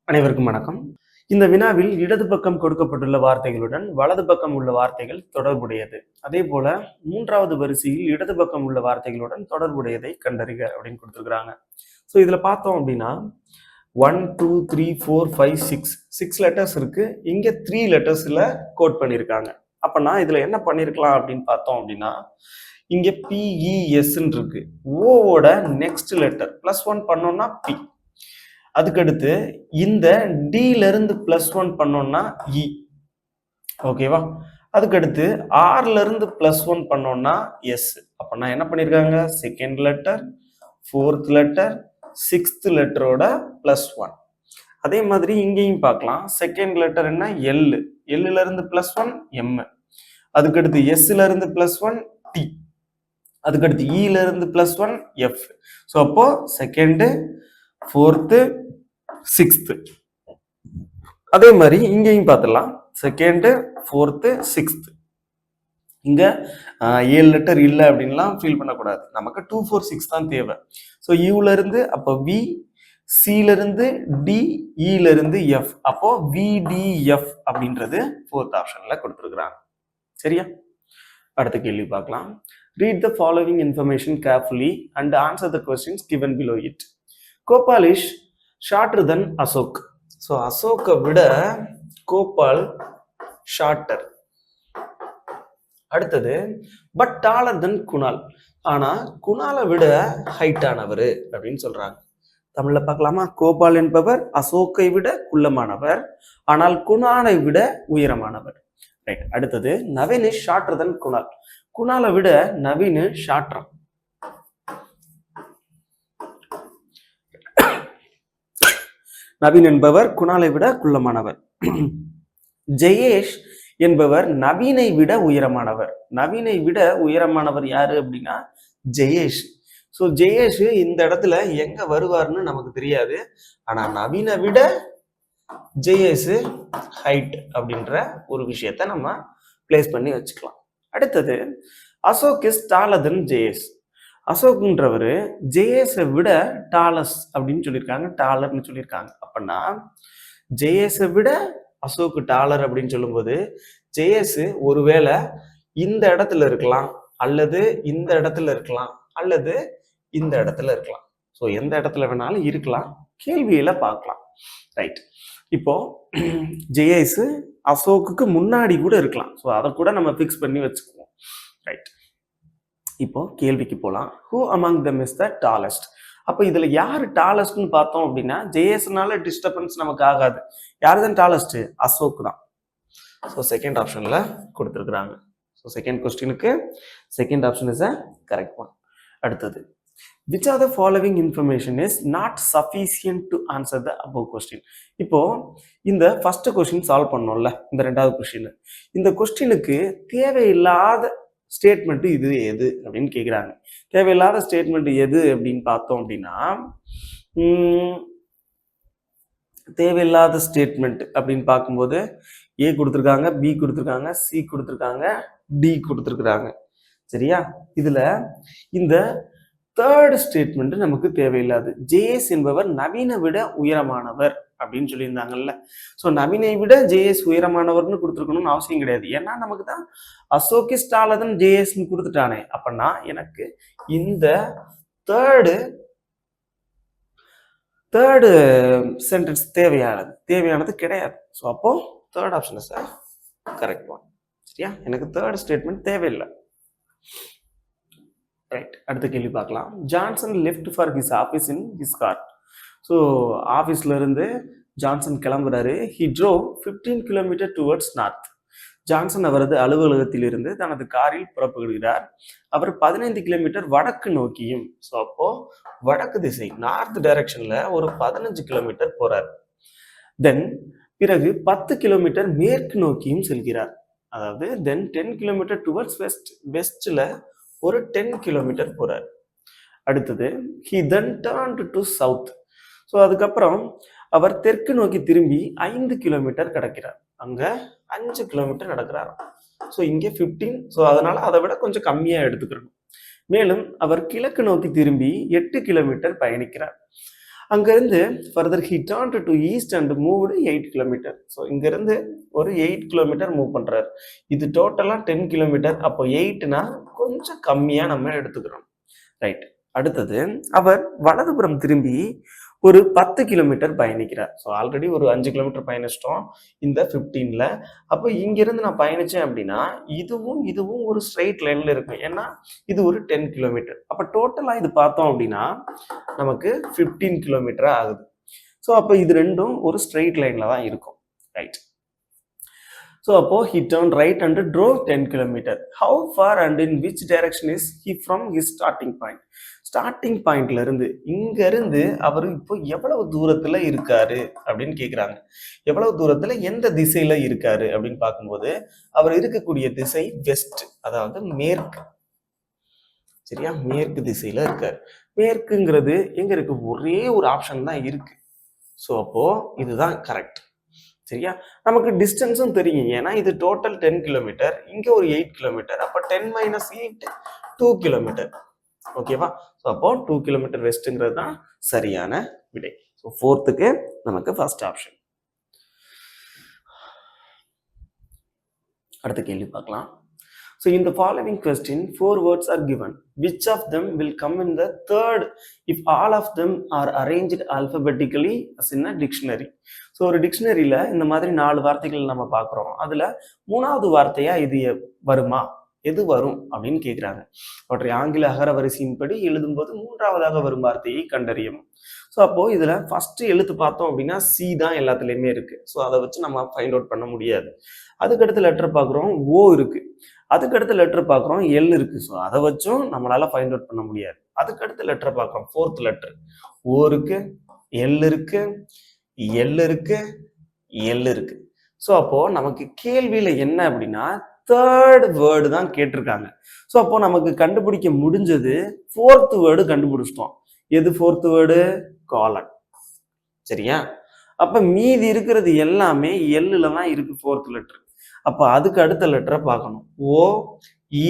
அனைவருக்கும் வணக்கம். இந்த வினாவில் இடது பக்கம் கொடுக்கப்பட்டுள்ள வார்த்தைகளுடன் வலது பக்கம் உள்ள வார்த்தைகள் தொடர்புடையது. அதே போல 3வது வரிசையில் இடது பக்கம் உள்ள வார்த்தைகளுடன் தொடர்புடையதை கண்டறிக அப்படின்னு கொடுத்துருக்காங்க. ஸோ இதுல பார்த்தோம் அப்படின்னா 1 2 3 4 5 6 லெட்டர்ஸ் இருக்கு. இங்க 3 லெட்டர்ஸ்ல கோட் பண்ணியிருக்காங்க. அப்ப நான் இதுல என்ன பண்ணிருக்கலாம் அப்படின்னு பார்த்தோம் அப்படின்னா, இங்க PES இருக்கு. ஓவோட நெக்ஸ்ட் லெட்டர் +1 பண்ணோம்னா P. அதுக்கடுத்து இந்த டில இருந்து +1 பண்ணோம்னா இ. ஓகேவா? அதுக்கடுத்து ஆர்ல இருந்து +1 பண்ணோம்னா எஸ். அப்ப நான் என்ன பண்ணிருக்காங்க, second letter, fourth letter, sixth லெட்டரோட +1. அதே மாதிரி இங்கேயும் பார்க்கலாம். செகண்ட் லெட்டர் என்ன, எல். எல்ல இருந்து +1 எம். அதுக்கடுத்து எஸ்ல இருந்து +1 டி. அதுக்கடுத்து இல இருந்து +1 எஃப். ஸோ அப்போ செகண்ட், ஃபோர்த்து, சிக்ஸ்த். அதே மாதிரி இங்கேயும் பார்த்துடலாம். Second, fourth, sixth. இங்க 7 லெட்டர் இல்லை அப்படின்லாம் ஃபீல் பண்ணக்கூடாது. நமக்கு 2 4 6 தான் தேவை. ஸோ யூல இருந்து அப்போ வி, சில இருந்து டி, இல இருந்து எஃப். அப்போ விடிஎஃப் அப்படின்றது 4th ஆப்ஷன்ல கொடுத்துருக்குறாங்க. சரியா? அடுத்த கேள்வி பார்க்கலாம். Read the following information carefully and answer the questions given below it. Gopal is shorter than Ashok. So அசோக்கை விட கோபால் ஷார்ட்டர். அடுத்தது பட் டாலர் தென் குணால். ஆனா குணாலை விட ஹைட் ஆனவர் அப்படின்னு சொல்றாங்க. தமிழ்ல பார்க்கலாமா? கோபால் என்பவர் அசோக்கை விட குள்ளமானவர், ஆனால் குணாலை விட உயரமானவர். ரைட். அடுத்தது நவீன் இஸ் ஷார்ட்டர் தென் குணால். குணாலை விட நவீன் ஷார்ட்டர். நவீன் என்பவர் குணாலை விட குள்ளமானவர். ஜெயேஷ் என்பவர் நவீனை விட உயரமானவர். நவீனை விட உயரமானவர் யாரு அப்படின்னா ஜெயேஷ். ஸோ ஜெயேஷ் இந்த இடத்துல எங்க வருவார்னு நமக்கு தெரியாது. ஆனா நவீனை விட ஜெயேஷ் ஹைட் அப்படின்ற ஒரு விஷயத்த நம்ம பிளேஸ் பண்ணி வச்சுக்கலாம். அடுத்தது அசோக் இஸ் டாலர் தென் ஜெயேஷ். அசோக்ன்றவர் ஜெயேஷை விட டாலஸ் அப்படின்னு சொல்லியிருக்காங்க, டாலர்னு சொல்லியிருக்காங்க. அப்படின்னா ஜெயேஷை விட அசோக் டாலர் அப்படின்னு சொல்லும்போது ஜெயேஷ் ஒருவேளை இந்த இடத்துல இருக்கலாம், அல்லது இந்த இடத்துல இருக்கலாம், அல்லது இந்த இடத்துல இருக்கலாம். ஸோ எந்த இடத்துல வேணாலும் இருக்கலாம். கேள்வியில பார்க்கலாம். ரைட். இப்போ ஜெயேஷ் அசோக்குக்கு முன்னாடி கூட இருக்கலாம். ஸோ அதை கூட நம்ம ஃபிக்ஸ் பண்ணி வச்சுக்குவோம். ரைட். இப்போ கேள்விக்கு போகலாம். Who among them is the tallest. அப்போ இதுல யாரு டாலஸ்ட்னு பார்த்தோம் அப்படின்னா ஜெயேஷ்னால டிஸ்டர்பன்ஸ் நமக்கு ஆகாது. யாரு தான் டாலஸ்ட்? அசோக் தான். ஸோ செகண்ட் ஆப்ஷன்ல கொடுத்துருக்குறாங்க. ஸோ செகண்ட் கொஸ்டினுக்கு second option is a correct one. அடுத்தது which of the following information is not sufficient to answer the above question. இப்போ இந்த ஃபர்ஸ்ட் கொஸ்டின் சால்வ் பண்ணோம்ல, இந்த ரெண்டாவது கொஸ்டின், இந்த கொஸ்டினுக்கு தேவையில்லாத ஸ்டேட்மெண்ட் இது எது அப்படின்னு கேட்குறாங்க. தேவையில்லாத ஸ்டேட்மெண்ட் எது அப்படின்னு பார்த்தோம் அப்படின்னா, தேவையில்லாத ஸ்டேட்மெண்ட் அப்படின்னு பார்க்கும்போது ஏ கொடுத்துருக்காங்க, பி கொடுத்துருக்காங்க, சி கொடுத்துருக்காங்க, டி கொடுத்துருக்குறாங்க. சரியா? இதுல இந்த தேர்ட் ஸ்டேட்மெண்ட் நமக்கு தேவையில்லாது. ஜேஎஸ் என்பவர் நவீனை விட உயரமானவர் அப்படின்னு சொல்லியிருந்தாங்கல்ல. ஸோ நவீனை விட ஜேஎஸ் உயரமானவர்னு கொடுத்துருக்கணும்னு அவசியம் கிடையாது. ஏன்னா நமக்கு தான் அசோக் இஸ் டாலர் தென் ஜேஎஸ்ன்னு கொடுத்துட்டானே. அப்படின்னா எனக்கு இந்த தேர்டு சென்டென்ஸ் தேவையானது கிடையாது. ஸோ அப்போ third option is correct one. சரியா? எனக்கு தேர்ட் ஸ்டேட்மெண்ட் தேவையில்லை. ரைட். அடுத்த கேள்வி பார்க்கலாம். Johnson left for his office in his car. So ஆஃபீஸ்ல இருந்து ஜான்சன் கிளம்புறாரு. He drove 15 kilometre towards north. Johnson அவரது அலுவலகத்திலிருந்து தனது காரில் புறப்படுகிறார். அவர் 15 கிலோமீட்டர் வடக்கு நோக்கியும், ஸோ அப்போ வடக்கு திசை நார்த் டைரக்ஷன்ல ஒரு 15 கிலோமீட்டர் போறார். தென் பிறகு 10 கிலோமீட்டர் மேற்கு நோக்கியும் செல்கிறார். அதாவது தென் 10 கிலோமீட்டர் டுவர்ட்ஸ் வெஸ்ட்ல ஒரு 10 கிலோமீட்டர் போறார். அடுத்தது he then turned to south. So அதுக்கப்புறம் அவர் தெற்கு நோக்கி திரும்பி 5 கிலோமீட்டர் கடக்கிறார். அங்க 5 கிலோமீட்டர் நடக்கிறார். ஸோ இங்கே 15. ஸோ அதனால அதை விட கொஞ்சம் கம்மியா எடுத்துக்கிறோம். மேலும் அவர் கிழக்கு நோக்கி திரும்பி 8 கிலோமீட்டர் பயணிக்கிறார். அங்கிருந்து further he turned to east and moved 8 kilometre. So இங்கிருந்து ஒரு 8 கிலோமீட்டர் மூவ் பண்றாரு. இது டோட்டலா 10 கிலோமீட்டர். அப்போ 8னா கொஞ்சம் கம்மியா நம்ம எடுத்துக்கிறோம். ரைட். அடுத்தது அவர் வலதுபுறம் திரும்பி ஒரு 10 கிலோமீட்டர் பயணிக்கிறார். ஸோ ஆல்ரெடி ஒரு 5 கிலோமீட்டர் பயணிச்சிட்டோம் இந்த 15ல. அப்போ இங்கிருந்து நான் பயணிச்சேன் அப்படின்னா இதுவும் ஒரு ஸ்ட்ரெயிட் லைன்ல இருக்கும். ஏன்னா இது ஒரு 10 கிலோமீட்டர். அப்போ டோட்டலா இது பார்த்தோம் அப்படின்னா நமக்கு 15 கிலோமீட்டரா ஆகுது. ஸோ அப்போ இது ரெண்டும் ஒரு ஸ்ட்ரெயிட் லைன்ல தான் இருக்கும். ரைட். So அப்போ he turned right and drove 10 kilometers. How far and in which direction is he from his starting point? Starting பாயிண்ட்ல இருந்து இங்க இருந்து அவர் இப்போ எவ்வளவு தூரத்துல இருக்காரு அப்படின்னு கேக்குறாங்க. எவ்வளவு தூரத்துல எந்த திசையில இருக்காரு அப்படின்னு பார்க்கும்போது அவர் இருக்கக்கூடிய திசை வெஸ்ட், அதாவது மேற்கு. சரியா, மேற்கு திசையில இருக்காரு. மேற்குங்கிறது எங்க இருக்கு? ஒரே ஒரு ஆப்ஷன் தான் இருக்கு. ஸோ அப்போ இதுதான் கரெக்ட். சரியா, நமக்கு டிஸ்டன்ஸும் தெரியும். ஏன்னா இது டோட்டல் 10 கிலோமீட்டர், இங்க ஒரு 8 கிலோமீட்டர். அப்ப 10 - 8 2 கிலோமீட்டர். ஓகேவா? ஸோ அப்போ 2 கிலோமீட்டர் வெஸ்ட்ங்கிறது தான் சரியான விடை. ஸோ 4க்கு நமக்கு ஃபர்ஸ்ட் ஆப்ஷன். அடுத்த கேள்வி பார்க்கலாம். So in the following question, 4 words are given. Which of them will come in the third if all of them are arranged alphabetically as in a dictionary? So ஒரு டிக்ஷனரியில இந்த மாதிரி 4 வார்த்தைகள் நம்ம பார்க்குறோம். அதுல 3வது வார்த்தையா இது வருமா? எது வரும் அப்படின்னு கேட்குறாங்க. அவற்றை ஆங்கில அகர வரிசையின்படி எழுதும்போது 3வதாக வரும் வார்த்தையை கண்டறியும். ஸோ அப்போ இதுல ஃபர்ஸ்ட் எழுத்து பார்த்தோம் அப்படின்னா சி தான் எல்லாத்துலேயுமே இருக்கு. ஸோ அதை வச்சு நம்ம ஃபைண்ட் அவுட் பண்ண முடியாது. அதுக்கடுத்து லெட்டர் பார்க்குறோம், ஓ இருக்கு. அதுக்கடுத்த லெட்டர் பார்க்குறோம், எல் இருக்கு. ஸோ அதை வச்சும் நம்மளால ஃபைண்ட் அவுட் பண்ண முடியாது. அதுக்கடுத்த லெட்டர் பார்க்குறோம், 4th லெட்டர் ஓ இருக்கு, எல் இருக்கு, எல் இருக்கு, எல் இருக்கு. ஸோ அப்போ நமக்கு கேள்வியில என்ன அப்படின்னா தேர்ட் வேர்டு தான் கேட்டிருக்காங்க. ஸோ அப்போ நமக்கு கண்டுபிடிக்க முடிஞ்சது 4th வேர்டு கண்டுபிடிச்சிட்டோம். எது 4th வேர்டு? காலன். சரியா, அப்ப மீதி இருக்கிறது எல்லாமே எல்லுல தான் இருக்கு 4th லெட்டர். அப்போ அதுக்கு அடுத்த லெட்டரை பார்க்கணும். ஓ இ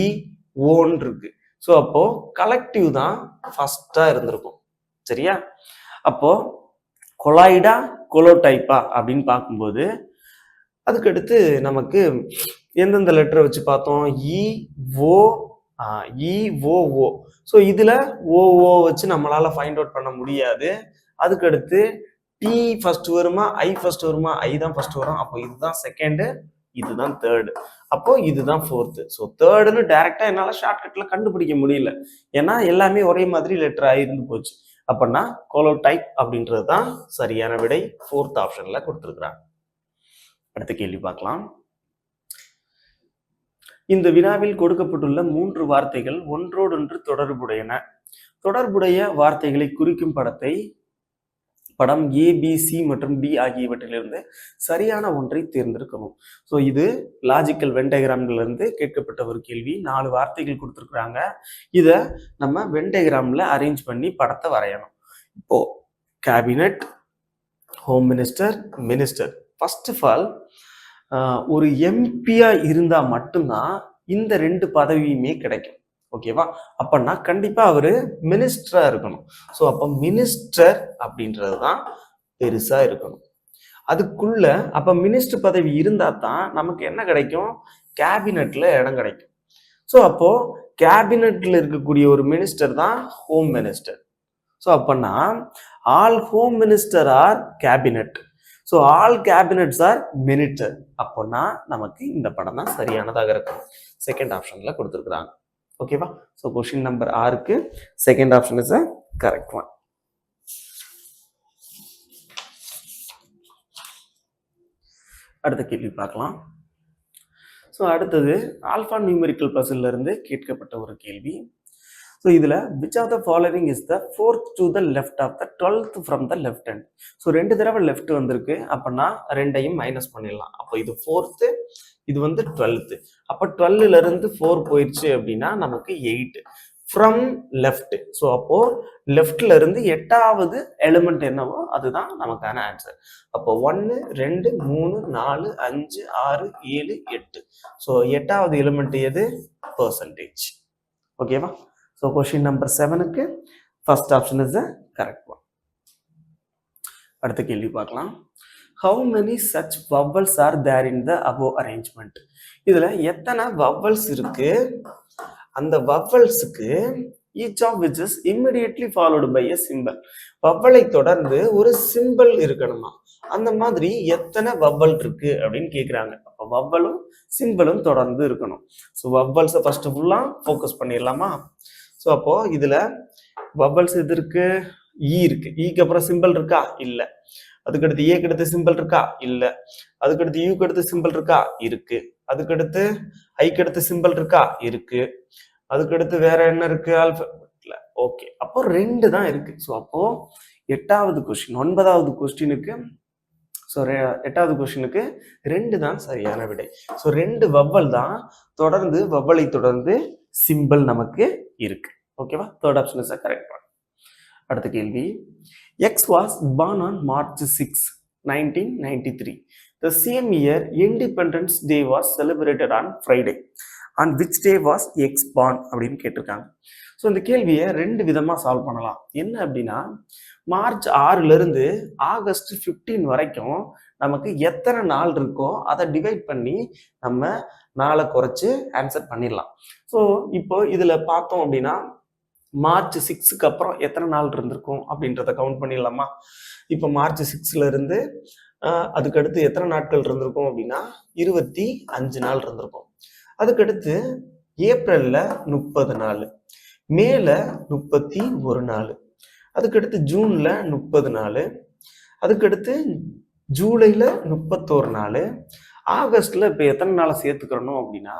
ஓன்னு இருக்கு. ஸோ அப்போ கலெக்டிவ் தான் ஃபர்ஸ்டா இருந்திருக்கும். சரியா, அப்போ கொலாய்டா கொலோடைப்பா அப்படின்னு பார்க்கும்போது அதுக்கடுத்து நமக்கு எந்தெந்த லெட்டரை வச்சு பார்த்தோம்? இ ஓ ஓ. ஸோ இதுல ஓ வச்சு நம்மளால ஃபைண்ட் அவுட் பண்ண முடியாது. அதுக்கடுத்து டி ஃபர்ஸ்ட் வருமா, ஐ ஃபர்ஸ்ட் வருமா? ஐ தான் ஃபர்ஸ்ட் வரும். அப்போ இதுதான் செகண்டு, இதுதான் தேர்டு. அப்போ இதுதான் 4th. ஸோ தேர்டுன்னு டைரக்டா என்னால ஷார்ட்கட்ல கண்டுபிடிக்க முடியல. ஏன்னா எல்லாமே ஒரே மாதிரி லெட்டர் ஆயிருந்து போச்சு. அப்படின்னா கொலோடைப் அப்படின்றது தான் சரியான விடை. 4th ஆப்ஷன்ல கொடுத்துருக்குறாங்க. அடுத்த கேள்வி பார்க்கலாம். இந்த வினாவில் கொடுக்கப்பட்டுள்ள 3 வார்த்தைகள் ஒன்றோடொன்று தொடர்புடையன. தொடர்புடைய வார்த்தைகளை குறிக்கும் படம் ஏ, பி, சி மற்றும் டி ஆகியவற்றிலிருந்து சரியான ஒன்றை தேர்ந்தெடுக்கவும். ஸோ இது லாஜிக்கல் வென் டயக்ராம்ல இருந்து கேட்கப்பட்ட ஒரு கேள்வி. 4 வார்த்தைகள் கொடுத்துருக்குறாங்க. இதை நம்ம வென் டயக்ராம்ல அரேஞ்ச் பண்ணி படத்தை வரையணும். இப்போ cabinet, home minister, minister. First of all ஒரு எம்பியா இருந்தா மட்டும்தான் இந்த 2 பதவியுமே கிடைக்கும். ஓகேவா, அப்பன்னா கண்டிப்பா அவரு மினிஸ்டரா இருக்கணும். ஸோ அப்ப மினிஸ்டர் அப்படின்றது தான் பெருசா இருக்கணும். அதுக்குள்ள அப்ப மினிஸ்டர் பதவி இருந்தா தான் நமக்கு என்ன கிடைக்கும்? கேபினட்ல இடம் கிடைக்கும். ஸோ அப்போ கேபினட்ல இருக்கக்கூடிய ஒரு மினிஸ்டர் தான் ஹோம் மினிஸ்டர். ஸோ அப்பன்னா all home minister are cabinet. So all cabinets are minister. அப்போனா நமக்கு இந்த படம் தான் சரியானதாக இருக்கும். செகண்ட் ஆப்ஷன்ல கொடுத்துருக்குறாங்க. ஓகேவா, ஸோ கொஸ்டின் நம்பர் 6க்கு second option is a correct one. அடுத்த கேள்வி பார்க்கலாம். ஸோ அடுத்தது ஆல்ஃபா நியூமெரிக்கல் பசில்ல இருந்து கேட்கப்பட்ட ஒரு கேள்வி. ஸோ இதில் which of the following is the 4th to the left of the 12th from the left hand. So 2 தடவை லெஃப்ட் வந்திருக்கு. அப்படின்னா 2ஐயும் மைனஸ் பண்ணிடலாம். அப்போ இது 4th, இது வந்து 12th. அப்போ 12ல இருந்து 4 போயிடுச்சு அப்படின்னா நமக்கு 8 ஃப்ரம் லெஃப்ட். ஸோ அப்போ லெஃப்ட்ல இருந்து 8வது எலிமெண்ட் என்னவோ அதுதான் நமக்கான ஆன்சர். அப்போ 1 2 3 4 5 6 7 8. ஸோ 8வது எலிமெண்ட் எது? பர்சன்டேஜ். ஓகேவா, ஸோ கொஸ்டின் நம்பர் 7க்கு first option is the correct one. அடுத்த கேள்வி பார்க்கலாம். How many such vowels are there in the above arrangement? இதுல எத்தனை vowels இருக்கு? அந்த vowelsக்கு each of which is immediately followed by a symbol. வவ்வலை தொடர்ந்து ஒரு சிம்பிள் இருக்கணுமா? அந்த மாதிரி எத்தனை வவ்வல் இருக்கு அப்படின்னு கேக்குறாங்க. அப்ப வவ்வலும் சிம்பிளும் தொடர்ந்து இருக்கணும். ஸோ வவ்வல்ஸை ஃபர்ஸ்ட் ஃபுல்லா ஃபோக்கஸ் பண்ணிடலாமா? ஸோ அப்போ இதுல வவ்வல்ஸ் எது இருக்கு? ஈ இருக்கு. ஈக்கு அப்புறம் சிம்பிள் இருக்கா? இல்ல. அதுக்கடுத்து ஏக்கு அடுத்து சிம்பிள் இருக்கா? இல்ல. அதுக்கடுத்து யூக்கு அடுத்து சிம்பிள் இருக்கா? இருக்கு. அதுக்கடுத்து ஐக்கு அடுத்து சிம்பிள் இருக்கா? இருக்கு. அதுக்கடுத்து வேற என்ன இருக்கு? ஆல்பபெட்ல. ஓகே, அப்போ 2 தான் இருக்கு. ஸோ அப்போ 8வது கொஸ்டின் 9வது கொஸ்டினுக்கு ஸோ 8வது கொஸ்டினுக்கு 2 தான் சரியான விடை. ஸோ 2 வவ்வல் தான் தொடர்ந்து வவ்வலை தொடர்ந்து சிம்பிள் நமக்கு இருக்கு. ஓகேவா? Third option is correct one. அடுத்த கேள்வி. X was born on March 6, 1993. The same year, Independence Day was celebrated on Friday. On which day was X born அப்படின்னு கேட்டிருக்காங்க. ஸோ இந்த கேள்வியை 2 விதமாக சால்வ் பண்ணலாம். என்ன அப்படின்னா, மார்ச் 6லேருந்து ஆகஸ்ட் 15 வரைக்கும் நமக்கு எத்தனை நாள் இருக்கோ அதை டிவைட் பண்ணி நம்ம நாளை குறைச்சி ஆன்சர் பண்ணிடலாம். ஸோ இப்போ இதில் பார்த்தோம் அப்படின்னா, மார்ச் 6க்கு அப்புறம் எத்தனை நாள் இருந்திருக்கும் அப்படின்றத கவுண்ட் பண்ணிடலாமா? இப்போ மார்ச் 6லேருந்து அதுக்கடுத்து எத்தனை நாட்கள் இருந்திருக்கும் அப்படின்னா 25 நாள் இருந்திருக்கும். அதுக்கடுத்து ஏப்ரல்ல 30 நாள், மேல 31 நாள், அதுக்கடுத்து ஜூன்ல 30 நாள், அதுக்கடுத்து ஜூலைல 31 நாள், ஆகஸ்ட்ல இப்போ எத்தனை நாளை சேர்த்துக்கிறணும் அப்படின்னா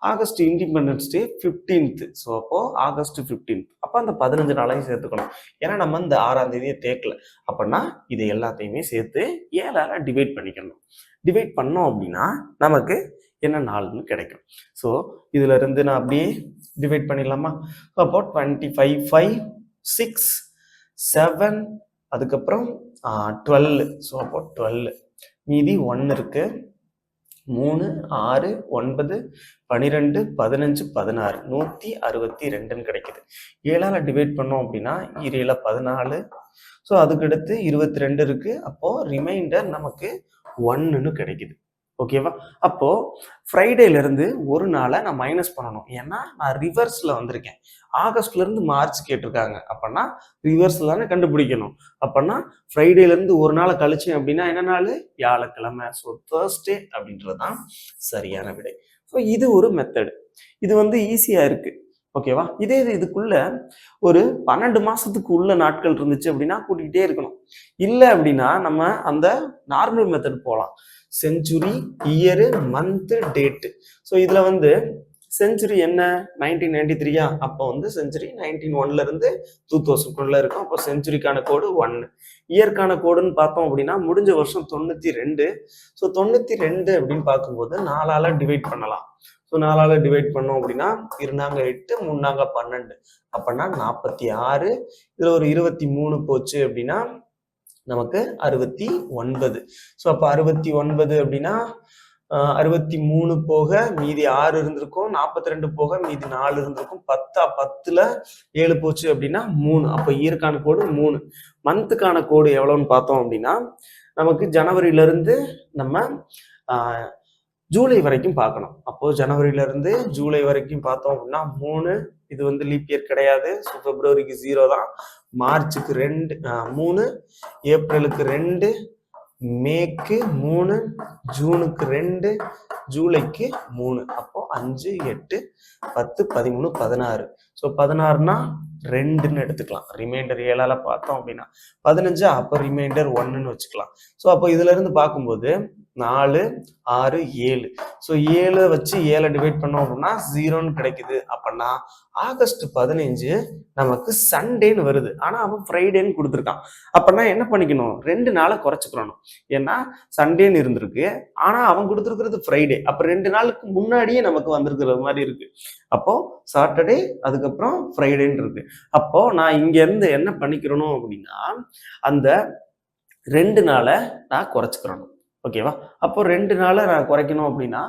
August independence day 15th. So அப்போ ஆகஸ்ட் 15th. அப்போ அந்த 15 நாளையும் சேர்த்துக்கணும். ஏன்னா நம்ம இந்த 6ஆம் தேதியை தேக்கல. அப்படின்னா இது எல்லாத்தையுமே சேர்த்து 7ஆல டிவைட் பண்ணிக்கணும். டிவைட் பண்ணோம் அப்படின்னா நமக்கு என்ன நாள்னு கிடைக்கும். ஸோ இதுல இருந்து நான் அப்படியே டிவைட் பண்ணிடலாமா? அப்போ 25, 5, 6, 7, அதுக்கப்புறம் 12. ஸோ அப்போ 12 மீதி 1 இருக்கு. 3, 6, 9, 12, 15, 16, 162 கிடைக்குது. 7ஆல டிவைட் பண்ணோம் அப்படின்னா 7 14. ஸோ அதுக்கடுத்து 22 இருக்கு. அப்போ ரிமைண்டர் நமக்கு 1ன்னு கிடைக்குது. ஓகேவா? அப்போ ஃப்ரைடேல இருந்து ஒரு நாளை நான் மைனஸ் பண்ணணும். ஏன்னா நான் ரிவர்ஸ்ல வந்திருக்கேன். ஆகஸ்ட்ல இருந்து மார்ச் கேட்டிருக்காங்க. அப்பன்னா ரிவர்ஸ்ல தானே கண்டுபிடிக்கணும். அப்பன்னா ஃப்ரைடேல இருந்து ஒரு நாளை கழிச்சேன் அப்படின்னா என்ன நாள்? வியாழக்கிழமை. ஸோ தேர்ஸ்டே அப்படின்றதுதான் சரியான விடை. ஸோ இது ஒரு மெத்தடு. இது ஈஸியா இருக்கு. ஓகேவா? இதே இதுக்குள்ள ஒரு 12 மாசத்துக்கு உள்ள நாட்கள் இருந்துச்சு அப்படின்னா கூட்டிகிட்டே இருக்கணும். இல்லை அப்படின்னா நம்ம அந்த நார்மல் மெத்தட் போகலாம். Century, year, month, date. So இதுல செஞ்சுரி என்ன? 1993. அப்போ செஞ்சுரி 1901 இருந்து 2000 இருக்கும். அப்போ செஞ்சுரிக்கான கோடு 1. இயற்கான கோடுன்னு பார்த்தோம் அப்படின்னா முடிஞ்ச வருஷம் 92. ஸோ 92 அப்படின்னு பார்க்கும்போது 4ஆல டிவைட் பண்ணலாம். ஸோ 4ஆல டிவைட் பண்ணோம் அப்படின்னா 2 8, 3 12. அப்பன்னா 46. இதுல ஒரு 23 போச்சு அப்படின்னா நமக்கு 69. ஸோ அப்போ 69 அப்படின்னா 63 போக மீதி 6 இருந்திருக்கும். 42 போக மீதி 4 இருந்திருக்கும். 10ல 7 போச்சு அப்படின்னா 3. அப்போ இயற்கான கோடு 3. மந்த்துக்கான கோடு எவ்வளோன்னு பார்த்தோம் அப்படின்னா நமக்கு ஜனவரியில இருந்து நம்ம ஜூலை வரைக்கும் பார்க்கணும். அப்போ ஜனவரியில இருந்து ஜூலை வரைக்கும் பார்த்தோம் அப்படின்னா 3. இது லீப் இயர் கிடையாது. ஸோ பிப்ரவரிக்கு 0 தான். மார்ச்சுக்கு 3, ஏப்ரலுக்கு 2, மேக்கு 3, ஜூனுக்கு 2, ஜூலைக்கு 3. அப்போ 5, 8, 10, 13, 16. ஸோ 16னா 2ன்னு எடுத்துக்கலாம். ரிமைண்டர் 7ஆல பார்த்தோம் அப்படின்னா 15. அப்போ ரிமைண்டர் 1ன்னு வச்சுக்கலாம். ஸோ அப்போ இதுல இருந்து பார்க்கும்போது 4, 6, 7. ஸோ 7 வச்சு 7 டிவைட் பண்ணோம் அப்படின்னா 0ன்னு கிடைக்குது. அப்படின்னா ஆகஸ்ட் 15 நமக்கு சண்டேன்னு வருது. ஆனா அவன் ஃப்ரைடேன்னு கொடுத்துருக்கான். அப்படின்னா என்ன பண்ணிக்கணும்? 2 நாளை குறைச்சிக்கணும். ஏன்னா சண்டேன்னு இருந்திருக்கு, ஆனா அவன் கொடுத்துருக்கிறது ஃப்ரைடே. அப்ப 2 நாளுக்கு முன்னாடியே நமக்கு வந்திருக்கிற மாதிரி இருக்கு. அப்போ சாட்டர்டே அதுக்கப்புறம் ஃப்ரைடேன்னு இருக்கு. அப்போ நான் இங்க இருந்து என்ன பண்ணிக்கிறணும் அப்படின்னா அந்த 2 நாளை நான் குறைச்சிக்கிறணும். ஓகேவா? அப்போ 2 நாள நான் குறைக்கணும் அப்படின்னா,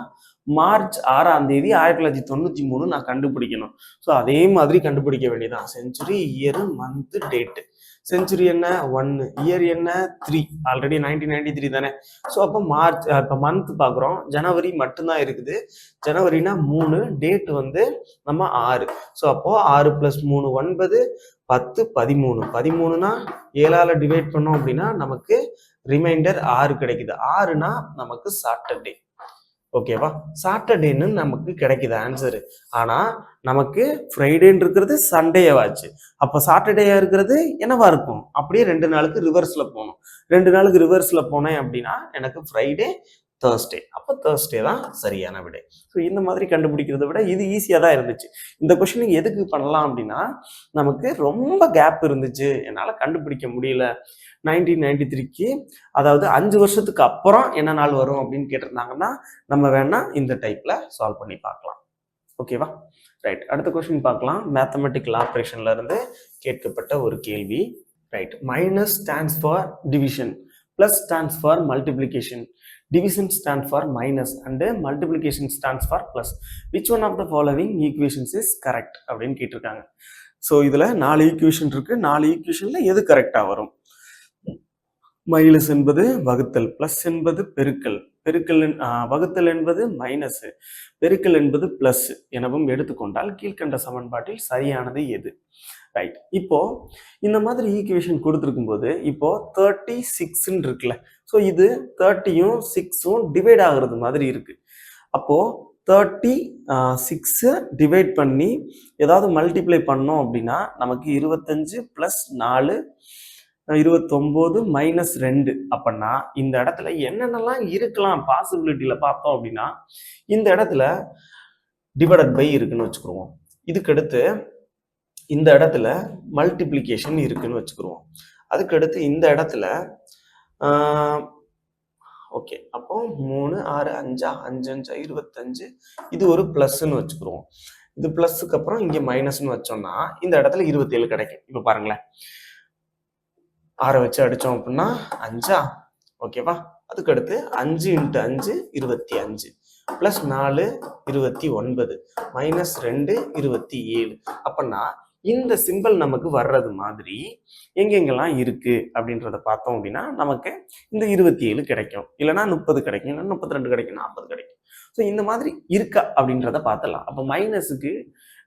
மார்ச் 6ஆம் தேதி 1993 நான் கண்டுபிடிக்கணும். ஸோ அதே மாதிரி கண்டுபிடிக்க வேண்டியதுதான். Century, year, month, date. Century என்ன 1, இயர் என்ன 3, ஆல்ரெடி 1993 தானே. ஸோ அப்போ மார்ச் இப்போ மந்த் பார்க்குறோம், ஜனவரி மட்டும்தான் இருக்குது. ஜனவரினா 3, டேட் வந்து நம்ம 6. ஸோ அப்போ 6 + 3 9, 10 13. 13னா 7ஆல டிவைட் பண்ணோம் அப்படின்னா நமக்கு ரிமைண்டர் 6 கிடைக்குது. 6னா நமக்கு சாட்டர்டே. ஓகேவா? சாட்டர்டேன்னு நமக்கு கிடைக்குது ஆன்சரு. ஆனா நமக்கு ஃப்ரைடேன்னு இருக்கிறது சண்டேவாச்சு. அப்போ சாட்டர்டேயா இருக்கிறது என்னவா இருக்கும்? அப்படியே 2 நாளுக்கு ரிவர்ஸ்ல போகணும். 2 நாளுக்கு ரிவர்ஸ்ல போனேன் அப்படின்னா எனக்கு ஃப்ரைடே, தேர்ஸ்டே. அப்போ தேர்ஸ்டே தான் சரியான விடை. ஸோ இந்த மாதிரி கண்டுபிடிக்கிறத விட இது ஈஸியாக தான் இருந்துச்சு. இந்த கொஸ்டின் எதுக்கு பண்ணலாம் அப்படின்னா, நமக்கு ரொம்ப கேப் இருந்துச்சு, என்னால் கண்டுபிடிக்க முடியல. 1993க்கு அதாவது 5 வருஷத்துக்கு அப்புறம் என்ன நாள் வரும் அப்படின்னு கேட்டிருந்தாங்கன்னா நம்ம வேணா இந்த டைப்ல சால்வ் பண்ணி பார்க்கலாம். ஓகேவா? ரைட், அடுத்த கொஸ்டின் பார்க்கலாம். மேத்தமெட்டிக்கல் ஆப்ரேஷன்ல இருந்து கேட்கப்பட்ட ஒரு கேள்வி. Right, minus stands for division, plus stands for multiplication, division stands for minus and multiplication stands for plus. Which one of the following equations is correct அப்படின்னு கேட்டிருக்காங்க. ஸோ இதுல 4 ஈக்குவேஷன் இருக்கு. 4 ஈக்குவேஷன்ல எது கரெக்டா வரும்? மைனஸ் என்பது வகுத்தல், பிளஸ் என்பது பெருக்கல், வகுத்தல் என்பது மைனஸ், பெருக்கல் என்பது பிளஸ் எனவும் எடுத்துக்கொண்டால் கீழ்கண்ட சமன்பாட்டில் சரியானது எது? ரைட், இப்போ இந்த மாதிரி ஈக்குவேஷன் கொடுத்துருக்கும் போது இப்போ 36 இருக்குல்ல, ஸோ இது 30யும் 6ம் டிவைட் ஆகுறது மாதிரி இருக்கு. அப்போ 36 டிவைட் பண்ணி ஏதாவது மல்டிப்ளை பண்ணோம் அப்படின்னா நமக்கு 25 + 4 29 - 2. அப்பன்னா இந்த இடத்துல என்னென்னலாம் இருக்கலாம் பாசிபிலிட்டியில பார்த்தோம் அப்படின்னா, இந்த இடத்துல டிவைடட் பை இருக்குன்னு வச்சுக்கிருவோம். இதுக்கடுத்து இந்த இடத்துல மல்டிப்ளிகேஷன் இருக்குன்னு வச்சுக்கிருவோம். அதுக்கடுத்து இந்த இடத்துல ஓகே, அப்போ 3 6 5 5 5 25, இது ஒரு பிளஸ்ன்னு வச்சுக்கிருவோம். இது பிளஸ்க்கு அப்புறம் இங்க மைனஸ்ன்னு வச்சோம்னா இந்த இடத்துல 27 கிடைக்கும். இப்போ பாருங்களேன், 6 வச்சு அடிச்சோம் அப்படின்னா 5, ஓகேவா? அதுக்கடுத்து 5 × 5 25, ப்ளஸ் 4 29, -2 27. அப்பன்னா இந்த சிம்பிள் நமக்கு வர்றது மாதிரி எங்கெங்கெல்லாம் இருக்கு அப்படின்றத பார்த்தோம் அப்படின்னா நமக்கு இந்த 27 கிடைக்கும், இல்லைன்னா 30 கிடைக்கும், இல்லைன்னா 32 கிடைக்கும், 40 கிடைக்கும். ஸோ இந்த மாதிரி இருக்கா அப்படின்றத பார்த்துடலாம். அப்போ மைனஸுக்கு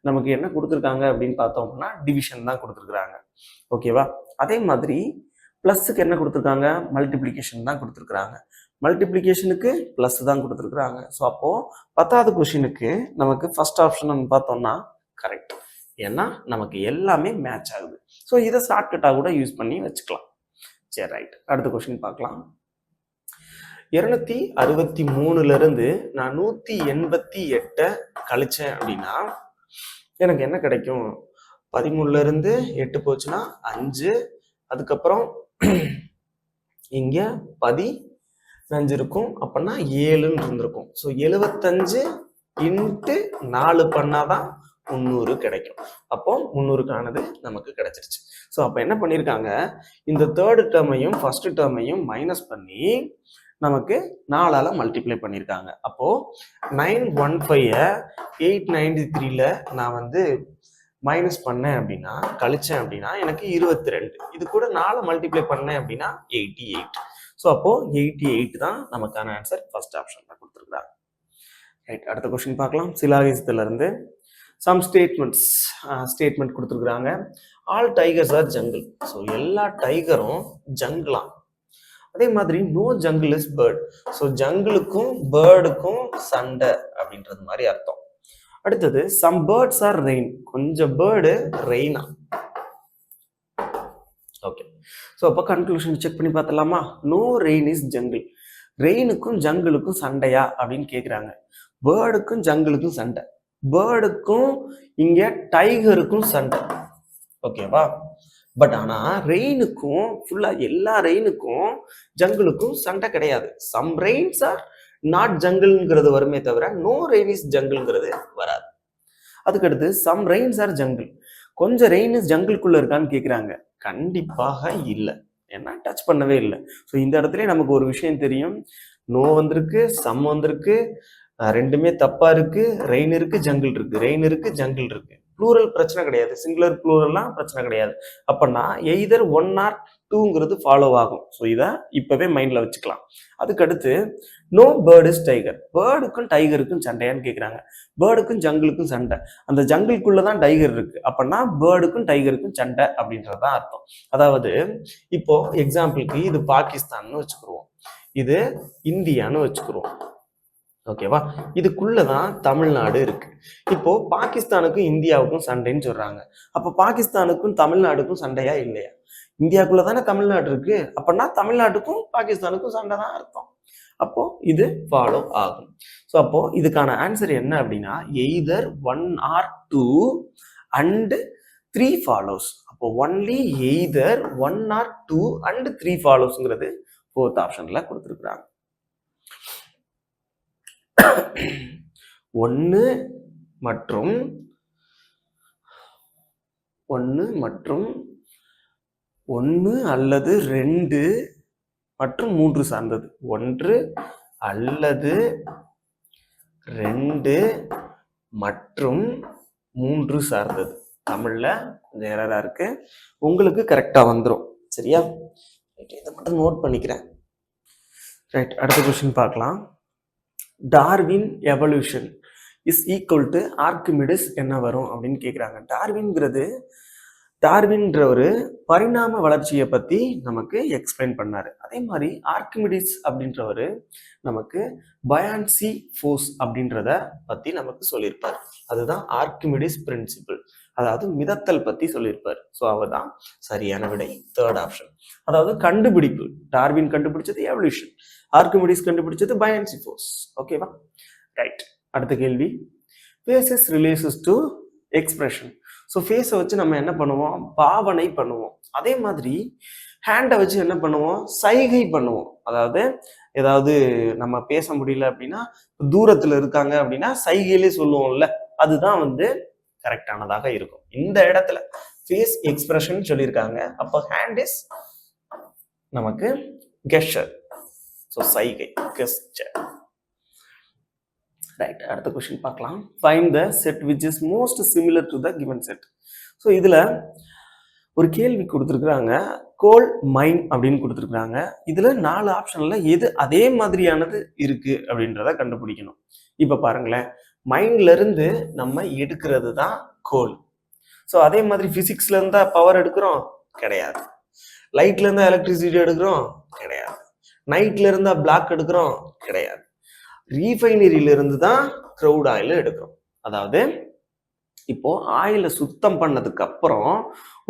நமக்கு என்ன கொடுத்துருக்காங்க அப்படின்னு பார்த்தோம் அப்படின்னா டிவிஷன் தான் கொடுத்துருக்குறாங்க. ஓகேவா? அதே மாதிரி பிளஸ்ஸுக்கு என்ன கொடுத்துருக்காங்க? மல்டிப்ளிகேஷன் தான் கொடுத்துருக்குறாங்க. மல்டிப்ளிகேஷனுக்கு பிளஸ் தான் கொடுத்துருக்குறாங்க. ஸோ அப்போ 10வது கொஸ்டினுக்கு நமக்கு ஃபர்ஸ்ட் ஆப்ஷன் பார்த்தோம்னா கரெக்ட். ஏன்னா நமக்கு எல்லாமே மேட்ச் ஆகுது. ஸோ இதை ஷார்ட்கட்டாக கூட யூஸ் பண்ணி வச்சுக்கலாம். சரி, ரைட், அடுத்த கொஸ்டின் பார்க்கலாம். 263 நான் 188 கழிச்சேன் அப்படின்னா எனக்கு என்ன கிடைக்கும்? 13 8 போச்சுன்னா 5, அதுக்கப்புறம் இங்க 15 இருக்கும், அப்படின்னா 7ன்னு இருந்திருக்கும். ஸோ 75 × 4 பண்ணாதான் 300 கிடைக்கும். அப்போ 300க்கானது நமக்கு கிடைச்சிருச்சு. ஸோ அப்போ என்ன பண்ணியிருக்காங்க, இந்த தேர்டு டேர்மையும் ஃபர்ஸ்ட் டேர்மையும் மைனஸ் பண்ணி நமக்கு 4ஆல மல்டிப்ளை பண்ணியிருக்காங்க. அப்போ 915 893ல நான் வந்து மைனஸ் பண்ணேன் அப்படின்னா, கழிச்சேன் அப்படின்னா எனக்கு 22. இது கூட 4 மல்டிப்ளை பண்ணேன் அப்படின்னா 88. ஸோ அப்போ 88 தான் நமக்கான ஆன்சர். ஃபர்ஸ்ட் ஆப்ஷன்ல கொடுத்துருக்காங்க. ரைட், அடுத்த கொஸ்டின் பார்க்கலாம். சிலாகிசத்துல இருந்து சம் ஸ்டேட்மெண்ட் கொடுத்துருக்குறாங்க. All tigers are jungle. So எல்லா டைகரும் ஜங்கிளாம். அதே மாதிரி no jungle is bird. So ஜங்கிளுக்கும் பேர்டுக்கும் சண்டை அப்படின்றது மாதிரி அர்த்தம். அடுத்தது சம் பேர்ட்ஸ் ஆர் ரெயின். கொஞ்சம் பேர்டு ரெயினா. ஓகே, ஸோ அப்போ கன்க்ளூஷன் செக் பண்ணி பார்த்தலாமா? No rain is jungle. ரெயினுக்கும் ஜங்கிளுக்கும் சண்டையா அப்படின்னு கேட்குறாங்க. பேர்டுக்கும் ஜங்கிளுக்கும் சண்டை, பேர்டுக்கும் இங்க டைகருக்கும் சண்டை. ஓகேவா? பட் ஆனா ரெயினுக்கும் ஃபுல்லா எல்லா ரெயினுக்கும் ஜங்கிளுக்கும் சண்டை கிடையாது. சம் ரெயின்ஸ் ஆர் நாட் ஜங்கிள்ங்கிறது வருமே தவிர நோ ரெயின் இஸ் ஜங்கிள்ங்கிறது வராது. அதுக்கடுத்து சம் ரெயின்ஸ் ஆர் ஜங்கிள். கொஞ்சம் ரெயின் ஜங்கிள்குள்ள இருக்கான்னு கேட்குறாங்க. கண்டிப்பாக இல்லை, ஏன்னா டச் பண்ணவே இல்லை. ஸோ இந்த இடத்துல நமக்கு ஒரு விஷயம் தெரியும், நோ வந்திருக்கு, சம் வந்திருக்கு, ரெண்டுமே தப்பா இருக்கு. ரெயின் இருக்கு, ஜங்கிள் இருக்கு. ரெயின் இருக்கு, ஜங்கிள் இருக்கு. ப்ளூரல் பிரச்சனை கிடையாது. சிங்குலர் ப்ளூரல்லாம் பிரச்சனை கிடையாது. அப்பன்னா எய்தர் 1 ஆர் 2ங்கிறது ஃபாலோ ஆகும். ஸோ இதை இப்பவே மைண்ட்ல வச்சுக்கலாம். அதுக்கடுத்து நோ பேர்ட் இஸ் டைகர். பேர்டுக்கும் டைகருக்கும் சண்டையான்னு கேட்குறாங்க. பேர்டுக்கும் ஜங்கிளுக்கும் சண்டை. அந்த ஜங்கிள்குள்ள தான் டைகர் இருக்கு. அப்பன்னா பேர்டுக்கும் டைகருக்கும் சண்டை அப்படின்றதான் அர்த்தம். அதாவது இப்போ எக்ஸாம்பிளுக்கு இது பாகிஸ்தான்னு வச்சுக்கிருவோம், இது இந்தியான்னு வச்சுக்கிருவோம். ஓகேவா? இதுக்குள்ளதான் தமிழ்நாடு இருக்கு. இப்போ பாகிஸ்தானுக்கும் இந்தியாவுக்கும் சண்டைன்னு சொல்றாங்க. அப்ப பாகிஸ்தானுக்கும் தமிழ்நாடுக்கும் சண்டையா இல்லையா? இந்தியாவுக்குள்ளதானே தமிழ்நாடு இருக்கு. அப்பன்னா தமிழ்நாட்டுக்கும் பாகிஸ்தானுக்கும் சண்டை தான் அர்த்தம். அப்போ இது ஃபாலோ ஆகும். ஸோ அப்போ இதுக்கான ஆன்சர் என்ன அப்படின்னா எய்தர் 1 ஆர் 2 அண்ட் 3 ஃபாலோஸ். அப்போ ஒன்லி எய்தர் 1 ஆர் 2 அண்ட் 3 ஃபாலோஸ்ங்கிறது 4th ஆப்ஷன்ல கொடுத்துருக்குறாங்க. 1 மற்றும் 1 அல்லது 2 மற்றும் 3 சார்ந்தது. 1 அல்லது 2 மற்றும் 3 சார்ந்தது. தமிழ்ல கொஞ்சம் எரரா இருக்கு, உங்களுக்கு கரெக்டா வந்துடும். சரியா? இதை மட்டும் நோட் பண்ணிக்கிறேன். ரைட், அடுத்த கொஸ்டின் பார்க்கலாம். Darwin evolution is equal to Archimedes என்ன வரும் அப்படின்னு கேட்குறாங்க. டார்வின்ற ஒரு பரிணாம வளர்ச்சியை பற்றி நமக்கு எக்ஸ்பிளைன் பண்ணாரு. அதே மாதிரி ஆர்கிமிடிஸ் அப்படின்றவர் நமக்கு பயான்சி ஃபோர்ஸ் அப்படின்றத பற்றி நமக்கு சொல்லியிருப்பார். அதுதான் ஆர்கிமிடிஸ் பிரின்சிபிள், அதாவது மிதத்தல் பற்றி சொல்லியிருப்பார். ஸோ அவர் தான் சரியான விடை, 3rd ஆப்ஷன். அதாவது கண்டுபிடிப்பு, டார்வின் கண்டுபிடிச்சது எவல்யூஷன், ஆர்கிமிடிஸ் கண்டுபிடிச்சது பயான்சி ஃபோர்ஸ். ஓகேவா? ரைட், அடுத்த கேள்வி. Faces relates to expression. So ஃபேஸை வச்சு நம்ம என்ன பண்ணுவோம்? பாவனை பண்ணுவோம். அதே மாதிரி ஹேண்டை வச்சு என்ன பண்ணுவோம்? சைகை பண்ணுவோம். அதாவது ஏதாவது நம்ம பேச முடியல அப்படின்னா, தூரத்தில் இருக்காங்க அப்படின்னா சைகையிலே சொல்லுவோம்ல, அதுதான் கரெக்டானதாக இருக்கும். இந்த இடத்துல ஃபேஸ் எக்ஸ்பிரஷன் சொல்லியிருக்காங்க. அப்போ ஹேண்ட் இஸ் நமக்கு கெஸ்டர். ஸோ சைகை, கெஸ்டர். ரைட், அடுத்த கொஸ்டின் பார்க்கலாம். Find the set which is most similar to the given set. So இதில் ஒரு கேள்வி கொடுத்துருக்குறாங்க, கோல் மைன் அப்படின்னு கொடுத்துருக்குறாங்க. இதில் 4 ஆப்ஷனில் எது அதே மாதிரியானது இருக்கு அப்படின்றத கண்டுபிடிக்கணும். இப்போ பாருங்களேன், மைண்ட்லேருந்து நம்ம எடுக்கிறது தான் கோல். ஸோ அதே மாதிரி ஃபிசிக்ஸ்ல இருந்தா பவர் எடுக்கிறோம்? கிடையாது. லைட்ல இருந்தா எலக்ட்ரிசிட்டி எடுக்கிறோம்? கிடையாது. நைட்ல இருந்தா பிளாக் எடுக்கிறோம்? கிடையாது. ரீஃபைனரியில இருந்து தான் க்ரூட் ஆயில் எடுக்கிறோம். அதாவது இப்போ ஆயில சுத்தம் பண்ணதுக்கு அப்புறம்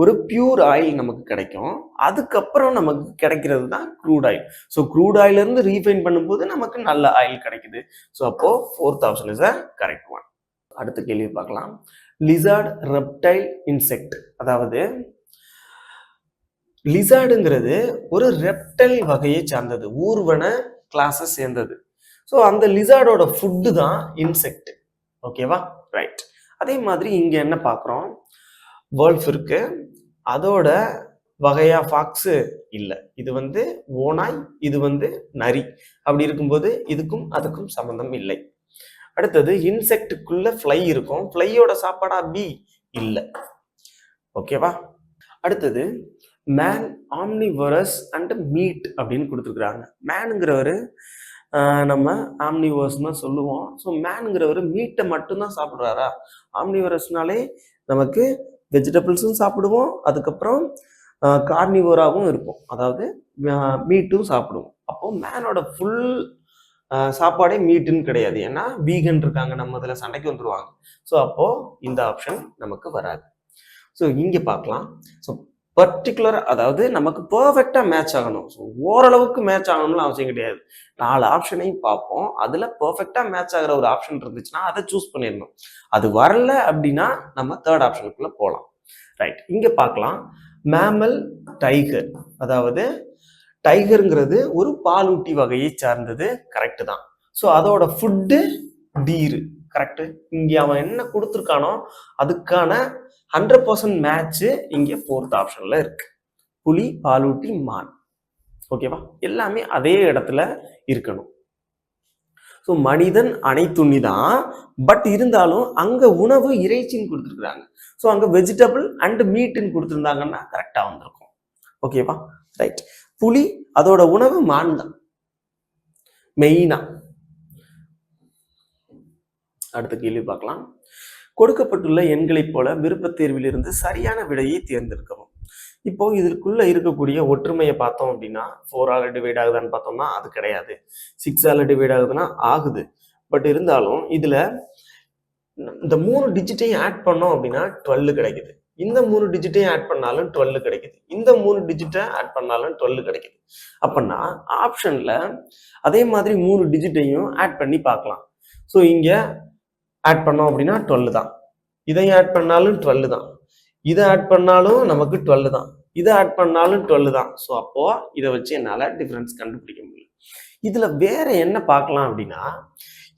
ஒரு பியூர் ஆயில் நமக்கு கிடைக்கும். அதுக்கப்புறம் நமக்கு கிடைக்கிறது தான் க்ரூட் ஆயில். ஸோ க்ரூட் ஆயில இருந்து ரீஃபைன் பண்ணும்போது நமக்கு நல்ல ஆயில் கிடைக்குது. ஸோ அப்போ 4th option is a correct one. அடுத்த கேள்வி பார்க்கலாம். Lizard, reptile, insect. அதாவது லிசார்டுங்கிறது ஒரு ரெப்டைல் வகையை சார்ந்தது, ஊர்வன கிளாஸை சேர்ந்தது. ஸோ அந்த லிசார்டோட ஃபுட்டு தான் இன்செக்ட். ஓகேவா? ரைட். அதே மாதிரி இங்க என்ன பார்க்குறோம்? வேர்ல்ஃப் இருக்கு, அதோட வகையா ஃபாக்ஸு இல்லை. இது ஓனாய், இது நரி. அப்படி இருக்கும்போது இதுக்கும் அதுக்கும் சம்பந்தம் இல்லை. அடுத்தது இன்செக்டுக்குள்ள ஃப்ளை இருக்கும், ஃப்ளையோட சாப்பாடா பி இல்லை. ஓகேவா? அடுத்தது மேன், ஆம்னிவரஸ் அண்ட் மீட் அப்படின்னு கொடுத்துருக்குறாங்க. மேனுங்கிறவர் நம்ம ஆம்னிவர்ஸ் தான் சொல்லுவோம். ஸோ மேனுங்கிறவர் மீட்டை மட்டும்தான் சாப்பிட்றாரா? ஆம்னிவரஸ்னாலே நமக்கு வெஜிடபிள்ஸும் சாப்பிடுவோம், அதுக்கப்புறம் கார்னிவோராகவும் இருக்கும், அதாவது மீட்டும் சாப்பிடுவோம். அப்போ மேனோட ஃபுல் சாப்பாடே மீட்டுன்னு கிடையாது. ஏன்னா வீகன் இருக்காங்க, நம்ம அதில் சண்டைக்கு வந்துடுவாங்க. ஸோ அப்போ இந்த ஆப்ஷன் நமக்கு வராது. ஸோ இங்கே பார்க்கலாம். ஸோ பர்டிகுலர், அதாவது நமக்கு பர்ஃபெக்டா மேட்ச் ஆகணும். ஸோ ஓரளவுக்கு மேட்ச் ஆகணும்னு அவசியம் கிடையாது. 4 ஆப்ஷனையும் பார்ப்போம், அதுல பர்ஃபெக்டா மேட்ச் ஆகிற ஒரு ஆப்ஷன் இருந்துச்சுன்னா அதை சூஸ் பண்ணிடணும். அது வரல அப்படின்னா நம்ம 3rd ஆப்ஷனுக்குள்ள போகலாம். ரைட், இங்க பார்க்கலாம். Mammal, tiger. அதாவது டைகருங்கிறது ஒரு பாலூட்டி வகையை சார்ந்தது, கரெக்ட் தான். ஸோ அதோட ஃபுட்டு டீரு, கரெக்ட். இங்க அவன் என்ன கொடுத்துருக்கானோ அதுக்கான 100% மேட்ச் இங்க 4th ஆப்ஷன்ல இருக்கு. புலி, பாலூட்டி, மான். ஓகேவா? எல்லாமே அதே இடத்துல இருக்கணும். ஸோ மனிதன் அனைத்துண்ணி தான், பட் இருந்தாலும் அங்க உணவு இறைச்சின்னு கொடுத்துருக்குறாங்க. ஸோ அங்க வெஜிடபிள் அண்ட் மீட்டுன்னு கொடுத்துருந்தாங்கன்னா கரெக்டா வந்திருக்கும். ஓகேவா? ரைட். புலி அதோட உணவு மான் தான் மெயினா. அடுத்த கேள்வி பார்க்கலாம். கொடுக்கப்பட்டுள்ள எண்களைப் போல விருப்பத் தேர்வில் இருந்து சரியான விடையை தேர்ந்தெடுக்கவும். இப்போ இதற்குள்ள இருக்கக்கூடிய ஒற்றுமையை பார்த்தோம் அப்படின்னா 4ஆல டிவைட் ஆகுதான்னு பார்த்தோம்னா அது கிடையாது. 6ஆல டிவைட் ஆகுதுன்னா ஆகுது. பட் இருந்தாலும் இதுல இந்த 3 டிஜிட்டையும் ஆட் பண்ணோம் அப்படின்னா 12 கிடைக்குது. இந்த 3 டிஜிட்டையும் ஆட் பண்ணாலும் 12 கிடைக்குது. இந்த 3 டிஜிட்டை ஆட் பண்ணாலும் 12 கிடைக்குது. அப்படின்னா ஆப்ஷன்ல அதே மாதிரி 3 டிஜிட்டையும் ஆட் பண்ணி பார்க்கலாம். ஸோ இங்க ஆட் பண்ணோம் அப்படின்னா 12 தான். இதையும் ஆட் பண்ணாலும் 12 தான். இதை ஆட் பண்ணாலும் நமக்கு 12 தான். இதை ஆட் பண்ணாலும் 12 தான். ஸோ அப்போ இதை வச்சு என்னால் டிஃபரன்ஸ் கண்டுபிடிக்க முடியும். இதுல வேற என்ன பார்க்கலாம் அப்படின்னா,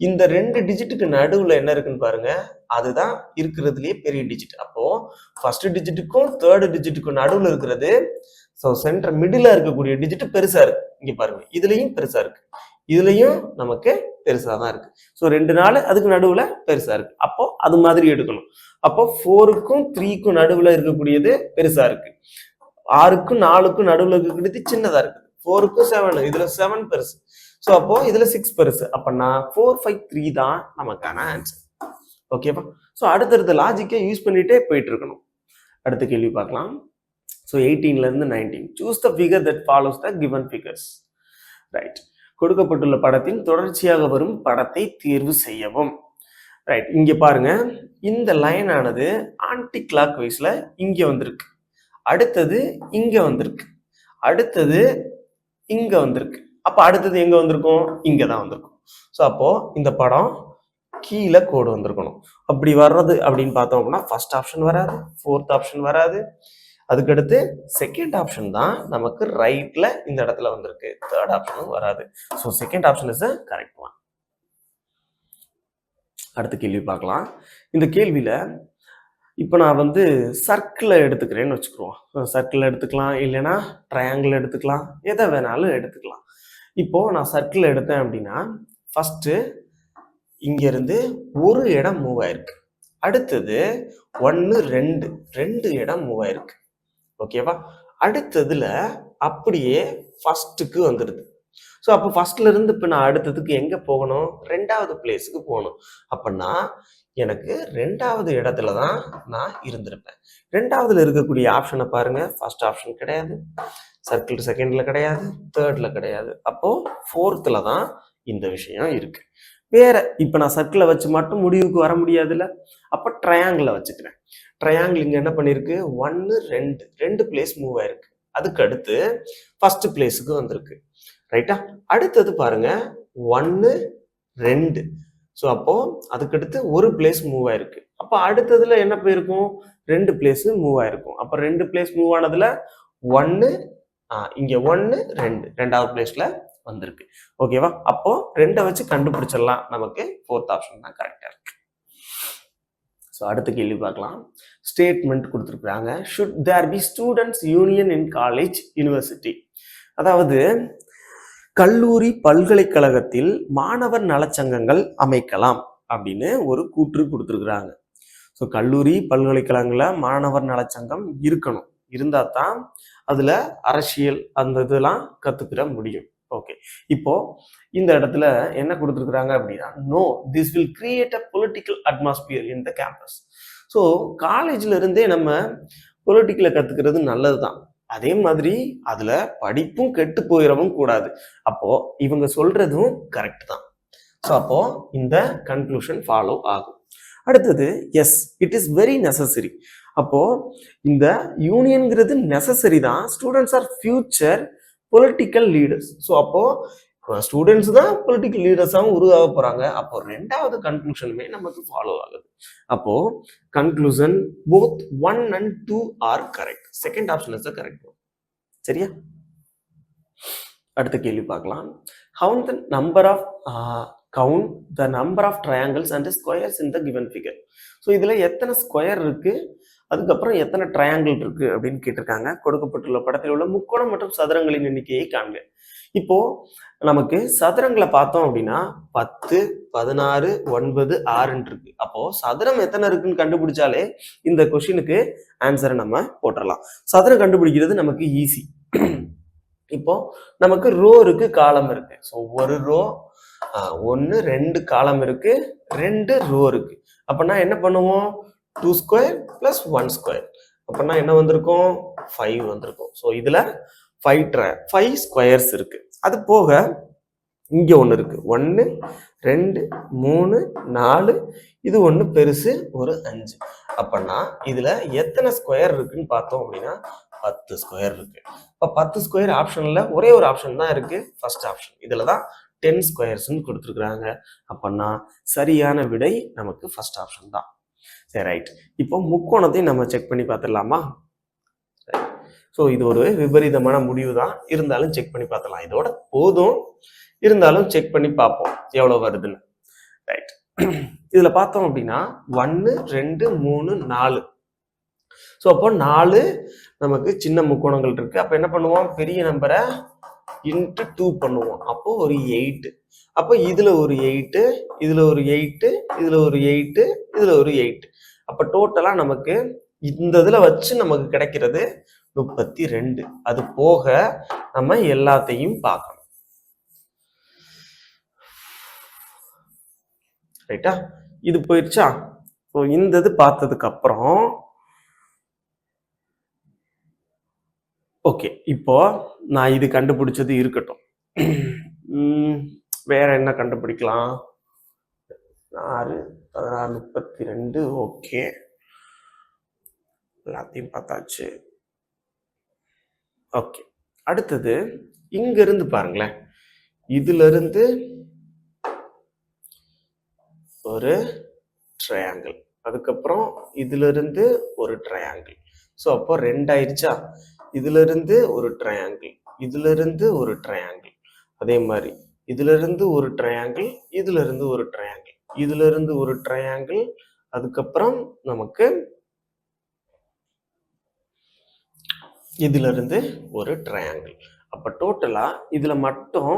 இந்த 2 டிஜிட்டுக்கு நடுவுல என்ன இருக்குன்னு பாருங்க, அதுதான் இருக்கிறதுலயே பெரிய டிஜிட். அப்போ ஃபர்ஸ்ட் டிஜிட்டுக்கும் தேர்ட் டிஜிட்டுக்கும் நடுவுல இருக்கிறது, ஸோ சென்டர் மிடில் இருக்கக்கூடிய டிஜிட் பெருசா இருக்கு. இங்க பாருங்க, இதுலயும் பெருசா இருக்கு, இதுலயும் நமக்கு பெருசா தான் இருக்கு. ஸோ 2 4 அதுக்கு நடுவுல பெருசா இருக்கு. அப்போ அது மாதிரி எடுக்கணும். அப்போ 4க்கும் 3க்கும் நடுவுல இருக்கக்கூடியது பெருசா இருக்கு, 6க்கும் 4க்கும் நடுவுல இருக்கக்கூடியது சின்னதா இருக்கு. 4க்கும் 7, இதுல 7 பெருசு. ஸோ அப்போ இதுல 6 பெருசு. அப்பனா 4 5 3 தான் நமக்கான ஆன்சர். ஓகேவா? ஸோ அடுத்தடுத்த லாஜிக்கை யூஸ் பண்ணிட்டே போயிட்டு இருக்கணும். அடுத்த கேள்வி பார்க்கலாம். ஸோ 18ல இருந்து 19. Choose the figure that follows the given figures. Right. கொடுக்கப்பட்டுள்ள படத்தின் தொடர்ச்சியாக வரும் படத்தை தேர்வு செய்யவும். ரைட். இங்க பாருங்க, இந்த லைன் ஆனது ஆன்டி கிளாக் வைஸ்ல இங்க வந்திருக்கு, அடுத்தது இங்க வந்திருக்கு, அடுத்தது இங்க வந்திருக்கு. அப்ப அடுத்தது எங்க வந்திருக்கும்? இங்க தான் வந்திருக்கும். ஸோ அப்போ இந்த படம் கீழே கோடு வந்திருக்கணும். அப்படி வர்றது அப்படின்னு பார்த்தோம் அப்படின்னா ஃபர்ஸ்ட் ஆப்ஷன் வராது, ஃபோர்த் ஆப்ஷன் வராது, அதுக்கடுத்து செகண்ட் ஆப்ஷன் தான் நமக்கு ரைட்ல இந்த இடத்துல வந்திருக்கு, தேர்ட் ஆப்ஷனும் வராது. So second option is the correct one. அடுத்த கேள்வி பார்க்கலாம். இந்த கேள்வியில இப்போ நான் வந்து சர்க்கிளை எடுத்துக்கிறேன்னு வச்சுக்குவோம். சர்க்கிள் எடுத்துக்கலாம், இல்லைன்னா ட்ரையாங்கிள் எடுத்துக்கலாம், எதை வேணாலும் எடுத்துக்கலாம். இப்போ நான் சர்க்கிள் எடுத்தேன் அப்படின்னா ஃபர்ஸ்ட் இங்க இருந்து ஒரு இடம் மூவ் ஆயிருக்கு, அடுத்தது 1 2 இடம் மூவ் ஆயிருக்கு. ஓகேவா? அடுத்ததுல அப்படியே ஃபர்ஸ்ட்டுக்கு வந்துடுது. ஸோ அப்போ ஃபர்ஸ்ட்ல இருந்து இப்போ நான் அடுத்ததுக்கு எங்க போகணும்? 2வது பிளேஸுக்கு போகணும். அப்படின்னா எனக்கு 2வது இடத்துல தான் நான் இருந்திருப்பேன். 2வதுல இருக்கக்கூடிய ஆப்ஷனை பாருங்க, ஃபர்ஸ்ட் ஆப்ஷன் கிடையாது, சர்க்கிள் செகண்ட்ல கிடையாது, தேர்ட்ல கிடையாது. அப்போ ஃபோர்த்ல தான் இந்த விஷயம் இருக்கு. வேற இப்ப நான் சர்க்கிளை வச்சு மட்டும் முடிவுக்கு வர முடியாதுல்ல, அப்ப ட்ரையாங்கிளை வச்சுக்கிறேன். ட்ரையாங்கிள் இங்க என்ன பண்ணிருக்கு? 1 2 பிளேஸ் மூவ் ஆயிருக்கு. அதுக்கு அடுத்து ஃபர்ஸ்ட் பிளேஸுக்கு வந்திருக்கு. ரைட்டா? அடுத்தது பாருங்க 1 2. ஸோ அப்போ அதுக்கடுத்து ஒரு பிளேஸ் மூவ் ஆயிருக்கு. அப்போ அடுத்ததுல என்ன போயிருக்கும்? 2 பிளேஸ் மூவ் ஆயிருக்கும். அப்போ 2 பிளேஸ் மூவ் ஆனதுல 1 இங்க 1 2 2வது பிளேஸ்ல வந்திருக்கு. ஓகேவா? அப்போ 2 வச்சு கண்டுபிடிச்சிடலாம், நமக்கு ஃபோர்த் ஆப்ஷன் தான் கரெக்டா இருக்கு. ஸோ அடுத்த கேள்வி பார்க்கலாம். ஸ்டேட்மெண்ட் கொடுத்துருக்காங்க, should there be students union in college university. அதாவது கல்லூரி பல்கலைக்கழகத்தில் மாணவர் நலச்சங்கங்கள் அமைக்கலாம் அப்படின்னு ஒரு கூற்று கொடுத்துருக்குறாங்க. ஸோ கல்லூரி பல்கலைக்கழகங்கள மாணவர் நலச்சங்கம் இருக்கணும், இருந்தா தான் அதுல அரசியல் அந்த இதெல்லாம் கத்துக்கிற முடியும். ஓகே, இப்போ இந்த இடத்துல என்ன கொடுத்துருக்குறாங்க அப்படின்னா, no this will create a political atmosphere in the campus. So காலேஜ்ல இருந்தே நம்ம பொலிட்டிக்கலை கத்துக்கிறது நல்லதுதான், அதே மாதிரி அதுல படிப்பும் கெட்டு போயிடவும் கூடாது. அப்போ இவங்க சொல்றதும் கரெக்ட் தான். ஸோ அப்போ இந்த கன்க்ளூஷன் ஃபாலோ ஆகும். அடுத்தது yes it is very necessary. அப்போ இந்த யூனியன்கிறது நெசசரி தான். Students are future political leaders. So அப்போ ஸ்டூடெண்ட்ஸ் தான் பொலிட்டிக்கல் லீடர்ஸாகவும் உருவாக போறாங்க. அப்போ 2வது கன்க்ளூஷனுமே நமக்கு ஃபாலோ ஆகுது. அப்போ conclusion both 1 and 2 are correct. Second option is the correct one. சரியா? அடுத்த கேள்வி பார்க்கலாம். Count the number of count the number of triangles and squares in the given figure. So இதுல எத்தனை ஸ்கொயர் இருக்கு, அதுக்கப்புறம் எத்தனை ட்ரையாங்கிள் இருக்கு அப்படின்னு கேட்டிருக்காங்க. கொடுக்கப்பட்டுள்ள படத்தில் உள்ள முக்கோணம் மற்றும் சதுரங்களின் எண்ணிக்கையை காண்க. இப்போ நமக்கு சதுரங்களை பார்த்தோம் அப்படின்னா 10, 16, 9, 6 இருக்கு. அப்போ சதுரம் எத்தனை இருக்குன்னு கண்டுபிடிச்சாலே இந்த கொஸ்டினுக்கு ஆன்சரை நம்ம போட்டுடலாம். சதுரம் கண்டுபிடிக்கிறது நமக்கு ஈஸி. இப்போ நமக்கு ரோ இருக்கு, காலம் இருக்கு. ஸோ ஒரு ரோ 1 2 காலம் இருக்கு, 2 ரோ இருக்கு. அப்பனா என்ன பண்ணுவோம்? 2 ஸ்கொயர் பிளஸ் 1 ஸ்கொயர். அப்பனா என்ன வந்திருக்கும்? 5 வந்திருக்கும். ஸோ இதுல 5 ஸ்கொயர்ஸ் இருக்கு. அது போக இங்க ஒன்று இருக்கு. 1 2 3 4, இது ஒன்று பெருசு, ஒரு 5. அப்பனா இதுல எத்தனை ஸ்கொயர் இருக்குன்னு பார்த்தோம் அப்படின்னா 10 ஸ்கொயர் இருக்கு. இப்போ 10 ஸ்கொயர் ஆப்ஷன்ல ஒரே ஒரு ஆப்ஷன் தான் இருக்கு, ஃபர்ஸ்ட் ஆப்ஷன். இதுல தான் 10 ஸ்கொயர்ஸ்ன்னு கொடுத்துருக்குறாங்க. அப்பனா சரியான விடை நமக்கு ஃபர்ஸ்ட் ஆப்ஷன் தான். சரி, ரைட். இப்போ முக்கோணத்தையும் நம்ம செக் பண்ணி பார்த்துடலாமா? ஸோ இது ஒரு விபரீதமான முடிவு தான், இருந்தாலும் செக் பண்ணி பார்த்துடலாம். இதோட போதும், இருந்தாலும் செக் பண்ணி பார்ப்போம் எவ்வளோ வருதுன்னு. ரைட். இதுல பார்த்தோம் அப்படின்னா 1 2 3 4. ஸோ அப்போ 4 நமக்கு சின்ன முக்கோணங்கள் இருக்கு. அப்போ என்ன பண்ணுவோம்? பெரிய நம்பரை இன்ட்டு 2 பண்ணுவோம். அப்போ ஒரு 8. அப்போ இதுல ஒரு 8, இதுல ஒரு 8, இதுல ஒரு 8, இதுல ஒரு 8. அப்போ டோட்டலா நமக்கு இந்த இதுல வச்சு நமக்கு கிடைக்கிறது 32. அது போக நம்ம எல்லாத்தையும் பார்க்கணும். ரைட்டா? இது போயிடுச்சா? ஸோ இந்த இது பார்த்ததுக்கு அப்புறம் ஓகே, இப்போ நான் இது கண்டுபிடிச்சது இருக்கட்டும். வேற என்ன கண்டுபிடிக்கலாம்? 6 16 32. ஓகே, எல்லாத்தையும் பார்த்தாச்சு. ஓகே, அடுத்தது இங்க இருந்து பாருங்களேன். இதுல இருந்து ஒரு ட்ரையாங்கிள், அதுக்கப்புறம் இதுல இருந்து ஒரு ட்ரையாங்கிள். ஸோ அப்போ 2 ஆயிடுச்சா? இதுல இருந்து ஒரு ட்ரையாங்கிள், இதுல இருந்து ஒரு ட்ரையாங்கிள், அதே மாதிரி இதுல இருந்து ஒரு ட்ரையாங்கிள், இதுல இருந்து ஒரு ட்ரையாங்கிள், இதுல இருந்து ஒரு ட்ரையாங்கிள், அதுக்கப்புறம் நமக்கு இதுல இருந்து ஒரு ட்ரையாங்கிள். அப்ப டோட்டலா இதுல மட்டும்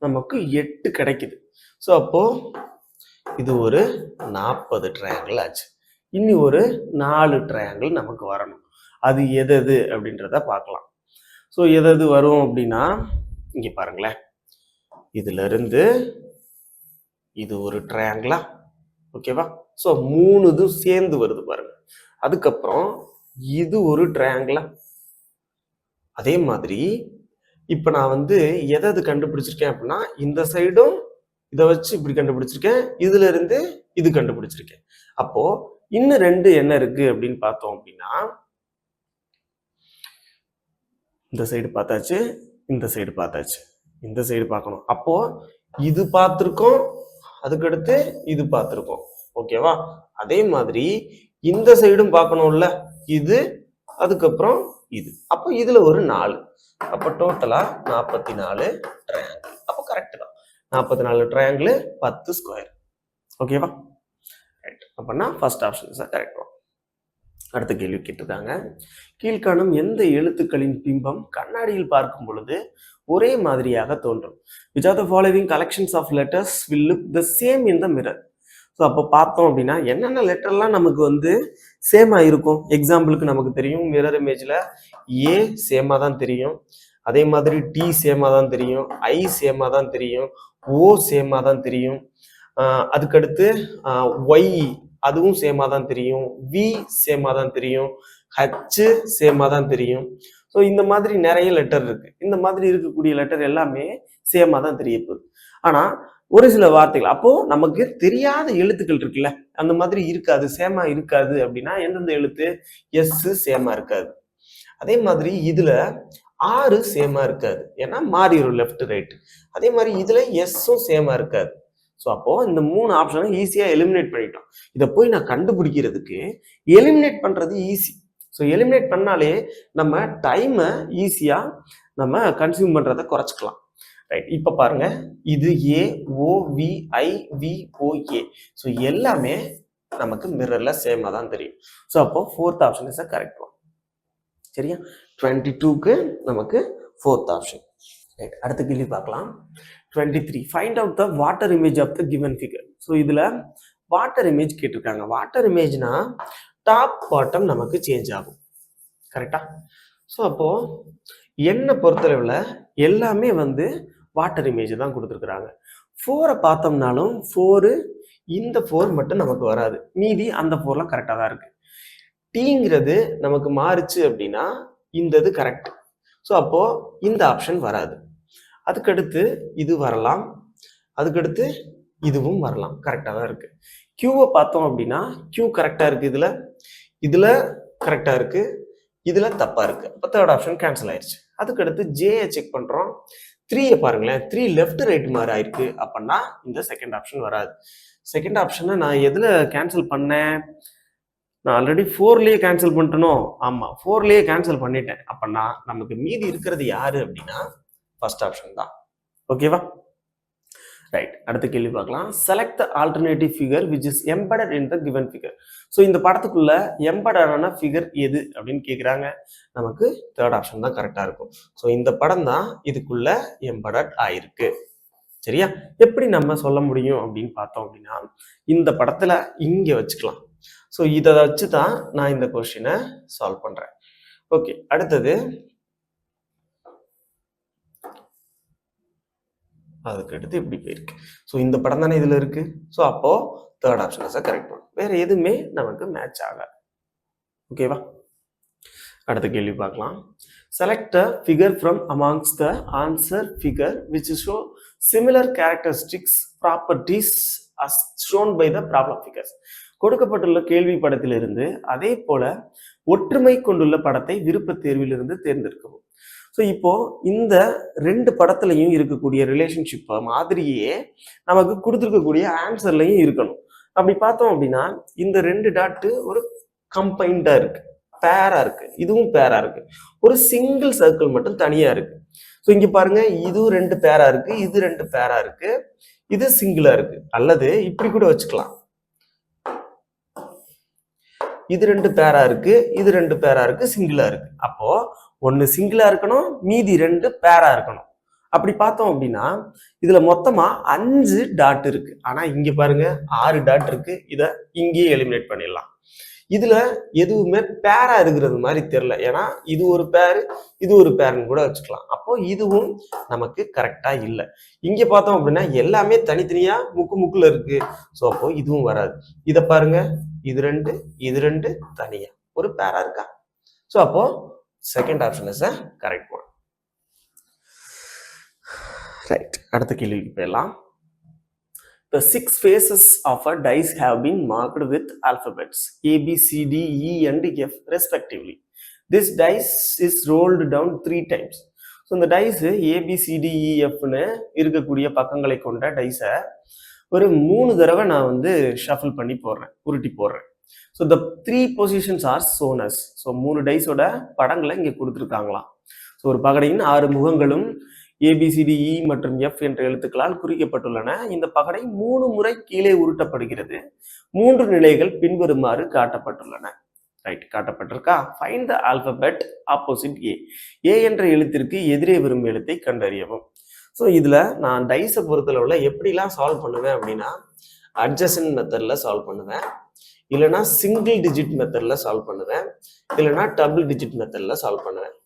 நமக்கு 8 கிடைக்குது. ஸோ அப்போ இது ஒரு 40 ட்ரையாங்கிள் ஆச்சு. இனி ஒரு 4 ட்ரையாங்கிள் நமக்கு வரணும். அது எது அப்படின்றத பார்க்கலாம். ஸோ எது வரும் அப்படின்னா இங்க பாருங்களேன். இதுல இருந்து இது ஒரு ட்ரையாங்கிளா, ஓகேவா? ஸோ 3 இதுவும் சேர்ந்து வருது பாருங்க. அதுக்கப்புறம் இது ஒரு ட்ரையாங்கிளா. அதே மாதிரி இப்ப நான் வந்து எது கண்டுபிடிச்சிருக்கேன் அப்படின்னா இந்த சைடும் இதை வச்சு இப்படி கண்டுபிடிச்சிருக்கேன், இதுல இருந்து இது கண்டுபிடிச்சிருக்கேன். அப்போ இன்னும் 2 என்ன இருக்கு அப்படின்னு பார்த்தோம் அப்படின்னா இந்த சைடு பார்த்தாச்சு, இந்த சைடு பார்த்தாச்சு, இந்த சைடு பார்க்கணும். அப்போ இது பார்த்துருக்கோம், அதுக்கடுத்து இது பார்த்துருக்கோம், ஓகேவா? அதே மாதிரி இந்த சைடும் பார்க்கணும்ல, இது அதுக்கப்புறம் இது. அப்போ இதுல ஒரு 4. அப்போ டோட்டலா 44 ட்ரையாங்கிள். அப்போ கரெக்ட் தான். 44 ட்ரையாங்கிள் 10 ஸ்கொயர், ஓகேவா? ரைட். அப்படின்னா ஃபர்ஸ்ட் ஆப்ஷன் இஸ் கரெக்ட். அடுத்த கேள்வி கேட்டிருக்காங்க. கீழ்காணும் எந்த எழுத்துக்களின் பிம்பம் கண்ணாடியில் பார்க்கும் பொழுது ஒரே மாதிரியாக தோன்றும்? Which are the following collections of letters will look the same in the mirror? So அப்போ பார்த்தோம் அப்படின்னா என்னென்ன லெட்டர்லாம் நமக்கு வந்து சேமா இருக்கும்? எக்ஸாம்பிளுக்கு நமக்கு தெரியும், மிரர் இமேஜில் ஏ சேமா தான் தெரியும், அதே மாதிரி டி சேமா தான் தெரியும், ஐ சேமா தான் தெரியும், ஓ சேமா தான் தெரியும், அதுக்கடுத்து ஒய் அதுவும் சேமா தான் தெரியும், வி சேமா தான் தெரியும், ஹச் சேமா தான் தெரியும். ஸோ இந்த மாதிரி நிறைய லெட்டர் இருக்கு. இந்த மாதிரி இருக்கக்கூடிய லெட்டர் எல்லாமே சேமா தான் தெரிய போகுது. ஆனா ஒரு சில வார்த்தைகள் அப்போ நமக்கு தெரியாத எழுத்துக்கள் இருக்குல்ல, அந்த மாதிரி இருக்காது, சேமா இருக்காது. அப்படின்னா எந்தெந்த எழுத்து? எஸ் சேமா இருக்காது. அதே மாதிரி இதுல ஆறு சேமா இருக்காது, ஏன்னா மாறிடும் லெஃப்ட் ரைட். அதே மாதிரி இதுல எஸ்ஸும் சேமா இருக்காது. ஸோ அப்போ இந்த 3 ஆப்ஷனும் ஈஸியா எலிமினேட் பண்ணிட்டோம். இதை போய் நான் கண்டுபிடிக்கிறதுக்கு எலிமினேட் பண்றது ஈஸி. ஸோ எலிமினேட் பண்ணாலே நம்ம டைமை ஈஸியா நம்ம கன்சியூம் பண்றதை குறைச்சிக்கலாம். ரைட். இப்போ பாருங்க, இது A O V I V O A. So எல்லாமே நமக்கு மிரர்ல சேமா தான் தெரியும். ஸோ அப்போ fourth option is correct one. சரியா? 22க்கு நமக்கு ஃபோர்த் ஆப்ஷன். ரைட், அடுத்த கேள்வி பார்க்கலாம். 23 find out the water image of the given figure. So இதுல வாட்டர் இமேஜ் கேட்டிருக்காங்க. வாட்டர் இமேஜ்னா டாப் பாட்டம் நமக்கு சேஞ்ச் ஆகும், கரெக்டா? ஸோ அப்போ என்னை பொறுத்தளவில் எல்லாமே வந்து வாட்டர் இமேஜ் தான் கொடுத்துருக்குறாங்க. 4 பார்த்தோம்னாலும் 4 இந்த 4 மட்டும் நமக்கு வராது, மீதி அந்த 4லாம் கரெக்டாக தான் இருக்கு. டீங்கிறது நமக்கு மாறுச்சு அப்படின்னா இந்த இது கரெக்ட். ஸோ அப்போ இந்த ஆப்ஷன் வராது. அதுக்கடுத்து இது வரலாம், அதுக்கடுத்து இதுவும் வரலாம், கரெக்டாக தான் இருக்கு. கியூவை பார்த்தோம் அப்படின்னா கியூ கரெக்டாக இருக்கு, இதுல கரெக்டாக இருக்கு, இதுல தப்பா இருக்கு. அப்போ தேர்ட் ஆப்ஷன் கேன்சல் ஆயிடுச்சு. அதுக்கடுத்து ஜேயை செக் பண்றோம். 3யை பாருங்களேன், 3 லெஃப்ட் ரைட் மாதிரி ஆயிருக்கு. அப்படின்னா இந்த செகண்ட் ஆப்ஷன் வராது. செகண்ட் ஆப்ஷனை நான் எதுல கேன்சல் பண்ணேன்? நான் ஆல்ரெடி 4லயே கேன்சல் பண்ணிட்டனோ? ஆமா, 4லயே கேன்சல் பண்ணிட்டேன். அப்படின்னா நமக்கு மீதி இருக்கிறது யாரு அப்படின்னா ஃபர்ஸ்ட் ஆப்ஷன் தான். ஓகேவா? ரைட், அடுத்த கேள்வி பார்க்கலாம். Select the alternative figure which is embedded in the given figure. So இந்த படத்துக்குள்ள எம்பெடடான ஃபிகர் எது அப்படின்னு கேட்குறாங்க. நமக்கு தேர்ட் ஆப்ஷன் தான் கரெக்டாக இருக்கும். ஸோ இந்த படம் தான் இதுக்குள்ள எம்பெடட் ஆயிருக்கு. சரியா? எப்படி நம்ம சொல்ல முடியும் அப்படின்னு பார்த்தோம் அப்படின்னா இந்த படத்துல இங்க வச்சுக்கலாம். ஸோ இதை வச்சு தான் நான் இந்த கொஸ்டினை சால்வ் பண்றேன். ஓகே, அடுத்தது அதுக்கு அடுத்து இப்படி போயிருக்கு. ஸோ இந்த படம் தானே இதுல இருக்கு. ஸோ அப்போ தேர்ட் ஆப்ஷன் தான் கரெக்ட் பண்ணும். வேற எதுவுமே நமக்கு மேட்ச் ஆகாது. ஓகேவா? அடுத்த கேள்வி பார்க்கலாம். Select a figure from amongst the answer figure which show similar characteristics properties as shown by the problem figures. கொடுக்கப்பட்டுள்ள கேள்வி படத்திலிருந்து அதே போல ஒற்றுமை கொண்டுள்ள படத்தை விருப்ப தேர்விலிருந்து தேர்ந்தெடுக்கவும். ஸோ இப்போ இந்த 2 படத்துலையும் இருக்கக்கூடிய ரிலேஷன்ஷிப் மாதிரியே நமக்கு கொடுத்துருக்கக்கூடிய ஆன்சர்லையும் இருக்கணும். அப்படி பார்த்தோம் அப்படின்னா இந்த 2 டாட்டு ஒரு கம்பைண்டா இருக்கு, பேரா இருக்கு, இதுவும் பேரா இருக்கு. ஒரு சிங்கிள் சர்க்கிள் மட்டும் தனியா இருக்கு. ஸோ இங்க பாருங்க, இது 2 பேரா இருக்கு, இது 2 பேரா இருக்கு, இது சிங்கிளா இருக்கு. அல்லது இப்படி கூட வச்சுக்கலாம், இது 2 பேரா இருக்கு, இது 2 பேரா இருக்கு, சிங்கிளா இருக்கு. அப்போ ஒன்னு சிங்கிளா இருக்கணும், மீதி 2 பேரா இருக்கணும். அப்படி பார்த்தோம் அப்படின்னா இதுல மொத்தமா 5 டாட் இருக்கு. ஆனா இங்க பாருங்க 6 டாட் இருக்கு. இதை இங்கேயே எலிமினேட் பண்ணிடலாம். இதுல எதுவுமே பேரா இருக்கிறது மாதிரி தெரியல. ஏன்னா இது ஒரு பேரு, இது ஒரு பேருன்னு கூட வச்சுக்கலாம். அப்போ இதுவும் நமக்கு கரெக்டா இல்லை. இங்க பார்த்தோம் அப்படின்னா எல்லாமே தனித்தனியா முக்குல இருக்கு. ஸோ அப்போ இதுவும் வராது. இதை பாருங்க, இது 2, இது 2 தனியா ஒரு பேரா இருக்கா. ஸோ அப்போ second option is correct one. Right, அடுத்த கேள்விக்கு போயிடலாம். The 6 faces of a dice have been marked with alphabets A, B, C, D, E and F respectively. This dice is rolled down 3 times. So இந்த dies ABCDEFன்னு இருக்கக்கூடிய பக்கங்களை கொண்ட டைஸை ஒரு 3 தடவை நான் வந்து ஷஃபிள் பண்ணி போடுறேன், உருட்டி போடுறேன். So the 3 positions are shown as. So 3 டைஸோட படங்களை இங்கே கொடுத்துருக்காங்களாம். ஸோ ஒரு பகடையின் 6 முகங்களும் ABCDE மற்றும் F என்ற எழுத்துக்களால் குறிக்கப்பட்டுள்ளன. இந்த பகடை 3 முறை கீழே உருட்டப்படுகிறது. 3 நிலைகள் பின்வருமாறு காட்டப்பட்டுள்ளன. ரைட், காட்டப்பட்டிருக்கா? Find the alphabet opposite A. A என்ற எழுத்திற்கு எதிரே வரும் எழுத்தை கண்டறியவும். ஸோ இதுல நான் டைஸை பொறுத்தளவுல எப்படிலாம் சால்வ் பண்ணுவேன் அப்படின்னா அட்ஜசன்ட் மெத்தட்ல சால்வ் பண்ணுவேன், இல்லைன்னா சிங்கிள் டிஜிட் மெத்தட்ல சால்வ் பண்ணுவேன், இல்லைன்னா டபுள் டிஜிட் மெத்தட்ல சால்வ் பண்ணுவேன்.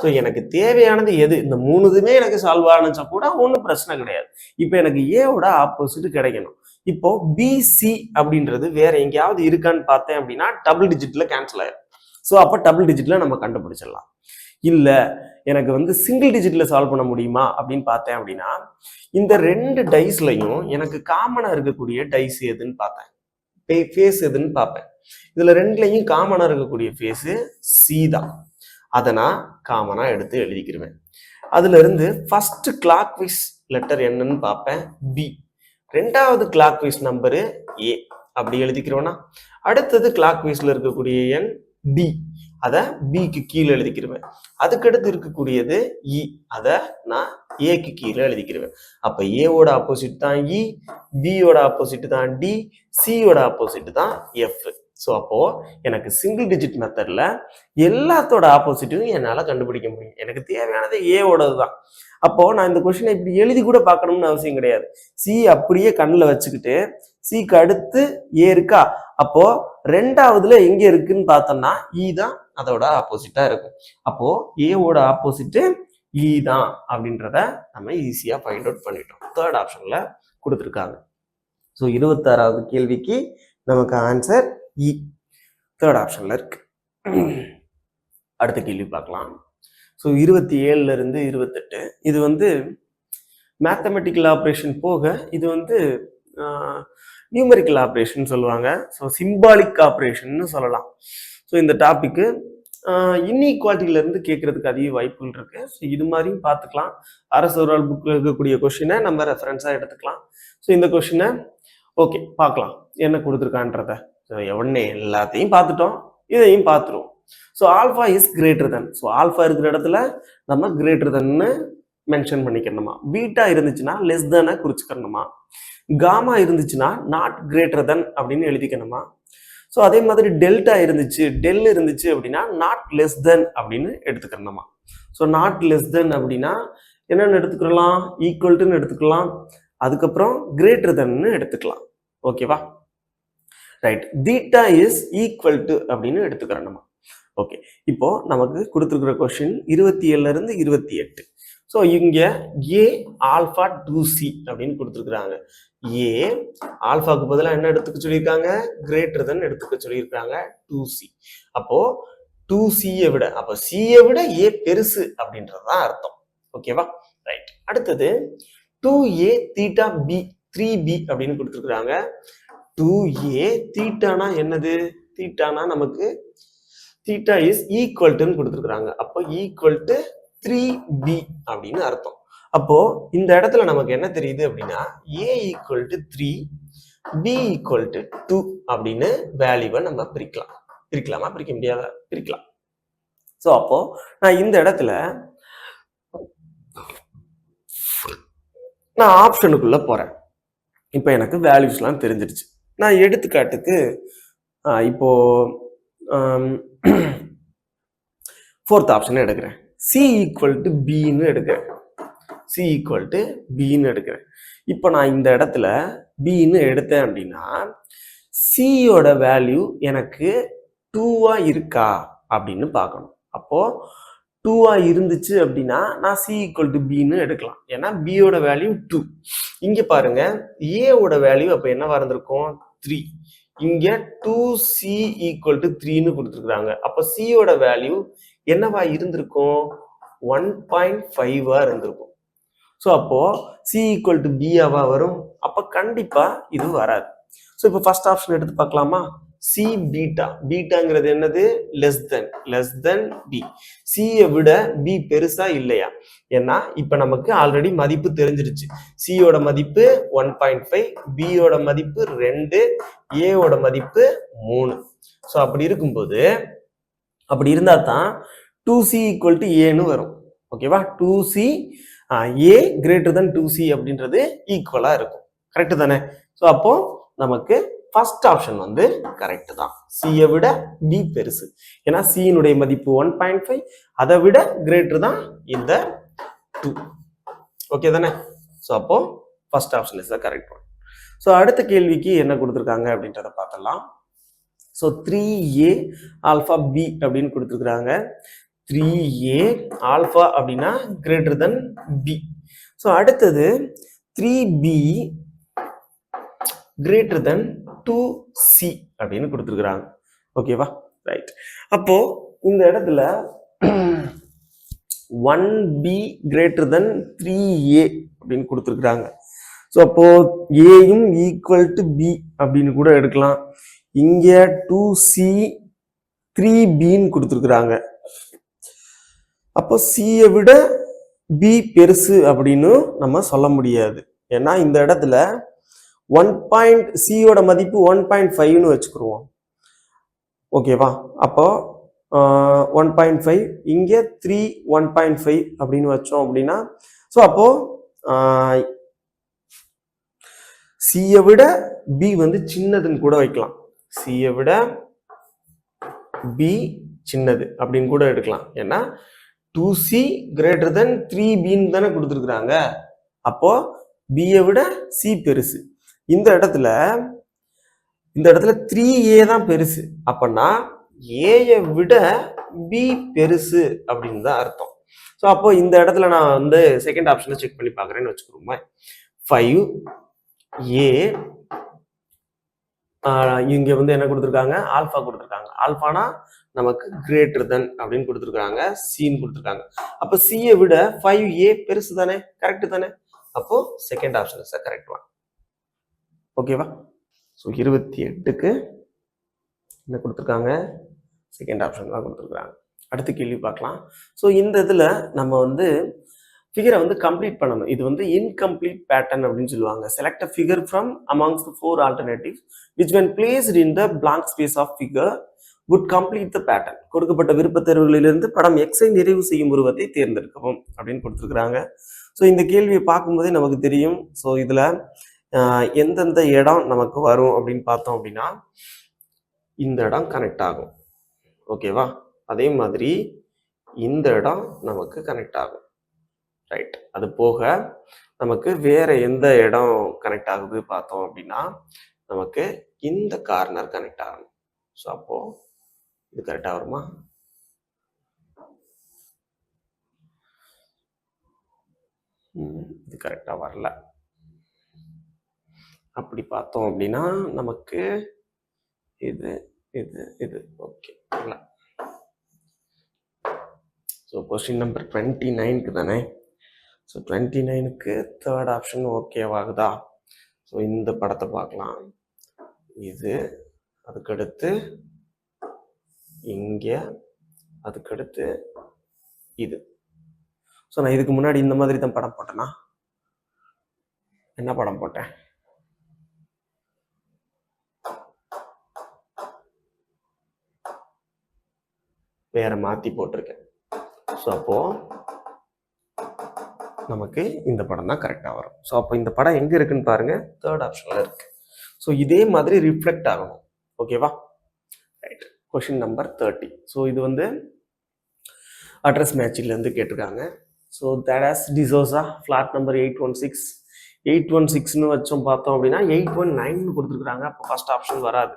ஸோ எனக்கு தேவையானது எது, இந்த 3மே எனக்கு சால்வ் ஆனிச்சா கூட ஒன்றும் பிரச்சனை கிடையாது. இப்போ எனக்கு ஏவோட ஆப்போசிட் கிடைக்கணும். இப்போ பிசி அப்படின்றது வேற எங்கேயாவது இருக்கான்னு பார்த்தேன் அப்படின்னா டபுள் டிஜிட்ல கேன்சல் ஆயிடும். ஸோ அப்போ டபுள் டிஜிட்ல நம்ம கண்டுபிடிச்சிடலாம். இல்ல எனக்கு வந்து சிங்கிள் டிஜிட்ல சால்வ் பண்ண முடியுமா அப்படின்னு பார்த்தேன் அப்படின்னா இந்த 2 டைஸ்லையும் எனக்கு காமனா இருக்கக்கூடிய டைஸ் எதுன்னு பார்த்தேன், ஃபேஸ் எதுன்னு பார்ப்பேன். இதுல 2லையும் காமனா இருக்கக்கூடிய ஃபேஸ் சி தான். அதை நான் காமனா எடுத்து எழுதிக்கிருவேன். அதுல இருந்து ஃபர்ஸ்ட் கிளாக் வைஸ் லெட்டர் என்னன்னு பார்ப்பேன், பி. 2வது கிளாக் வைஸ் நம்பரு ஏ, அப்படி எழுதிக்கிறோம்னா அடுத்தது கிளாக் வைஸ்ல இருக்கக்கூடிய எண் டி, அதை பிக்கு கீழே எழுதிக்கிருவேன். அதுக்கடுத்து இருக்கக்கூடியது இ, அதை நான் ஏக்கு கீழே எழுதிக்கிருவேன். அப்ப ஏவோட ஆப்போசிட் தான் இ, பியோட ஆப்போசிட் தான் டி, சியோட ஆப்போசிட் தான் எஃப். ஸோ அப்போ எனக்கு சிங்கிள் டிஜிட் மெத்தட்ல எல்லாத்தோட ஆப்போசிட்டும் என்னால கண்டுபிடிக்க முடியும். எனக்கு தேவையானது ஏவோடது தான். அப்போ நான் இந்த கொஸ்டினை இப்படி எழுதி கூட பார்க்கணும்னு அவசியம் கிடையாது. சி அப்படியே கண்ணில் வச்சுக்கிட்டு சிக்கு அடுத்து ஏ இருக்கா, அப்போ ரெண்டாவதுல எங்க இருக்குன்னு பார்த்தோம்னா இ தான் அதோட ஆப்போசிட்டா இருக்கும். அப்போ ஏவோட ஆப்போசிட் இ தான் அப்படின்றத நம்ம ஈஸியா ஃபைண்ட் அவுட் பண்ணிட்டோம். தேர்ட் ஆப்ஷன்ல கொடுத்துருக்காங்க. ஸோ 26வது கேள்விக்கு நமக்கு ஆன்சர் இ தேர்ட் ஆப்ஷன்ல இருக்கு. அடுத்த கேள்வி பார்க்கலாம். ஸோ 27ல இருந்து 28 இது வந்து மேத்தமெட்டிக்கல் ஆப்ரேஷன் போக இது வந்து நியூமெரிக்கல் ஆப்ரேஷன் சொல்லுவாங்க. ஸோ சிம்பாலிக் ஆப்ரேஷன் சொல்லலாம். ஸோ இந்த டாபிக்கு இன்இக்வாலிட்டியில இருந்து கேட்கறதுக்கு அதிக வாய்ப்புகள் இருக்கு. ஸோ இது மாதிரியும் பார்த்துக்கலாம். அரசு ஒரு புக்கில் இருக்கக்கூடிய கொஸ்டினை நம்ம ரெஃபரன்ஸா எடுத்துக்கலாம். ஸோ இந்த கொஸ்டினை ஓகே பார்க்கலாம் என்ன கொடுத்துருக்கான்றத. ஸோ உடனே எல்லாத்தையும் பார்த்துட்டோம், இதையும் பார்த்துருவோம். So alpha is greater than. So alpha இருக்கிற இடத்துல நம்ம கிரேட்டர் தென்னு மென்ஷன் பண்ணிக்கணுமா, பீட்டா இருந்துச்சுன்னா லெஸ் தெனை குறிச்சுக்கணுமா, காமா இருந்துச்சுன்னா நாட் கிரேட்டர் தென் அப்படின்னு எழுதிக்கணுமா. ஸோ அதே மாதிரி டெல்டா இருந்துச்சு அப்படின்னா நாட் லெஸ் தென் அப்படின்னு எடுத்துக்கணுமா. ஸோ நாட் லெஸ் தென் அப்படின்னா என்னென்னு எடுத்துக்கலாம், ஈக்குவல்ட்டுன்னு எடுத்துக்கலாம், அதுக்கப்புறம் கிரேட்டர் தென்னு எடுத்துக்கலாம். ஓகேவா, right. Beta is equal to அப்படின்னு எடுத்துக்கிறோம். ஓகே, இப்போ நமக்கு கொடுத்துருக்கிற கொஸ்டின் 27ல இருந்து 28. ஸோ இங்க ஏ ஆல்ஃபா 2c அப்படின்னு கொடுத்துருக்குறாங்க. ஏ ஆல்ஃபாக்கு பதிலாக என்ன எடுத்துக்க சொல்லியிருக்காங்க, கிரேட்டர் தென் எடுத்துக்க சொல்லியிருக்காங்க 2c. அப்போ 2c-யை விட, அப்போ c-யை விட ஏ பெருசு அப்படின்றதுதான் அர்த்தம். ஓகேவா, ரைட். அடுத்தது 2a தீட்டா b 3b அப்படின்னு கொடுத்துருக்குறாங்க. 2a தீட்டானா என்னது, தீட்டானா நமக்கு தீட்டா இஸ் ஈக்குவல் டுன்னு கொடுத்துருக்குறாங்க. அப்போ ஈக்குவல் டு 3b அப்படின்னு அர்த்தம். அப்போ இந்த இடத்துல நமக்கு என்ன தெரியுது அப்படின்னா a equal to 3, b equal to 2 அப்படின்னு வேல்யூவை நம்ம பிரிக்கலாமா, பிரிக்க முடியாதா, பிரிக்கலாம். ஸோ அப்போ நான் இந்த இடத்துல நான் ஆப்ஷனுக்குள்ள போறேன். இப்போ எனக்கு வேல்யூஸ்லாம் தெரிஞ்சிருச்சு. நான் எடுத்துக்காட்டுக்கு இப்போ 4th ஆப்ஷன் எடுக்கிறேன். சி ஈக்குவல் டு பின்னு எடுக்கிறேன். சி ஈக்குவல் டு பின்னு எடுக்கிறேன். இப்போ நான் இந்த இடத்துல பின்னு எடுத்தேன் அப்படின்னா சியோட வேல்யூ எனக்கு 2வா இருக்கா அப்படின்னு பார்க்கணும். அப்போ 2வா இருந்துச்சு அப்படின்னா நான் சி ஈக்குவல் டு பின்னு எடுக்கலாம். ஏன்னா பியோட வேல்யூ 2. இங்க பாருங்க ஏவோட வேல்யூ அப்போ என்னவா இருந்திருக்கும், 3. இங்க 2c ஈக்குவல் டு 3ன்னு கொடுத்துருக்காங்க. அப்போ சியோட வேல்யூ என்னவா இருந்திருக்கும், 1.5வா இருந்திருக்கும். ஸோ அப்போ சி ஈக்குவல் டு பியாவா வரும். அப்போ கண்டிப்பா இது வராது. ஸோ இப்போ ஃபர்ஸ்ட் ஆப்ஷன் எடுத்து பார்க்கலாமா. சி பீட்டா, பீட்டாங்கிறது என்னது, லெஸ் தென் பி. சியை விட பி பெருசா இல்லையா, ஏன்னா இப்ப நமக்கு ஆல்ரெடி மதிப்பு தெரிஞ்சிருச்சு. சியோட மதிப்பு 1.5, பியோட மதிப்பு 2, ஏவோட மதிப்பு 3. ஸோ அப்படி இருக்கும்போது, அப்படி இருந்தா தான் 2c ஈக்குவல் டு ஏன்னு வரும். ஓகேவா, 2c ஏ கிரேட்டர் தென் 2c அப்படின்றது ஈக்குவலா இருக்கும். கரெக்ட் தானே. ஸோ அப்போ நமக்கு ஃபர்ஸ்ட் ஆப்ஷன் வந்து கரெக்ட் தான். சியை விட பி பெருசு, ஏன்னா சியினுடைய மதிப்பு 1.5, அதை விட கிரேட்டர் தான் இந்த 2. ஓகே தானே. ஸோ அப்போ first option is the correct one. So அடுத்த கேள்விக்கு என்ன கொடுத்துருக்காங்க அப்படின்றத பார்த்தலாம். ஸோ 3a ஆல்ஃபா பி அப்படின்னு கொடுத்துருக்குறாங்க. 3a ஆல்ஃபா அப்படின்னா கிரேட்டர் தென் பி. ஸோ அடுத்தது 3b கிரேட்டர் தென் 2c அப்படின்னு கொடுத்துருக்குறாங்க. ஓகேவா, ரைட். அப்போ இந்த இடத்துல 1b கிரேட்டர் தென் 3a அப்படின்னு கொடுத்துருக்குறாங்க. ஸோ அப்போ ஏயும் ஈக்குவல் டு பி அப்படின்னு கூட எடுக்கலாம். இங்க 2c 3bன்னு கொடுத்துருக்குறாங்க. அப்போ சியை விட பி பெருசு அப்படின்னு நம்ம சொல்ல முடியாது. ஏன்னா இந்த இடத்துல சியோட மதிப்பு 1.5ன்னு வச்சுக்கிருவோம். ஓகேவா, அப்போ 1.5 இங்க 3 1.5 அப்படின்னு வச்சோம் அப்படின்னா, ஸோ அப்போ சியை விட பி வந்து சின்னதுன்னு கூட வைக்கலாம். சியை விட பி சின்னது அப்படின்னு கூட எடுக்கலாம். ஏன்னா 2C greater than 3Bன்னு தானே கொடுத்துருக்குறாங்க. அப்போ பியை விட சி பெருசு. இந்த இடத்துல 3A தான் பெருசு. அப்பன்னா ஏயை விட பி பெருசு அப்படின்னு தான் அர்த்தம். ஸோ அப்போ இந்த இடத்துல நான் வந்து செகண்ட் ஆப்ஷனை செக் பண்ணி பார்க்குறேன்னு வச்சுக்கிறோமா. 5A இங்க வந்து என்ன கொடுத்துருக்காங்க, ஆல்ஃபா கொடுத்துருக்காங்க. ஆல்ஃபானா நமக்கு கிரேட்டர் தென் அப்படின்னு கொடுத்துருக்காங்க, சின்னு கொடுத்துருக்காங்க. அப்போ சியை விட 5A பெருசு தானே, கரெக்ட் தானே. அப்போ second option is correct one. ஓகேவா. ஸோ 28க்கு என்ன கொடுத்துருக்காங்க, செகண்ட் ஆப்ஷன் தான் கொடுத்துருக்காங்க. அடுத்த கேள்வி பார்க்கலாம். ஸோ இந்த இதில் நம்ம வந்து ஃபிகரை வந்து கம்ப்ளீட் பண்ணணும். இது வந்து இன்கம்ப்ளீட் பேட்டர்ன் அப்படின்னு சொல்லுவாங்க. Select a figure from amongst the 4 alternatives which when placed in the blank space of figure would complete the pattern. கொடுக்கப்பட்ட விருப்ப தேர்வுகளிலிருந்து படம் எக்ஸை நிறைவு செய்யும் உருவத்தை தேர்ந்தெடுக்கவும் அப்படின்னு கொடுத்துருக்குறாங்க. ஸோ இந்த கேள்வியை பார்க்கும்போதே நமக்கு தெரியும். ஸோ இதில் எந்தெந்த இடம் நமக்கு வரும் அப்படின்னு பார்த்தோம் அப்படின்னா இந்த இடம் கனெக்ட் ஆகும். ஓகேவா. அதே மாதிரி இந்த இடம் நமக்கு கனெக்ட் ஆகும். ரைட். அது போக நமக்கு வேற எந்த இடம் கனெக்ட் ஆகுது பார்த்தோம் அப்படின்னா நமக்கு இந்த கார்னர் கனெக்ட் ஆகணும். ஸோ அப்போ இது கரெக்டாக வருமா. இது கரெக்டாக வரல. அப்படி பார்த்தோம் அப்படின்னா நமக்கு இது இது இது ஓகே. ஸோ கொஸ்டின் நம்பர் 29க்கு தானே. ஸோ 29க்கு தேர்ட் ஆப்ஷன் ஓகேவாகுதா. ஸோ இந்த படத்தை பார்க்கலாம். இது அதுக்கடுத்து இங்கே, அதுக்கடுத்து இது. ஸோ நான் இதுக்கு முன்னாடி இந்த மாதிரி தான் படம் போட்டேன்னா என்ன படம் போட்டேன், வேற மாற்றி போட்டிருக்கேன். ஸோ அப்போ நமக்கு இந்த படம் தான் கரெக்டாக வரும். ஸோ அப்போ இந்த படம் எங்கே இருக்குன்னு பாருங்க, தேர்ட் ஆப்ஷனில் இருக்கு. ஸோ இதே மாதிரி ரிஃப்ளெக்ட் ஆகணும். ஓகேவா. ரைட். Question number 30. ஸோ இது வந்து அட்ரஸ் மேட்சிங்லேருந்து கேட்டிருக்காங்க. ஸோ தேடாஸ் டிசோசா ஃப்ளாட் நம்பர் 816 வச்சோம் பார்த்தோம் அப்படின்னா 819 கொடுத்துருக்குறாங்க. அப்போ ஃபர்ஸ்ட் ஆப்ஷன் வராது.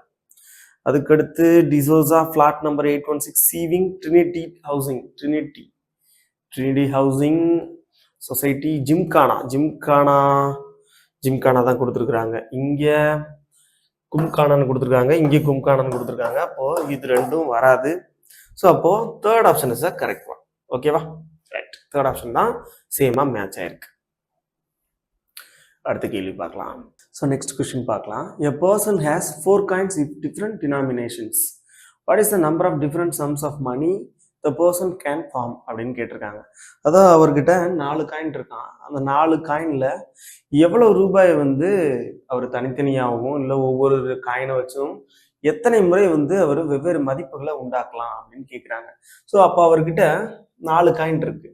அதுக்கடுத்து D'Souza flat number 816 சீவிங் Trinity housing society gymkhana தான் கொடுத்துருக்குறாங்க. இங்கே கும்கானான்னு கொடுத்துருக்காங்க, இங்கே கும்கானான்னு கொடுத்துருக்காங்க. அப்போது இது ரெண்டும் வராது. ஸோ அப்போது third option is correct one. ஓகேவா. ரைட். தேர்ட் ஆப்ஷன் தான் சேமாக மேட்ச் ஆயிருக்கு. அடுத்த கேள்வி பார்க்கலாம். ஸோ நெக்ஸ்ட் கொஸ்டின் பார்க்கலாம். A person has 4 coins with different denominations. What is the number of different sums of money the person can form அப்படின்னு கேட்டிருக்காங்க. அதான் அவர்கிட்ட 4 காயின் இருக்கான். அந்த 4 காயின்ல எவ்வளவு ரூபாய் வந்து அவர் தனித்தனியாகவும் இல்லை ஒவ்வொரு காயினை வச்சும் எத்தனை முறை வந்து அவர் வெவ்வேறு மதிப்புகளை உண்டாக்கலாம் அப்படின்னு கேட்குறாங்க. ஸோ அப்போ அவர்கிட்ட 4 காயின் இருக்கு.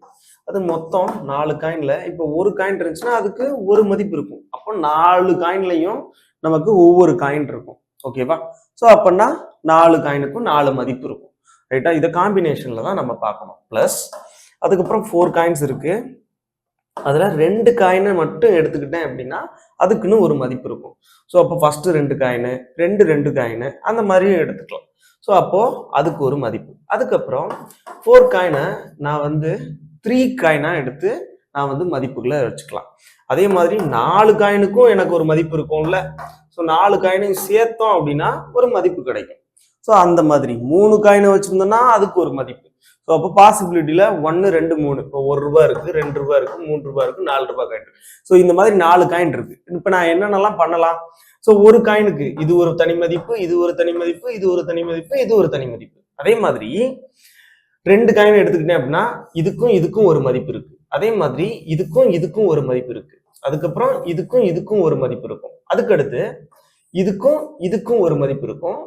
அது மொத்தம் 4 காயின்ல இப்போ ஒரு காயின் இருந்துச்சுன்னா அதுக்கு ஒரு மதிப்பு இருக்கும். அப்போ 4 காயின்லையும் நமக்கு ஒவ்வொரு காயின் இருக்கும். ஓகேவா. ஸோ அப்போன்னா 4 காயினுக்கும் 4 மதிப்பு இருக்கும். ரைட்டா. இதை காம்பினேஷன்ல தான் நம்ம பார்க்கணும். பிளஸ் அதுக்கப்புறம் 4 காயின்ஸ் இருக்கு. அதுல 2 காயினை மட்டும் எடுத்துக்கிட்டேன் அப்படின்னா அதுக்குன்னு ஒரு மதிப்பு இருக்கும். ஸோ அப்போ ஃபர்ஸ்ட் 2 காயின், 2 காயின் அந்த மாதிரியும் எடுத்துக்கலாம். ஸோ அப்போ அதுக்கு ஒரு மதிப்பு. அதுக்கப்புறம் 4 காயினை நான் வந்து 3 காயினா எடுத்து நான் வந்து மதிப்புகளை வச்சுக்கலாம். அதே மாதிரி 4 காயினுக்கும் எனக்கு ஒரு மதிப்பு இருக்கும்ல. ஸோ 4 காயினையும் சேர்த்தோம் அப்படின்னா ஒரு மதிப்பு கிடைக்கும். ஸோ அந்த மாதிரி 3 காயினை வச்சிருந்தோம்னா அதுக்கு ஒரு மதிப்பு. ஸோ அப்போ பாசிபிலிட்டியில 1 2 3 இப்போ 1 ரூபாய் இருக்கு, 2 ரூபாய் இருக்கு, 3 ரூபாய் இருக்கு, 4 ரூபாய் காயின் இருக்கு. ஸோ இந்த மாதிரி 4 காயின் இருக்கு. இப்போ நான் என்னென்னலாம் பண்ணலாம். ஸோ ஒரு காயினுக்கு இது ஒரு தனி மதிப்பு, இது ஒரு தனி மதிப்பு, இது ஒரு தனி மதிப்பு, இது ஒரு தனி மதிப்பு. அதே மாதிரி 2 காயின் எடுத்துக்கிட்டேன் அப்படின்னா இதுக்கும் ஒரு மதிப்பு இருக்கு. அதே மாதிரி இதுக்கும் ஒரு மதிப்பு இருக்கு. அதுக்கப்புறம் இதுக்கும் ஒரு மதிப்பு இருக்கும். அதுக்கடுத்து இதுக்கும் ஒரு மதிப்பு இருக்கும்.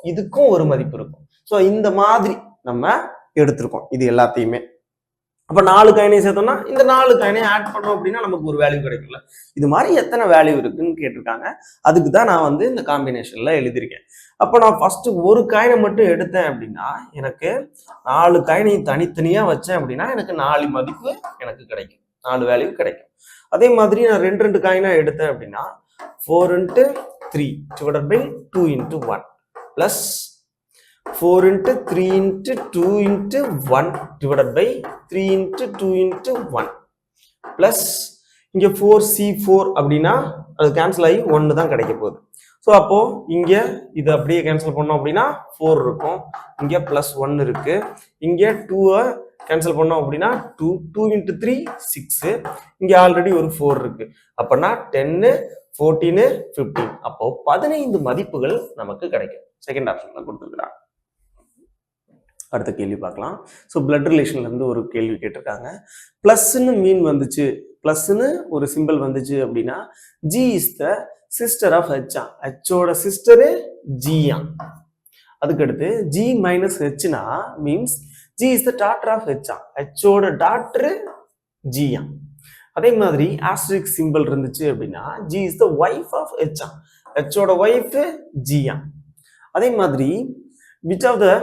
இதுக்கும் ஒரு மதிப்பு இருக்கும். ஸோ இந்த மாதிரி நம்ம எடுத்திருக்கோம் இது எல்லாத்தையுமே. அப்போ 4 காயினையும் சேர்த்தோம்னா இந்த 4 காயினையும் ஆட் பண்ணோம் அப்படின்னா நமக்கு ஒரு வேல்யூ கிடைக்கும்ல. இது மாதிரி எத்தனை வேல்யூ இருக்குன்னு கேட்டிருக்காங்க. அதுக்கு தான் நான் வந்து இந்த காம்பினேஷன்ல எழுதியிருக்கேன். அப்போ நான் ஃபர்ஸ்ட் ஒரு காயினை மட்டும் எடுத்தேன் அப்படின்னா எனக்கு 4 காயினையும் தனித்தனியா வச்சேன் அப்படின்னா எனக்கு 4 மதிப்பு எனக்கு கிடைக்கும், 4 வேல்யூ கிடைக்கும். அதே மாதிரி நான் 2 காயினா எடுத்தேன் அப்படின்னா 4 into 3 divided by 2 into 1 plus 4 into 3 into 2 into 1 divided by 3 into 2 into 1 plus இங்க 4C4 அப்படின்னா அது கேன்சல் ஆகி 1 தான் கிடைக்க போகுது. ஸோ அப்போ இங்க இது அப்படியே கேன்சல் பண்ணோம் அப்படின்னா 4 இருக்கும், இங்க பிளஸ் 1 இருக்கு, இங்க 2 கேன்சல் பண்ணோம் அப்படின்னா 2 into 3 6, இங்க ஆல்ரெடி ஒரு 4 இருக்கு. அப்பனா 10 14 15, அப்போ 15 மதிப்புகள் நமக்கு கிடைக்கும். செகண்ட் ஆப்ஷன்ல கொடுத்துருக்காங்க. அடுத்த கேள்வி பார்க்கலாம். ஸோ பிளட் ரிலேஷன்ல இருந்து ஒரு கேள்வி கேட்டிருக்காங்க. பிளஸ்ன்னு மீன் வந்துச்சு, பிளஸ்ன்னு ஒரு சிம்பிள் வந்துச்சு அப்படின்னா G is the sister of ஹெச்சா, ஹெச்சோட சிஸ்டரு ஜியா. அதுக்கடுத்து ஜி மைனஸ் ஹெச்னா means G is the daughter of ஹெச்சா, ஹெச்சோட டாட்டரு ஜியா. அதே மாதிரி ஆஸ்ட்ரிக் சிம்பிள் இருந்துச்சு அப்படின்னா G is the wife of ஹெச்சா, ஹெச்சோட ஒய்ஃப் ஜியா. அதே மாதிரி which of the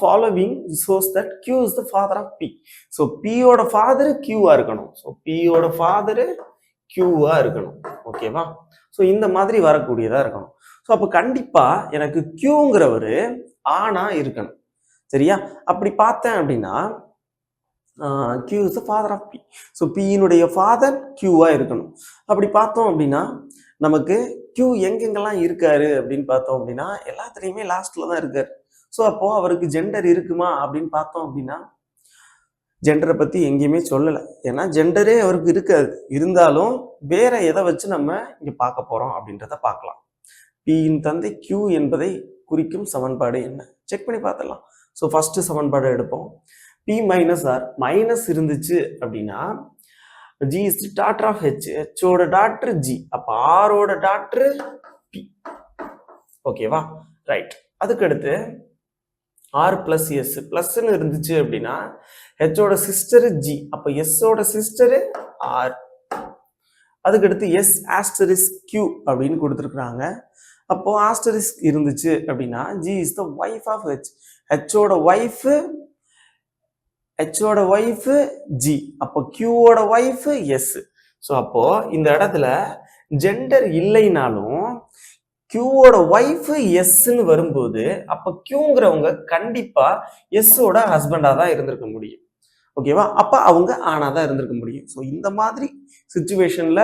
following shows that Q is the father of P. So P ஓட ஃபாதர் Q-ஆ இருக்கணும். ஸோ P ஓட ஃபாதர் Q-ஆ இருக்கணும். ஓகேவா? ஸோ இந்த மாதிரி வரக்கூடியதா இருக்கணும். ஸோ அப்போ கண்டிப்பா எனக்கு Q-ங்கிறவர் ஆணா இருக்கணும். சரியா? அப்படி பார்த்தேன் அப்படின்னா Q is the father of P. So P-னுடைய ஃபாதர் Q-ஆ இருக்கணும். அப்படி பார்த்தோம் அப்படின்னா நமக்கு Q எங்கெங்கெல்லாம் இருக்காரு அப்படின்னு பார்த்தோம் அப்படின்னா எல்லாத்துலேயுமே லாஸ்ட்ல தான் இருக்காரு. ஸோ அப்போ அவருக்கு ஜெண்டர் இருக்குமா அப்படின்னு பார்த்தோம் அப்படின்னா ஜெண்டரை பத்தி எங்கேயுமே சொல்லலை. ஏன்னா ஜெண்டரே அவருக்கு இருக்காது. இருந்தாலும் வேற எதை வச்சு நம்ம இங்க பார்க்க போறோம் அப்படின்றத பார்க்கலாம். பியின் தந்தை Q என்பதை குறிக்கும் சமன்பாடு என்ன? செக் பண்ணி பார்த்துடலாம். ஸோ ஃபர்ஸ்ட் சமன்பாடு எடுப்போம். P மைனஸ் ஆர், மைனஸ் இருந்துச்சு அப்படின்னா G is the daughter of H, H ஓட டாட்டர் G, அப்ப R ஓட டாட்டர் P. ஓகேவா? ரைட். அதுக்கு அடுத்து R பிளஸ் S, பிளஸ்ன்னு இருந்துச்சு அப்படின்னா H ஓட சிஸ்டர் G, அப்ப S ஓட சிஸ்டர் R. அதுக்கு அடுத்து S ஆஸ்டரிஸ்க் Q அப்படின்னு கொடுத்துருக்காங்க. அப்போ ஆஸ்டரிஸ்க் இருந்துச்சு அப்படின்னா G is the wife of H, H ஓட ஒய்ஃப் G, அப்போ Q ஓட ஒய்ஃப் S. ஸோ அப்போ இந்த இடத்துல ஜெண்டர் இல்லைனாலும் Q ஓட ஒய்ஃப் Sன்னு வரும்போது அப்போ Qங்கிறவங்க கண்டிப்பா S ஓட ஹஸ்பண்டா தான் இருந்திருக்க முடியும். ஓகேவா? அப்ப அவங்க ஆணா தான் இருந்திருக்க முடியும். ஸோ இந்த மாதிரி சிச்சுவேஷன்ல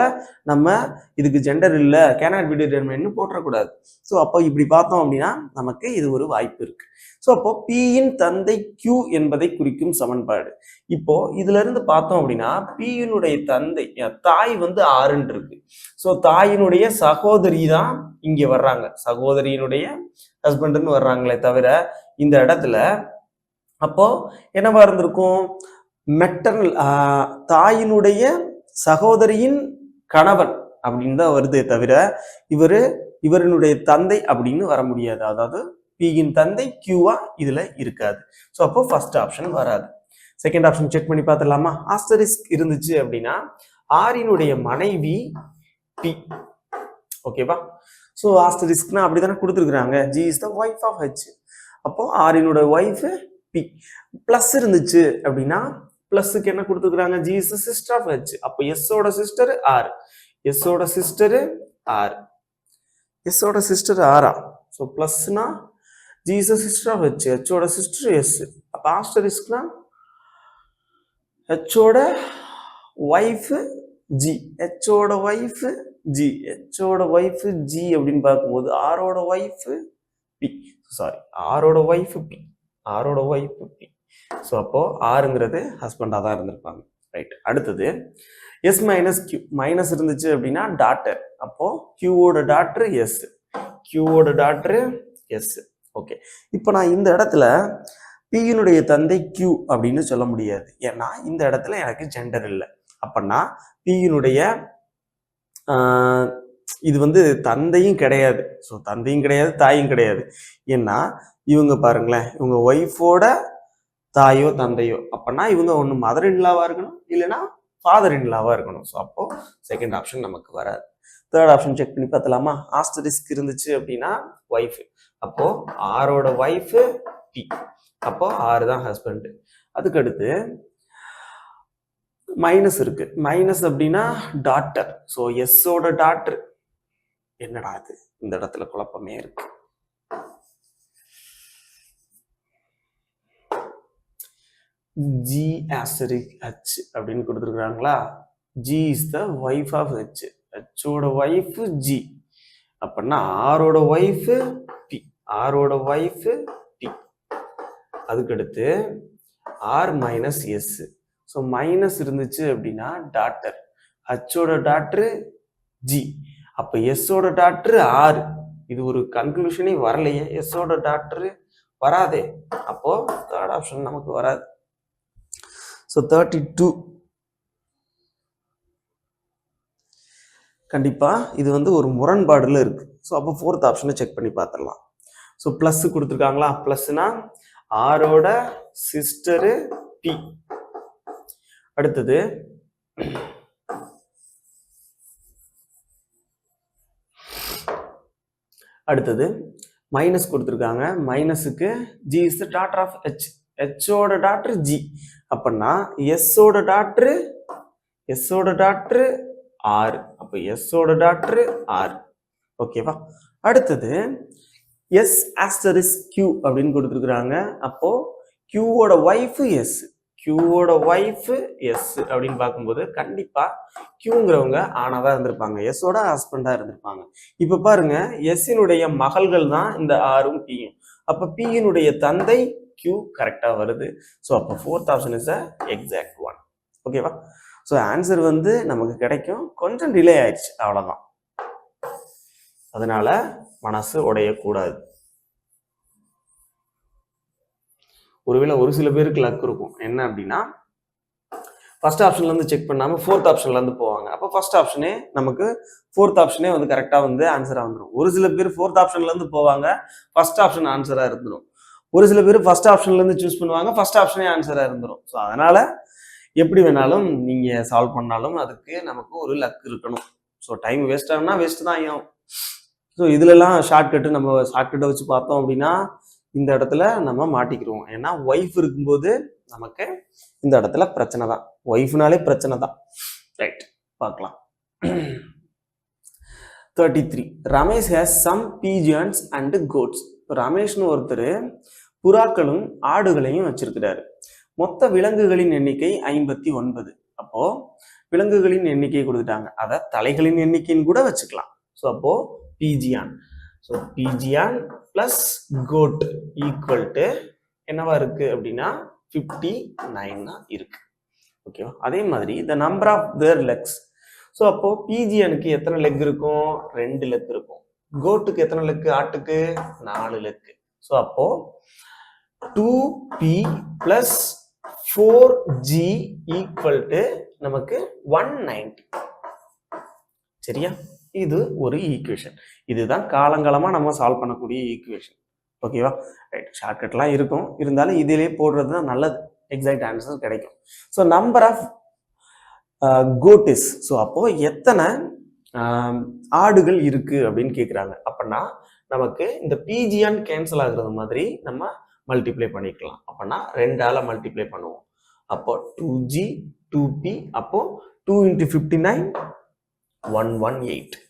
நம்ம இதுக்கு ஜெண்டர் இல்லை, கேனாட் பி டிட்டர்மைன்னு போட்டக்கூடாது. ஸோ அப்போ இப்படி பார்த்தோம் அப்படின்னா நமக்கு இது ஒரு வாய்ப்பு இருக்கு. ஸோ அப்போ Pயின் தந்தை Q என்பதை குறிக்கும் சமன்பாடு. இப்போ இதுல இருந்து பார்த்தோம் அப்படின்னா Pயினுடைய தந்தை தாய் வந்து ஆறுன்னு இருக்கு. ஸோ தாயினுடைய சகோதரி தான் இங்க வர்றாங்க, சகோதரியினுடைய ஹஸ்பண்ட்னு வர்றாங்களே தவிர இந்த இடத்துல அப்போ என்னவா இருந்திருக்கும்? மெட்டர்னல் தாயினுடைய சகோதரியின் கணவன் அப்படின்னு தான் வருதே தவிர இவருடைய தந்தை அப்படின்னு வர முடியாது. அதாவது Pயின் தந்தை Q-ஆ இதுல இருக்காது. ஸோ அப்போ ஃபர்ஸ்ட் ஆப்ஷன் வராது. செகண்ட் ஆப்ஷன் செக் பண்ணி பார்த்துடலாமா? ஆஸ்டரிஸ்க் இருந்துச்சு அப்படின்னா ஆரினுடைய மனைவி P. ஓகேவா? ஸோ ஆஸ்டரிஸ்க்னா அப்படித்தானே கொடுத்துருக்குறாங்க. G is the wife of H, அப்போ ஆரினோட ஒய்ஃப் P. பிளஸ் இருந்துச்சு அப்படின்னா பிளஸ்க்கு என்ன கொடுத்துருக்காங்க? G is the sister of H, அப்போ S ஓட சிஸ்டர் R, S ஓட சிஸ்டர் R, S ஓட சிஸ்டர் R. ஸோ பிளஸ்னா G is the sister of H, H ஓட சிஸ்டர் S. அப்போ ஆஸ்டரிஸ்க்னா H ஓட ஒய்ஃப் G, H ஓட ஒய்ஃப் G, H ஓட ஒய்ஃப் G அப்படின்னு பார்க்கும்போது R ஓட ஒய்ஃப் P, சாரி R ஓட ஒய்ஃப் P, R ஓட ஒய்ஃப் P. ஸோ அப்போ ஆறுங்கிறது ஹஸ்பண்டா தான் இருந்திருப்பாங்க. ரைட். அடுத்தது S மைனஸ் Q, மைனஸ் இருந்துச்சு அப்படின்னா டாட்டர், அப்போ Q ஓட டாட்டர் S, Q ஓட டாட்டர் S. ஓகே. இப்போ நான் இந்த இடத்துல Pயினுடைய தந்தை Q அப்படின்னு சொல்ல முடியாது. ஏன்னா இந்த இடத்துல எனக்கு ஜெண்டர் இல்லை. அப்படின்னா Pயினுடைய இது வந்து தந்தையும் கிடையாது. ஸோ தந்தையும் கிடையாது, தாயும் கிடையாது. ஏன்னா இவங்க பாருங்களேன், இவங்க ஒய்ஃபோட தாயோ தந்தையோ. அப்பனா இவங்க ஒன்று மதர் இன்லாவா இருக்கணும், இல்லைன்னா ஃபாதர் இன்லாவா இருக்கணும். ஸோ அப்போ செகண்ட் ஆப்ஷன் நமக்கு வராது. தேர்ட் ஆப்ஷன் செக் பண்ணி பார்த்தலாமா? ஆஸ்டரிஸ்க் இருந்துச்சு அப்படின்னா ஒய்ஃப். அப்போ ஆரோட ஒய்ஃப் பி. அப்போ ஆறு தான் ஹஸ்பண்ட். அதுக்கடுத்து மைனஸ் இருக்கு. மைனஸ் அப்படின்னா டாட்டர். So எஸ்ஸோட daughter. என்னடா இது, இந்த இடத்துல குழப்பமே இருக்கு. ஜி ஆஸ்டரிக் ஹச் அப்படின்னு கொடுத்துருக்காங்களா? G is the wife of H. ஹெச்சோட ஒய்ஃப் ஜி. அப்படின்னா ஆரோட ஒய்ஃப் பி. ஆரோட ஒய்ஃப் பி. அதுக்கடுத்து R minus S. So minus இருந்துச்சு அப்படின்னா டாட்டர். ஹச்சோட daughter G. அப்போ எஸ்ஸோட டாட்டரு ஆர். இது ஒரு கன்க்ளூஷனே வரலையே, எஸ்ஸோட டாட்டரு வராதே. அப்போ தேர்ட் ஆப்ஷன் நமக்கு வராது. ஸோ 32 கண்டிப்பா இது வந்து ஒரு முரண்பாடுல இருக்கு. ஸோ அப்போ ஃபோர்த் ஆப்ஷனை செக் பண்ணி பார்த்துடலாம். ஸோ பிளஸ் கொடுத்துருக்காங்களா? பிளஸ்னா ஆரோட சிஸ்டரு பி. அடுத்தது மைனஸ் கொடுத்துருக்காங்க. மைனஸுக்கு G is the daughter of H. ஹெச்சோட டாட்டர் ஜி. அப்படின்னா எஸ்ஸோட டாட்டரு ஆர். அப்போ எஸ்ஸோட டாட்டரு ஆர். ஓகேவா? அடுத்தது எஸ் ஆஸ்டரிஸ் கியூ அப்படின்னு கொடுத்துருக்குறாங்க. அப்போ கியூவோட ஒய்ஃப் எஸ். கியூவோட ஒய்ஃப் எஸ் அப்படின்னு பார்க்கும்போது கண்டிப்பா கியூங்கிறவங்க ஆனாதான் இருந்திருப்பாங்க, எஸ்ஸோட ஹஸ்பண்டா இருந்திருப்பாங்க. இப்ப பாருங்க, எஸ்ஸினுடைய மகள்கள் தான் இந்த ஆரும் பியும். அப்ப பியினுடைய தந்தை கியூ கரெக்டா வருது. ஸோ அப்போ fourth option is exact one. ஓகேவா? ஸோ ஆன்சர் வந்து நமக்கு கிடைக்கும், கொஞ்சம் டிலே ஆயிடுச்சு, அவ்வளவுதான். அதனால மனசு உடையக்கூடாது. ஒருவேளை ஒரு சில பேருக்கு லக் இருக்கும், என்ன அப்படின்னா ஃபர்ஸ்ட் ஆப்ஷன்ல இருந்து செக் பண்ணாம ஃபோர்த் ஆப்ஷன்ல இருந்து போவாங்க. அப்போ ஃபர்ஸ்ட் ஆப்ஷனே நமக்கு ஃபோர்த் ஆப்ஷனே வந்து கரெக்டா வந்து ஆன்சரா வந்துடும். ஒரு சில பேர் ஃபோர்த் ஆப்ஷன்ல இருந்து போவாங்க, ஃபர்ஸ்ட் ஆப்ஷன் ஆன்சரா இருந்துடும். ஒரு சில பேர் ஃபர்ஸ்ட் ஆப்ஷன்ல இருந்து சூஸ் பண்ணுவாங்க, ஃபர்ஸ்ட் ஆப்ஷனே ஆன்சரா இருந்துடும். ஸோ அதனால எப்படி வேணாலும் நீங்க சால்வ் பண்ணாலும் அதுக்கு நமக்கு ஒரு லக் இருக்கணும். ஸோ டைம் வேஸ்ட் ஆகுனா வேஸ்ட் தான் ஆகும். ஸோ இதுலலாம் ஷார்ட்கட்டு, நம்ம ஷார்ட்கட்டை வச்சு பார்த்தோம் அப்படின்னா இந்த இடத்துல நம்ம மாட்டிக்கிறோம். ஏன்னா ஒய்ஃப் இருக்கும்போது நமக்கு இந்த இடத்துல பிரச்சனை தான். ஒய்ஃப்னாலே பிரச்சனை தான். ரைட், பார்க்கலாம். 33 Ramesh has some pigeons and goats. ரமேஷ்னு ஒருத்தர் புறாக்களும் ஆடுகளையும் வச்சிருக்கிறாரு. மொத்த விலங்குகளின் எண்ணிக்கை 59. அப்போ விலங்குகளின் எண்ணிக்கை கொடுத்துட்டாங்க, அதை தலைகளின் எண்ணிக்கைன்னு கூட வச்சுக்கலாம். ஸோ அப்போ pigeon. So pigeon plus goat equal to என்னவா இருக்கு அப்படின்னா 59 தான் இருக்கு. ஓகேவா? அதே மாதிரி the number of their legs. So அப்போ pigeonக்கு எத்தனை லெக் இருக்கும்? 2 லெக் இருக்கும். கோட்டுக்கு எத்தனை லெக்? ஆட்டுக்கு 4 லெக். ஸோ அப்போ 2p plus 4g equal to நமக்கு 190. சரியா? இது ஒரு ஈக்குவேஷன். இதுதான் காலங்காலமா நம்ம சால்வ் பண்ணக்கூடிய ஈக்குவேஷன். ஓகேவா? ரைட், ஷார்ட்கட்லாம் இருக்கும், இருந்தாலும் இதிலே போடுறது தான் நல்லது, எக்ஸாக்ட் ஆன்சர் கிடைக்கும். So number of goat is. So அப்போ எத்தனை ஆடுகள் இருக்கு அப்படின்னு கேட்குறாங்க. அப்படின்னா நமக்கு இந்த pigeon கேன்சல் ஆகுறது மாதிரி நம்ம மல்டிப்ளை பண்ணிக்கலாம். அப்படின்னா 2ஆல மல்டிப்ளை பண்ணுவோம். அப்போ 2g 2p. அப்போ 2 × 59 118.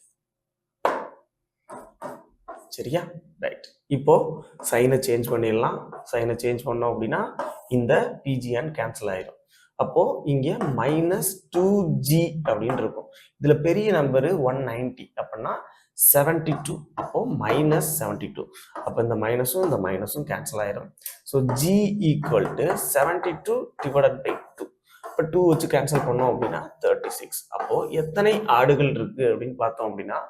சரியா? ரைட். இப்போ சைனை சேஞ்ச் பண்ணிடலாம். சைனை சேஞ்ச் பண்ணோம் அப்படின்னா இந்த pigeon கேன்சல் ஆயிடும். அப்போ இங்க -2g அப்படின்னு இருக்கும். இதுல பெரிய நம்பரு 190, அப்படின்னா 72. அப்போ -72. அப்போ இந்த மைனஸும் இந்த மைனஸும் கேன்சல் ஆயிடும். So g equal to 72 divided by 2. இப்போ 2 வச்சு கேன்சல் பண்ணோம் அப்படின்னா 36. அப்போ எத்தனை ஆடுகள் இருக்கு அப்படின்னு பார்த்தோம் அப்படின்னா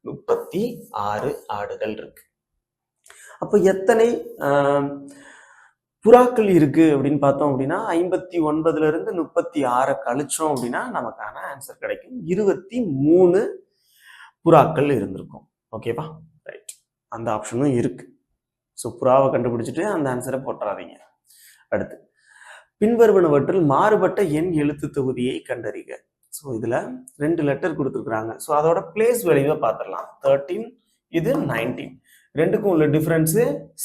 36 ஆடுகள் இருக்கு. அப்போ எத்தனை புறாக்கள் இருக்கு அப்படின்னு பார்த்தோம் அப்படின்னா 59ல இருந்து 36 கழிச்சோம் அப்படின்னா நமக்கான ஆன்சர் கிடைக்கும். 23 புறாக்கள் இருந்திருக்கும். ஓகேவா? ரைட், அந்த ஆப்ஷனும் இருக்கு. ஸோ புறாவை கண்டுபிடிச்சிட்டு அந்த ஆன்சரை போட்டுறாதீங்க. அடுத்து பின்வருவனவற்றில் மாறுபட்ட எண் எழுத்து தொகுதியை கண்டறிக. ஸோ இதுல 2 லெட்டர் கொடுத்துருக்குறாங்க. ஸோ அதோட பிளேஸ் வேல்யூவை பார்த்துடலாம். 13, இது 19. ரெண்டுக்கும் உள்ள டிஃபரன்ஸ்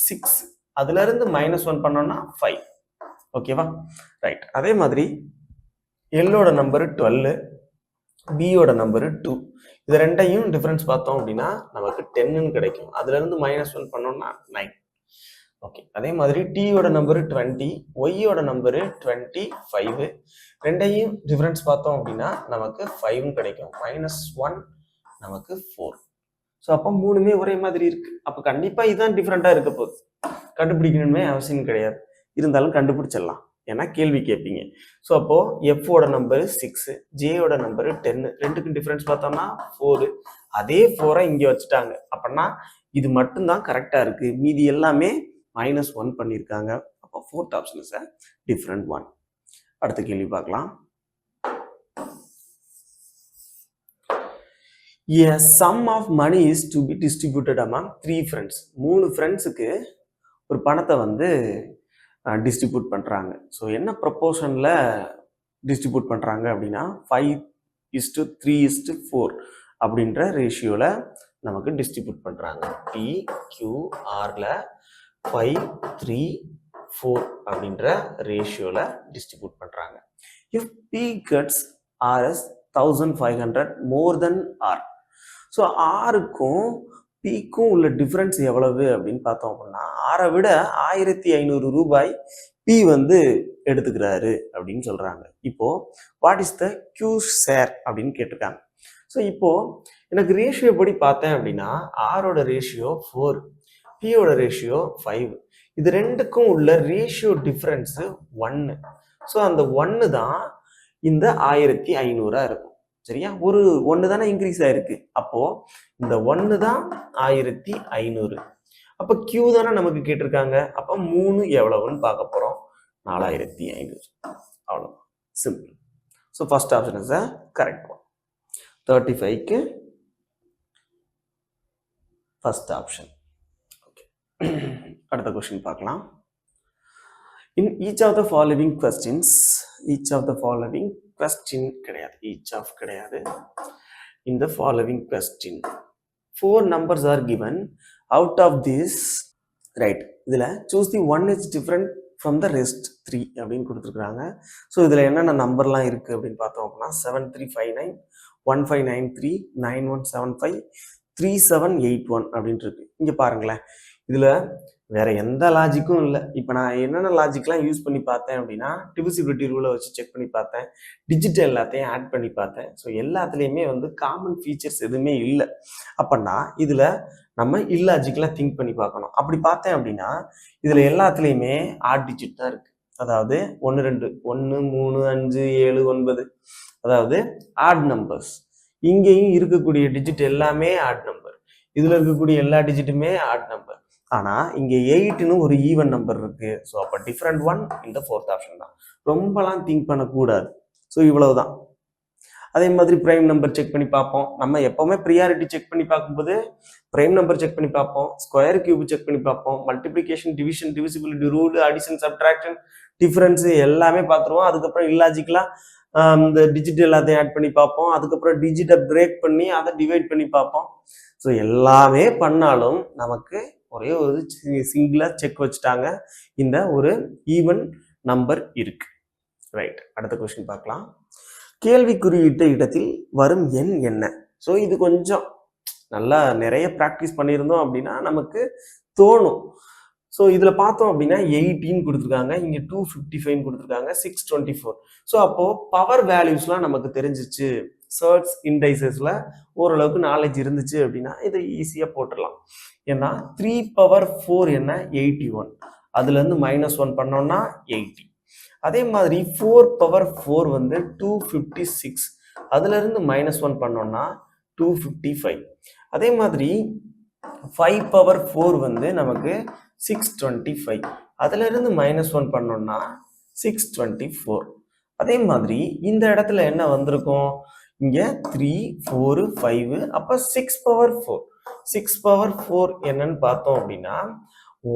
6. அதுல இருந்து -1 பண்ணோம்னா 5. ஓகேவா? ரைட். அதே மாதிரி எல்லோட நம்பர் 12, பியோட நம்பர் 2. இது ரெண்டையும் டிஃபரன்ஸ் பார்த்தோம் அப்படின்னா நமக்கு 10ன்னு கிடைக்கும். அதுல இருந்து -1 பண்ணோம்னா 9. ஓகே. அதே மாதிரி டீயோட நம்பர் 20, ஒய்யோட நம்பர் 25. ரெண்டையும் டிஃபரன்ஸ் பார்த்தோம் அப்படின்னா நமக்கு 5 கிடைக்கும். -1 நமக்கு 4. ஸோ அப்போ மூணுமே ஒரே மாதிரி இருக்கு. அப்போ கண்டிப்பா இதுதான் டிஃப்ரெண்டா இருக்க போகுது. கண்டுபிடிக்கணுமே அவசியம் கிடையாது. இருந்தாலும் கண்டுபிடிச்சிடலாம். ஏன்னா கேள்வி கேட்பீங்க. ஸோ அப்போ எஃப்ஓட நம்பர் 6, ஜேயோட நம்பர் 10. ரெண்டுக்கும் டிஃபரன்ஸ் பார்த்தோம்னா 4. அதே 4 இங்க வச்சுட்டாங்க. அப்படின்னா இது மட்டும்தான் கரெக்டா இருக்கு. மீதி எல்லாமே -1 பண்ணியிருக்காங்க. அப்போ 4th option is a different one. அடுத்த கேள்வி பார்க்கலாம். A sum of money is to be distributed among 3 friends. 3 ஃப்ரெண்ட்ஸுக்கு ஒரு பணத்தை வந்து டிஸ்ட்ரிபியூட் பண்றாங்க. ஸோ என்ன ப்ரொபோர்ஷன்ல டிஸ்ட்ரிபியூட் பண்றாங்க அப்படின்னா 5:3:4 அப்படின்ற ரேஷியோல நமக்கு டிஸ்ட்ரிபியூட் பண்றாங்க. PQRல 5:3:4 அப்படின்ற ரேஷியோல டிஸ்ட்ரிபியூட் பண்றாங்க. If P gets RS 1500 more than R. So ஆருக்கும் பிக்கும் உள்ள டிஃபரன்ஸ் எவ்வளவு அப்படின்னு பார்த்தோம் அப்படின்னா ஆரை விட 1500 ரூபாய் பி வந்து எடுத்துக்கிறாரு அப்படின்னு சொல்றாங்க. இப்போ what is the Q share அப்படின்னு கேட்டிருக்காங்க. ஸோ இப்போ எனக்கு ரேஷியோ படி பார்த்தேன் அப்படின்னா ஆரோட ரேஷியோ 4, பியோட ரேஷியோ 5. இது ரெண்டுக்கும் உள்ள ரேஷியோ டிஃபரன்ஸ் 1. ஸோ அந்த 1 தான் இந்த 1500 இருக்கும். சரியா? ஒரு 1 தானே இன்க்ரீஸ் ஆயிருக்கு. அப்போ இந்த 1 தான் 1500. அப்போ கியூ தானே நமக்கு கேட்டிருக்காங்க. அப்போ 3 எவ்வளவுன்னு பார்க்க போறோம். 4500. அவ்வளோ simple. So first option is the correct one. 35க்கு ஃபர்ஸ்ட் ஆப்ஷன். ஓகே. அடுத்த கொஸ்டின் பார்க்கலாம். In each of the following questions, கிடையாது, each of கிடையாது. In the following question, 4 numbers are given. Out of this, right, இதுல choose the one is different from the rest 3 அப்படின்னு கொடுத்துருக்காங்க. So இதுல என்னென்ன நம்பர்லாம் இருக்கு அப்படின்னு பார்த்தோம் அப்படின்னா 7359, 1593, 9175, 3781 அப்படின்ட்டு இருக்கு. இங்க பாருங்களேன், இதுல வேற எந்த லாஜிக்கும் இல்லை. இப்போ நான் என்னென்ன லாஜிக்லாம் யூஸ் பண்ணி பார்த்தேன் அப்படின்னா டிவிசிபிலிட்டி ரூலை வச்சு செக் பண்ணி பார்த்தேன், டிஜிட்டல் எல்லாத்தையும் ஆட் பண்ணி பார்த்தேன். ஸோ எல்லாத்துலேயுமே வந்து காமன் ஃபீச்சர்ஸ் எதுவுமே இல்லை. அப்படின்னா இதில் நம்ம இல்லாஜிக்கலாக திங்க் பண்ணி பார்க்கணும். அப்படி பார்த்தேன் அப்படின்னா இதில் எல்லாத்துலேயுமே ஆட் டிஜிட் தான் இருக்குது. அதாவது 1, 2, 1, 3, 5, 7, 9, அதாவது ஆட் நம்பர்ஸ். இங்கேயும் இருக்கக்கூடிய டிஜிட் எல்லாமே ஆட் நம்பர், இதில் இருக்கக்கூடிய எல்லா டிஜிட்டுமே ஆட் நம்பர். ஆனா இங்க 8ன்னு ஒரு ஈவன் நம்பர் இருக்கு. ஸோ அப்போ டிஃப்ரெண்ட் ஒன் இந்த 4th ஆப்ஷன் தான். ரொம்பலாம் திங்க் பண்ணக்கூடாது. ஸோ இவ்வளவுதான். அதே மாதிரி பிரைம் நம்பர் செக் பண்ணி பார்ப்போம். நம்ம எப்பவுமே ப்ரியாரிட்டி செக் பண்ணி பார்க்கும்போது பிரைம் நம்பர் செக் பண்ணி பார்ப்போம், ஸ்கொயர் கியூப் செக் பண்ணி பார்ப்போம், multiplication, division, divisibility rule, addition, subtraction, difference எல்லாமே பார்த்துருவோம். அதுக்கப்புறம் இல்லாஜிக்கலா இந்த டிஜிட் எல்லாத்தையும் ஆட் பண்ணி பார்ப்போம். அதுக்கப்புறம் டிஜிட்டை பிரேக் பண்ணி அதை டிவைட் பண்ணி பார்ப்போம். ஸோ எல்லாமே பண்ணாலும் நமக்கு ஒரே ஒரு சிங்கிளா செக் வச்சுட்டாங்க, இந்த ஒரு ஈவன் நம்பர் இருக்கு. ரைட். அடுத்த கொஸ்டின் பார்க்கலாம். கேள்வி குறியிட்ட இடத்தில் வரும் எண் என்ன? ஸோ இது கொஞ்சம் நல்லா நிறைய ப்ராக்டிஸ் பண்ணியிருந்தோம் அப்படின்னா நமக்கு தோணும். ஸோ இதில் பார்த்தோம் அப்படின்னா 18 கொடுத்துருக்காங்க, இங்கே 255 கொடுத்துருக்காங்க, 624. ஸோ அப்போ பவர் வேல்யூஸ்லாம் நமக்கு தெரிஞ்சிச்சு. சர்ட்ஸ் இண்டைசஸ்ல ஓரளவுக்கு நாலேஜ் இருந்துச்சு அப்படின்னா இதை ஈஸியாக போட்டுடலாம். ஏன்னா 3/4 என்ன? 81. அதுல இருந்து -1 பண்ணோம்னா 80. அதே மாதிரி 4/4 வந்து 256. அதுல இருந்து -1 பண்ணோம்னா 255. அதே மாதிரி 5/4 வந்து நமக்கு 625. அதுல இருந்து -1 பண்ணோம்னா 624. அதே மாதிரி இந்த இடத்துல என்ன வந்திருக்கும்? இங்க 3, 4, 5. அப்ப 6/4. 6/4 என்னன்னு பார்த்தோம் அப்படின்னா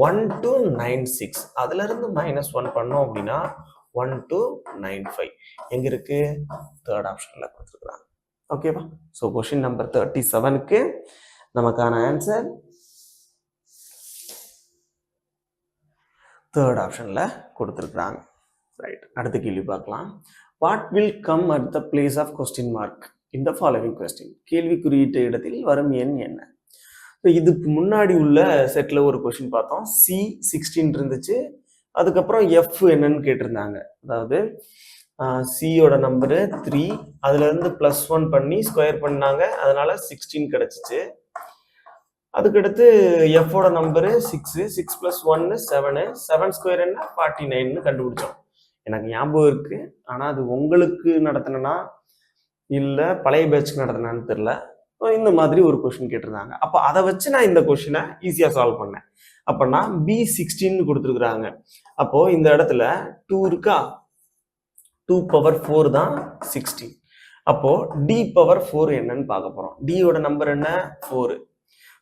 1296. அதுல இருந்து -1 பண்ணோம் அப்படின்னா 1295 எங்க இருக்கு? தேர்ட் ஆப்ஷன்ல கொடுத்துருக்காங்க. ஓகேவா? ஸோ கொஸ்டின் நம்பர் 37க்கு நமக்கான ஆன்சர் தேர்ட் ஆப்ஷன்ல கொடுத்துருக்காங்க. ரைட், அடுத்த கேள்வி பார்க்கலாம். What will come at the place of question mark இந்த ஃபாலோவிங் கொஸ்டின்? கேள்வி குறியீட்டு இடத்தில் வரும் எண் என்ன? இதுக்கு முன்னாடி உள்ள செட்ல ஒரு கொஸ்டின் பார்த்தோம். C16 இருந்துச்சு, அதுக்கப்புறம் F என்னன்னு கேட்டிருந்தாங்க. அதாவது சியோட நம்பரு 3, அதுல இருந்து +1 பண்ணி ஸ்கொயர் பண்ணாங்க, அதனால 16 கிடைச்சிச்சு. அதுக்கடுத்து எஃபோட நம்பரு 6, 6 + 1 7, 7 ஸ்கொயர் என்ன 49 கண்டுபிடிச்சோம். எனக்கு ஞாபகம் இருக்கு, ஆனா அது உங்களுக்கு நடத்தினா இல்ல பழைய பேட்ச்க்கு நடத்தினான்னு தெரியல. இந்த மாதிரி ஒரு கொஸ்டின் கேட்டிருந்தாங்க. அப்போ அதை வச்சு நான் இந்த கொஸ்டினை ஈஸியா சால்வ் பண்ணேன். அப்பனா B16 கொடுத்துருக்குறாங்க. அப்போ இந்த இடத்துல 2 இருக்கா, 2 பவர் 4 தான் 16. அப்போ D பவர் 4 என்னன்னு பார்க்க போறோம். D யோட நம்பர் என்ன? 4.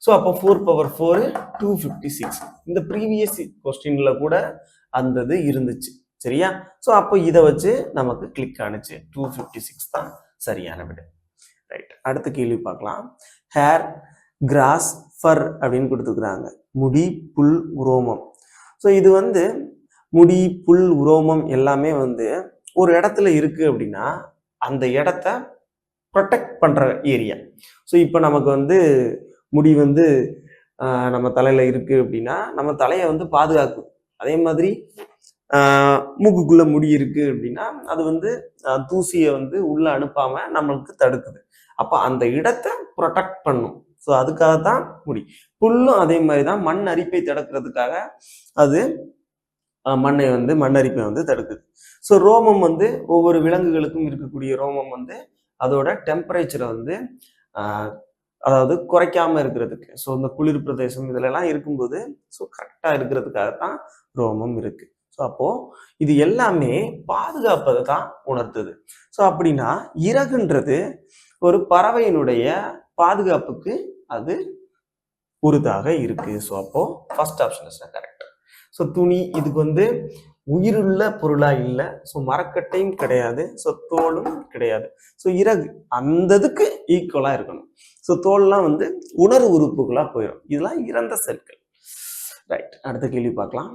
ஸோ அப்போ 4 பவர் 4 256. இந்த ப்ரீவியஸ் கொஸ்டின்ல கூட அந்த இது இருந்துச்சு, சரியா? ஸோ அப்போ இதை வச்சு நமக்கு கிளிக் ஆனிச்சு. 256 தான் சரியான விடை. ரைட், அடுத்த கேள்வி பார்க்கலாம். ஹேர், கிராஸ், ஃபர் அப்படின்னு கொடுத்துருக்குறாங்க. முடி, புல், உரோமம். ஸோ இது முடி, புல், உரோமம் எல்லாமே ஒரு இடத்துல இருக்கு அப்படின்னா அந்த இடத்த ப்ரொடெக்ட் பண்ற ஏரியா. ஸோ இப்போ நமக்கு முடி நம்ம தலையில இருக்கு அப்படின்னா நம்ம தலையை பாதுகாக்கும். அதே மாதிரி மூக்குக்குள்ள முடி இருக்கு அப்படின்னா அது தூசியை உள்ள அனுப்பாம நம்மளுக்கு தடுக்குது. அப்ப அந்த இடத்தை ப்ரொடெக்ட் பண்ணும். ஸோ அதுக்காக தான் முடி. புல்லும் அதே மாதிரி தான், மண் அரிப்பை தடுக்கிறதுக்காக அது மண்ணை மண்ணரிப்பை தடுக்குது. ஸோ ரோமம் ஒவ்வொரு விலங்குகளுக்கும் இருக்கக்கூடிய ரோமம் அதோட டெம்பரேச்சரை அதாவது குறைக்காம இருக்கிறதுக்கு, ஸோ இந்த குளிர் பிரதேசம் இதுல எல்லாம் இருக்கும்போது ஸோ கரெக்டா இருக்கிறதுக்காகத்தான் ரோமம் இருக்கு. ஸோ அப்போ இது எல்லாமே பாதுகாப்பதை தான் உணர்த்துது. ஸோ அப்படின்னா இறகுன்றது ஒரு பறவையினுடைய பாதுகாப்புக்கு அது உறுதாக இருக்கு. ஸோ அப்போ first option is correct. So துணி இதுக்கு உயிருள்ள பொருளா இல்லை. ஸோ மரக்கட்டையும் கிடையாது, ஸோ தோலும் கிடையாது. ஸோ இறகு அந்ததுக்கு ஈக்குவலா இருக்கணும். ஸோ தோல்லாம் உணர்வு உறுப்புகளா போயிடும். இதெல்லாம் இறந்த செல்கள். ரைட், அடுத்த கேள்வி பார்க்கலாம்.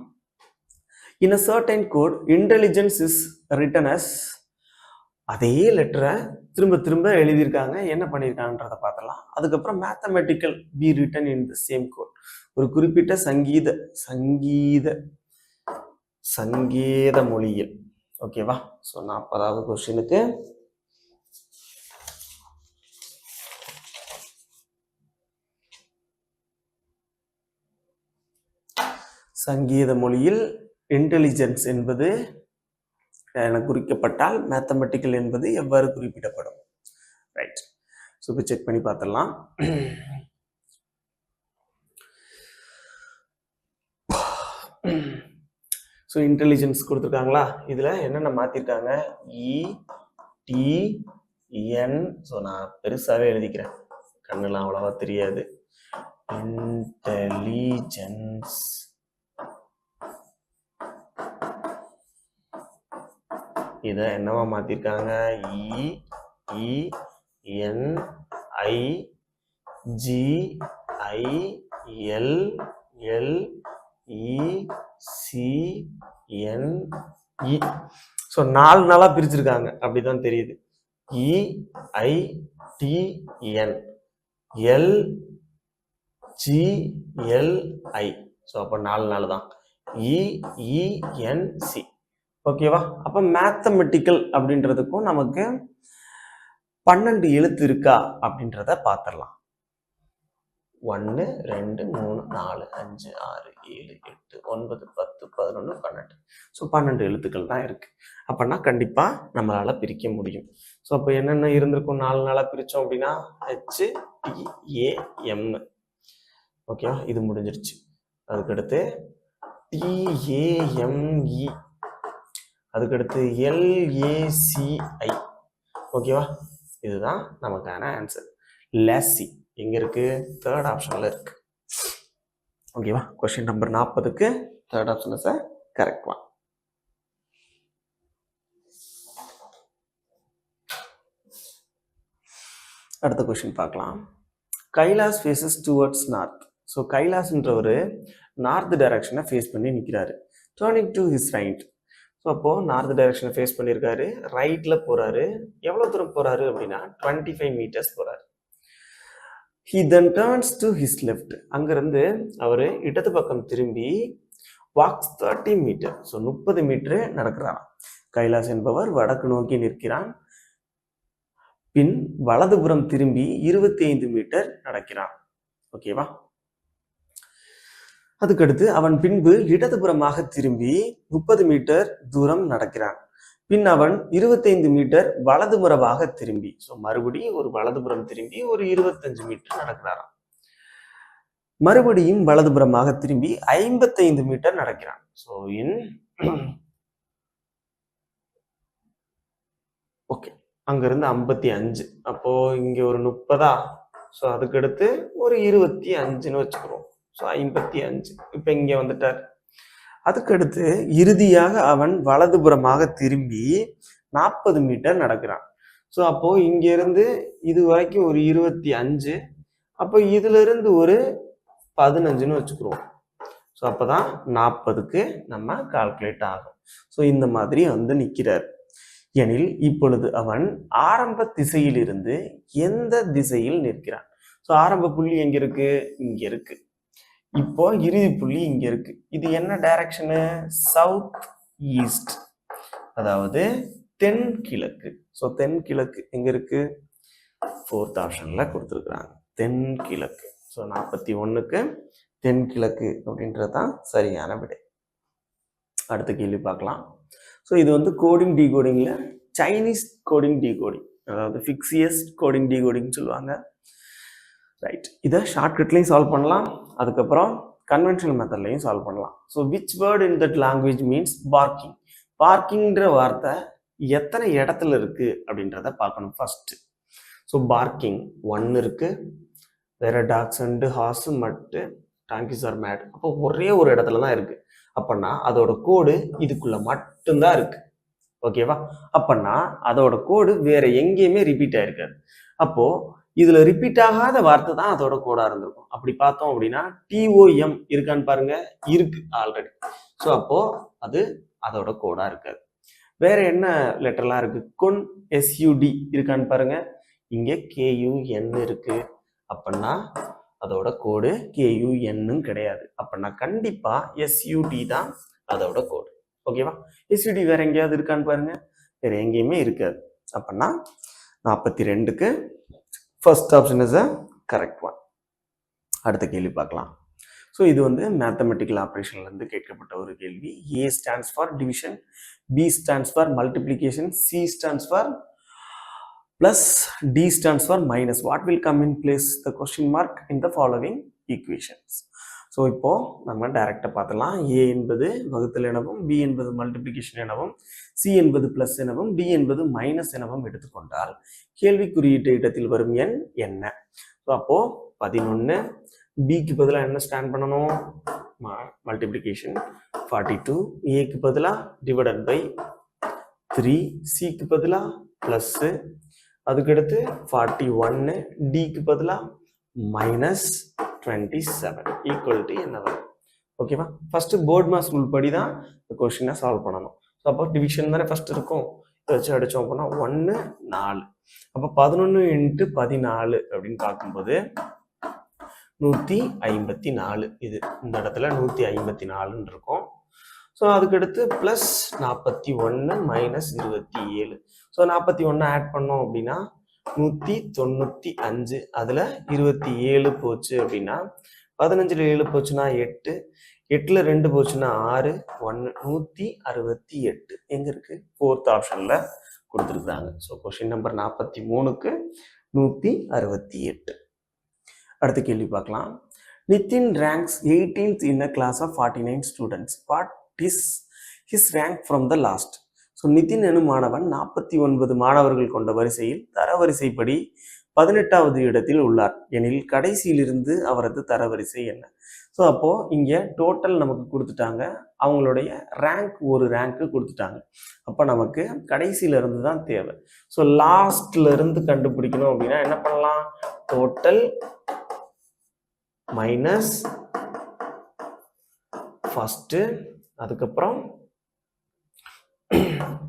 In a certain code, intelligence is written as, அதே லெட்டரை திரும்ப திரும்ப எழுதியிருக்காங்க. என்ன பண்ணியிருக்காங்கன்றத பார்த்தலாம். அதுக்கப்புறம் mathematical B written in the same code. ஒரு குறிப்பிட்ட சங்கீத மொழியில். ஓகேவா? ஸோ 40வது கொஸ்டினுக்கு சங்கீத மொழியில் இன்டெலிஜென்ஸ் என்பது என குறிக்கப்பட்டால் மேத்தமெட்டிக்கல் என்பது எவ்வாறு குறிப்பிடப்படும்? ரைட், ஸோ இப்போ செக் பண்ணி பார்த்துடலாம். ஸோ இன்டெலிஜென்ஸ் கொடுத்துருக்காங்களா? இதுல என்னென்ன மாத்திருக்காங்க? ETN. ஸோ நான் பெருசாவே எழுதிக்கிறேன், கண்ணுலாம் அவ்வளவா தெரியாது. இன்டெலிஜென்ஸ் இதை என்னவா மாத்திருக்காங்க? EINIGILLECNE. ஸோ 4 நாளா பிரிச்சிருக்காங்க, அப்படிதான் தெரியுது. EITN LGLI. ஸோ அப்போ 4 நாள் தான். EENC. ஓகேவா? அப்ப மேத்தமெட்டிக்கல் அப்படின்றதுக்கும் நமக்கு 12 எழுத்து இருக்கா அப்படின்றத பார்த்துடலாம். 1 2 3 4 5 6 7 8 9 10 11 12. ஸோ 12 எழுத்துக்கள் தான் இருக்கு. அப்படின்னா கண்டிப்பா நம்மளால பிரிக்க முடியும். ஸோ அப்போ என்னென்ன இருந்திருக்கும்? 4 நாளா பிரிச்சோம் அப்படின்னா HTAM. ஓகேவா? இது முடிஞ்சிருச்சு. அதுக்கடுத்து TAME, அதுக்கடுத்து LACI. ஓகேவா? இதுதான் நமக்கான ஆன்சர். லேசி எங்க இருக்கு? தேர்ட் ஆப்ஷன்ல இருக்கு. ஓகேவா? கொஸ்டின் நம்பர் 40க்கு third option is correct one. அடுத்த கொஸ்டின் பார்க்கலாம். Kailash faces towards north. So கைலாஸ்ன்றவர் நார்த் டைரக்ஷனை ஃபேஸ் பண்ணி நிற்கிறாரு. Turning to his right. So அப்போது நார்த் டைரக்ஷனை ஃபேஸ் பண்ணியிருக்காரு, ரைட்டில் போகிறாரு. எவ்வளோ தூரம் போகிறாரு அப்படின்னா 25 meters போகிறாரு. He then turns to his left. அங்கேருந்து அவர் இடது பக்கம் திரும்பி வாக்ஸ் 30 meter. ஸோ 30 meter நடக்கிறாராம். கைலாஸ் என்பவர் வடக்கு நோக்கி நிற்கிறான். பின் வலதுபுறம் திரும்பி 25 meter நடக்கிறான். ஓகேவா? அதுக்கடுத்து அவன் பின்பு இடதுபுறமாக திரும்பி 30 meter தூரம் நடக்கிறான். பின் அவன் 25 meter வலதுபுறமாக திரும்பி, ஸோ மறுபடியும் ஒரு வலதுபுறம் திரும்பி ஒரு 25 meter நடக்கிறாராம். மறுபடியும் வலதுபுறமாக திரும்பி 55 meter நடக்கிறான். ஸோ ஓகே, அங்கிருந்து 55, அப்போ இங்க ஒரு 30. ஸோ அதுக்கடுத்து ஒரு 25ன்னு வச்சுக்கிறோம். ஸோ 55. இப்போ இங்க வந்துட்டார். அதுக்கடுத்து இறுதியாக அவன் வலதுபுறமாக திரும்பி 40 meter நடக்கிறான். ஸோ அப்போ இங்க இருந்து இது வரைக்கும் ஒரு 25, அப்போ இதுல இருந்து ஒரு 15ன்னு வச்சுக்கிறோம். ஸோ அப்போதான் 40க்கு நம்ம கால்குலேட் ஆகும். ஸோ இந்த மாதிரி வந்து நிற்கிறார். எனில் இப்பொழுது அவன் ஆரம்ப திசையில் இருந்து எந்த திசையில் நிற்கிறான்? ஸோ ஆரம்ப புள்ளி எங்க இருக்கு? இங்க இருக்கு. இப்போ இறுதி புள்ளி இங்க இருக்கு. இது என்ன டைரக்ஷனு? சவுத் ஈஸ்ட், அதாவது தென்கிழக்கு. ஸோ தென்கிழக்கு எங்க இருக்கு? 4th ஆப்ஷன்ல கொடுத்துருக்குறாங்க, தென்கிழக்கு. ஸோ 41க்கு தென்கிழக்கு அப்படின்றதுதான் சரியான விடை. அடுத்த கேள்வி பார்க்கலாம். ஸோ இது வந்து கோடிங் டிகோடிங்ல சைனீஸ் கோடிங் டிகோடிங், அதாவது ஃபிக்ஸியஸ் கோடிங் டிகோடிங் சொல்லுவாங்க. ரைட், இதை ஷார்ட்கட்லையும் சால்வ் பண்ணலாம், அதுக்கப்புறம் கன்வென்ஷனல் மெத்தட்லையும் சால்வ் பண்ணலாம். So which word in that language means parking? பார்க்கிங்ன்ற வார்த்தை எத்தனை இடத்துல இருக்கு அப்படின்றத பார்க்கணும் ஃபர்ஸ்ட். ஸோ பார்க்கிங் 1 இருக்கு, வேற டாக்ஸ் அண்டு ஹார்ஸ் மட்டு டாங்கிஸ் ஆர் மேட். அப்போ ஒரே ஒரு இடத்துல தான் இருக்கு. அப்படின்னா அதோட கோடு இதுக்குள்ள மட்டும்தான் இருக்கு. ஓகேவா? அப்படின்னா அதோட கோடு வேற எங்கேயுமே ரிப்பீட் ஆயிருக்காது. அப்போ இதுல ரிப்பீட் ஆகாத வார்த்தை தான் அதோட கோடா இருந்திருக்கும். அப்படி பார்த்தோம் அப்படின்னா TOM இருக்கான்னு பாருங்க, இருக்கு ஆல்ரெடி. ஸோ அப்போ அது அதோட கோடா இருக்காது. வேற என்ன லெட்டர்லாம் இருக்கு? கொன் SUD இருக்கான்னு பாருங்க, இங்க KUN இருக்கு. அப்படின்னா அதோட கோடு KUN கிடையாது. அப்படின்னா கண்டிப்பா SUD தான் அதோட கோடு. ஓகேவா? SUD வேற எங்கேயாவது இருக்கான்னு பாருங்க, வேற எங்கேயுமே இருக்காது. அப்படின்னா 42க்கு first option is a correct one. அடுத்த கேள்வி பார்க்கலாம். ஸோ இது வந்து மேத்தமெட்டிக்கல் ஆப்ரேஷன்ல இருந்து கேட்கப்பட்ட ஒரு கேள்வி. A stands for division, B stands for multiplication, C stands for plus, D stands for minus. What will come in place the question mark in the following equations? So இப்போ நம்ம டைரக்டா பார்த்துலாம். A என்பது வகுத்தல் எனவும், B என்பது multiplication எனவும், C என்பது பிளஸ் எனவும், D என்பது மைனஸ் எனவும் எடுத்துக்கொண்டால் கேள்வி குறியீட்டு இடத்தில் வரும் எண் என்ன? ஸோ அப்போ 11, பிக்கு பதிலாக என்ன ஸ்டாண்ட் பண்ணணும்? மல்டிப்ளிகேஷன் 42, ஏக்கு பதிலாக டிவைடட் பை 3, சிக்கு பதிலாக பிளஸ், அதுக்கடுத்து 41, டிக்கு பதிலாக மைனஸ் 27 ஈக்குவல் டு என்ன வரும்? ஓகேவா? ஃபர்ஸ்ட் போர்ட் மாஸ் ரூல் படி தான் இந்த கொஸ்டினை சால்வ் பண்ணணும். ஸோ அப்போ டிவிஷன் தானே ஃபர்ஸ்ட் இருக்கும், இதை வச்சு அடிச்சோம் அப்படின்னா 1, 4. அப்போ 11 × 14 அப்படின்னு பார்க்கும்போது 154. இது இந்த இடத்துல 154 இருக்கும். ஸோ அதுக்கடுத்து பிளஸ் 41 மைனஸ் 27. ஸோ 41 ஆட் பண்ணோம் அப்படின்னா 195. அதுல 27 போச்சு அப்படின்னா 15ல் 7 போச்சுன்னா 8, 8ல் 2 போச்சுன்னா 6, 168 எங்க இருக்கு? 4th ஆப்ஷன்ல கொடுத்துருக்காங்க. ஸோ கொஸ்டின் நம்பர் 43க்கு 168. அடுத்த கேள்வி பார்க்கலாம். Nitin ranks 18th in a class of 49 students. What is his rank from the last? So Nitin எனும் மாணவன் 49 மாணவர்கள் கொண்ட வரிசையில் தரவரிசைப்படி 18வது இடத்தில் உள்ளார் எனில் கடைசியிலிருந்து அவரது தரவரிசை என்ன? ஸோ அப்போ இங்க டோட்டல் நமக்கு கொடுத்துட்டாங்க, அவங்களுடைய ரேங்க் ஒரு ரேங்க் கொடுத்துட்டாங்க. அப்போ நமக்கு கடைசியில இருந்து தான் தேவை. ஸோ லாஸ்ட்ல இருந்து கண்டுபிடிக்கணும் அப்படின்னா என்ன பண்ணலாம்? டோட்டல் மைனஸ் ஃபர்ஸ்ட், அதுக்கப்புறம்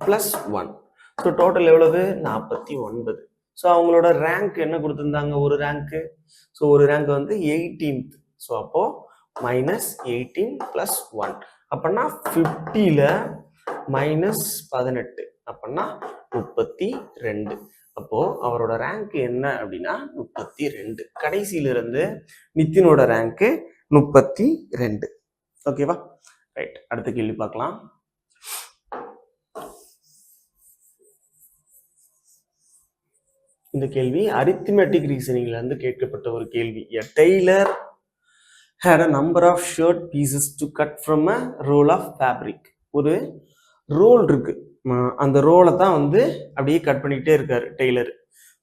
பிளஸ் 1. ஸோ டோட்டல் எவ்வளவு? 49. ஸோ அவங்களோட ரேங்க் என்ன கொடுத்துருந்தாங்க? ஒரு ரேங்க்கு. ஸோ ஒரு ரேங்க் வந்து 18th. ஸோ அப்போ மைனஸ் 18 பிளஸ் 1 அப்படின்னா 50ல மைனஸ் 18 அப்படின்னா 32. அப்போ அவரோட ரேங்க் என்ன அப்படின்னா 32. கடைசியில இருந்து நிதினோட ரேங்க் 32. ஓகேவா? ரைட், அடுத்த கேள்வி பார்க்கலாம். இந்த கேள்வி அரித்மெட்டிக் ரீசனிங்ல இருந்து கேட்கப்பட்ட ஒரு கேள்வி. A tailor had a number of shirt pieces to cut from a roll of fabric. ஒரு ரோல் இருக்கு, அந்த ரோலை தான் வந்து அப்படியே கட் பண்ணிக்கிட்டே இருக்காரு tailor.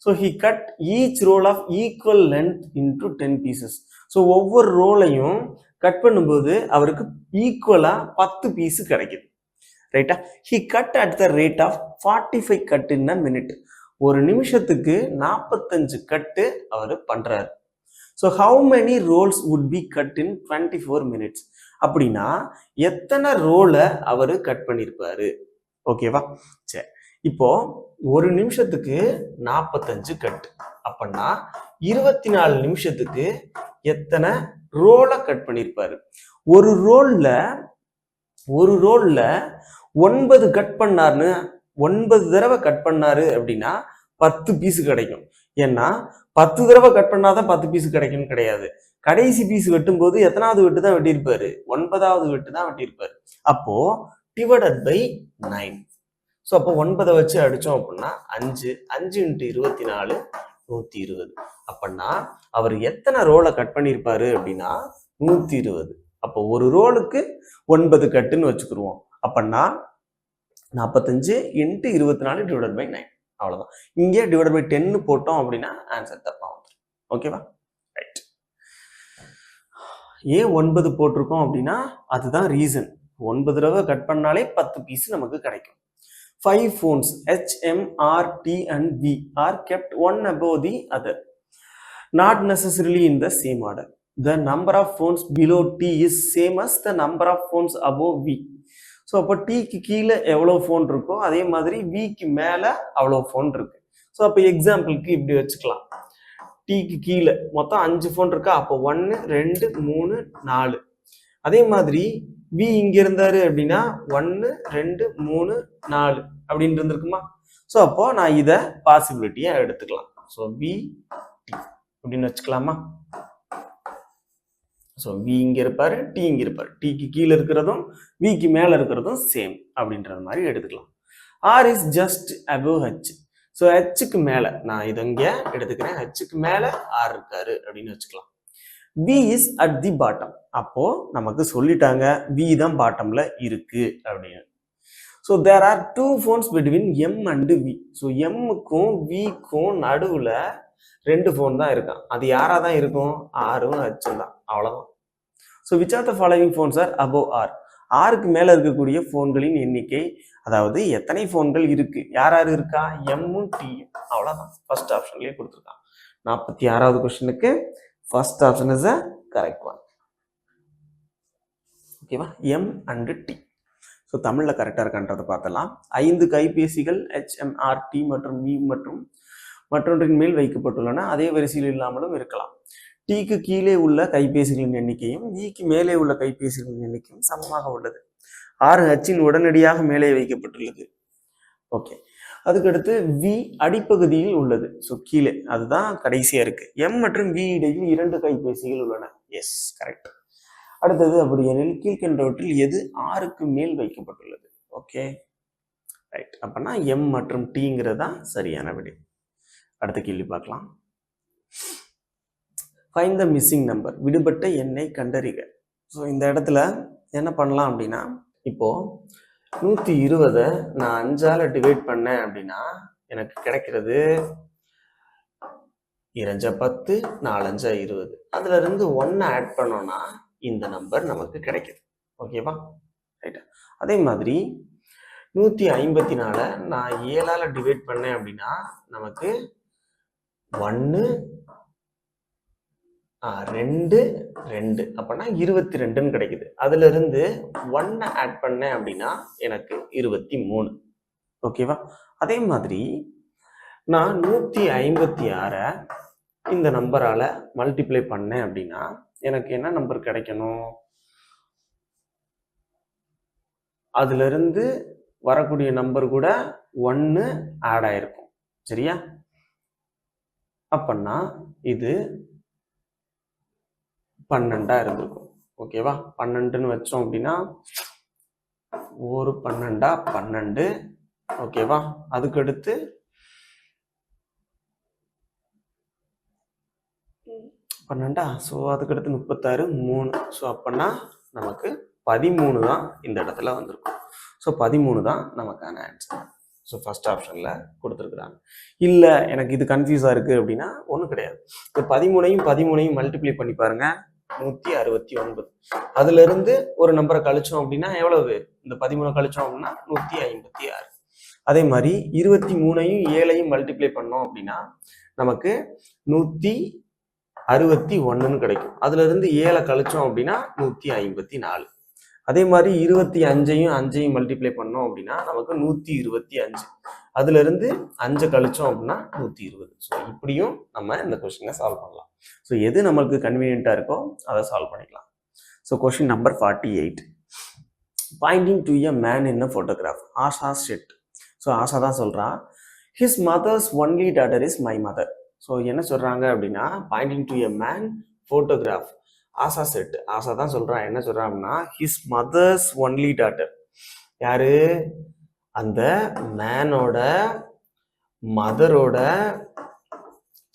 So he cut each roll of equal length into 10 pieces. So ஒவ்வொரு ரோலையும் கட் பண்ணும்போது அவருக்கு ஈக்குவலா 10 பீஸ் கிடைக்குது. ரைட்டா? He cut at the rate of 45 cut in a minute. ஒரு நிமிஷத்துக்கு 45 கட்டு அவர் பண்றாரு. So how many rolls would be cut in 24 minutes? அப்படின்னா எத்தனை ரோலை அவர் கட் பண்ணியிருப்பாரு? ஓகேவா? சரி, இப்போ ஒரு நிமிஷத்துக்கு 45 கட்டு அப்படின்னா 24 நிமிஷத்துக்கு எத்தனை ரோலை கட் பண்ணியிருப்பாரு? ஒரு ரோல்ல 9 கட் பண்ணாருன்னு, 9 தடவை கட் பண்ணாரு அப்படின்னா 10 பீஸ் கிடைக்கும். ஏன்னா 10 தடவை கட் பண்ணாதான் 10 பீஸ் கிடைக்கும்னு கிடையாது. கடைசி பீஸ் வெட்டும் போது எத்தனாவது வெட்டு தான் வெட்டியிருப்பாரு? 9வது வெட்டு தான் வெட்டியிருப்பாரு. அப்போ டிவைடட் பை 9. ஸோ அப்போ 9 வச்சு அடிச்சோம் அப்படின்னா 5 × 24 120. அப்படின்னா அவர் எத்தனை ரோலை கட் பண்ணியிருப்பாரு அப்படின்னா 120. அப்போ ஒரு ரோலுக்கு 9 கட்டுன்னு வச்சுக்கிருவோம். அப்படின்னா 45 × 24 டிவைடட் பை 9. அவ்வளவுதான். இங்கே டிவைடட் பை 10 போட்டோம் அப்படின்னா ஆன்சர் தப்பா வந்துடும். ஓகேவா? ரைட். ஏன் 9 போட்டிருக்கோம் அப்படின்னா அதுதான் ரீசன். 9 தடவை கட் பண்ணாலே 10 பீஸ் நமக்கு கிடைக்கும். 5 phones H, M, R, T and V are kept one above the other, not necessarily in the same order. The number of phones below T is same as the number of phones above V. So அப்போ டீக்கு கீழே எவ்வளோ phone இருக்கோ அதே மாதிரி விக்கு மேலே அவ்வளோ ஃபோன் இருக்கு. ஸோ அப்போ எக்ஸாம்பிளுக்கு இப்படி வச்சுக்கலாம். டீக்கு கீழே மொத்தம் 5 ஃபோன் இருக்கா? அப்போ 1 2 3 4. அதே மாதிரி வி இங்க இருந்தாரு அப்படின்னா 1 2 3 4 அப்படின்னு இருந்திருக்குமா? ஸோ அப்போ நான் இதை பாசிபிலிட்டியா எடுத்துக்கலாம். ஸோ வி டி அப்படின்னு வச்சுக்கலாமா? ஸோ வி இங்க இருப்பாரு, டி இங்க இருப்பாரு. டிக்கு கீழே இருக்கிறதும் விக்கு மேல இருக்கிறதும் சேம் அப்படின்றது மாதிரி எடுத்துக்கலாம். R is just above H. So ஹெச்சுக்கு மேல நான் இதை இங்க எடுத்துக்கிறேன். ஹெச்சுக்கு மேல ஆர் இருக்காரு அப்படின்னு வச்சுக்கலாம். V is at the bottom. அப்போ நமக்கு சொல்லிட்டாங்க வி தான் பாட்டம்ல இருக்கு அப்படின்னு. So there are 2 phones between M and V. So எம்முக்கும் விக்கும் நடுவுல 2 ஃபோன் தான் இருக்கான். அது யாரா தான் இருக்கும்? ஆரும் ஹெச்சும் தான். அவ்வளவுதான். So which are the following phones are above R? ஆருக்கு மேல இருக்கக்கூடிய போன்களின் எண்ணிக்கை, அதாவது எத்தனை போன்கள் இருக்கு, யார் யார் இருக்கா? எம்மும் டியும். அவ்வளவுதான். ஃபர்ஸ்ட் ஆப்ஷன்லயே கொடுத்துருக்கான். 46வது கொஸ்டினுக்கு first option is a correct one. ஓகேவா? M and D. ஸோ தமிழ்ல கரெக்டா இருக்கான்றதை பார்த்தலாம். 5 கைபேசிகள் HMRT மற்றும் V மற்றும் மற்றொன்றின் மேல் வைக்கப்பட்டுள்ளன. அதே வரிசையில் இல்லாமலும் இருக்கலாம். டிக்கு கீழே உள்ள கைபேசிகளின் எண்ணிக்கையும் விக்கு மேலே உள்ள கைபேசிகளின் எண்ணிக்கையும் சமமாக உள்ளது. 6 ஹச்சின் உடனடியாக மேலே வைக்கப்பட்டுள்ளது. ஓகே, அதுக்கடுத்து வி அடிப்பகுதியில் உள்ளது. ஸோ கீழே, அதுதான் கடைசியா இருக்கு. எம் மற்றும் வி இடையில் 2 கைபேசிகள் உள்ளன. Yes, correct. அடுத்தது அப்படி எனில் கீழ்கண்டவற்றில் எது ஆருக்கு மேல் வைக்கப்பட்டுள்ளது? Okay, right. அப்பனா எம் மற்றும் டிங்கிறது தான் சரியான விடை. அடுத்த கேள்வி பார்க்கலாம். Find the missing number. விடுபட்ட எண்ணை கண்டறிக. ஸோ இந்த இடத்துல என்ன பண்ணலாம் அப்படின்னா, இப்போ 120 நான் 5ஆல டிவைட் பண்ணேன் அப்படின்னா எனக்கு கிடைக்கிறது 2 10 4 5 20. அதுல இருந்து 1 ஆட் பண்ணோம்னா இந்த நம்பர் நமக்கு கிடைக்குது. ஓகேவா? ரைட்டா? அதே மாதிரி 154 நான் 7ஆல டிவைட் பண்ணேன் அப்படின்னா நமக்கு 1 2 2 அப்படின்னா 22ன்னு கிடைக்குது. அதுல இருந்து 1 ஆட் பண்ணேன் அப்படின்னா எனக்கு 23. ஓகேவா? அதே மாதிரி நான் 156 இந்த நம்பரால மல்டிப்ளை பண்ணேன் அப்படின்னா எனக்கு என்ன நம்பர் கிடைக்கணும்? அதுல இருந்து வரக்கூடிய நம்பர் கூட 1 ஆட் ஆயிருக்கும். சரியா? அப்படின்னா இது 12 இருந்திருக்கும். ஓகேவா? 12ன்னு வச்சோம் அப்படின்னா ஒரு 12 12. ஓகேவா? அதுக்கு அடுத்து 12. ஸோ அதுக்கு அடுத்து 36 3. ஸோ அப்படின்னா நமக்கு 13 தான் இந்த இடத்துல வந்திருக்கும். ஸோ 13 தான் நமக்கான ஆன்சர். ஸோ ஃபர்ஸ்ட் ஆப்ஷன்ல கொடுத்துருக்குறாங்க. இல்லை எனக்கு இது கன்ஃபியூஸா இருக்கு அப்படின்னா ஒன்றும் கிடையாது. இப்போ 13ஐயும் மல்டிப்ளை பண்ணி பாருங்க. 169. அதுல இருந்து ஒரு நம்பரை கழிச்சோம் அப்படின்னா எவ்வளவு? இந்த 13 கழிச்சோம் அப்படின்னா 156. அதே மாதிரி 23ஐயும் 7ஐயும் மல்டிப்ளை பண்ணோம் அப்படின்னா நமக்கு 161ன்னு கிடைக்கும். அதுல இருந்து 7 கழிச்சோம் அப்படின்னா 154. அதே மாதிரி 25ஐயும் மல்டிப்ளை பண்ணோம் அப்படின்னா நமக்கு 125. அதுல இருந்து 5 கழிச்சோம் அப்படின்னா 120. ஸோ இப்படியும் நம்ம இந்த கொஸ்டினை சால்வ் பண்ணலாம். ஸோ எது நம்மளுக்கு கன்வீனியன்ட்டா இருக்கோ அதை சால்வ் பண்ணிக்கலாம். So question number 48. Poynting to a man in a photograph. Asha set. So Asha தான் சொல்றா, his mothers only daughter is my mother. So என்ன சொல்றாங்க அப்படின்னா Poynting to a man photograph. Asha set. Asha தான் சொல்றான். என்ன சொல்றான் அப்படின்னா ஹிஸ் மதர்ஸ் ஒன்லி டாட்டர். யாரு? அந்த மேனோட மதரோட,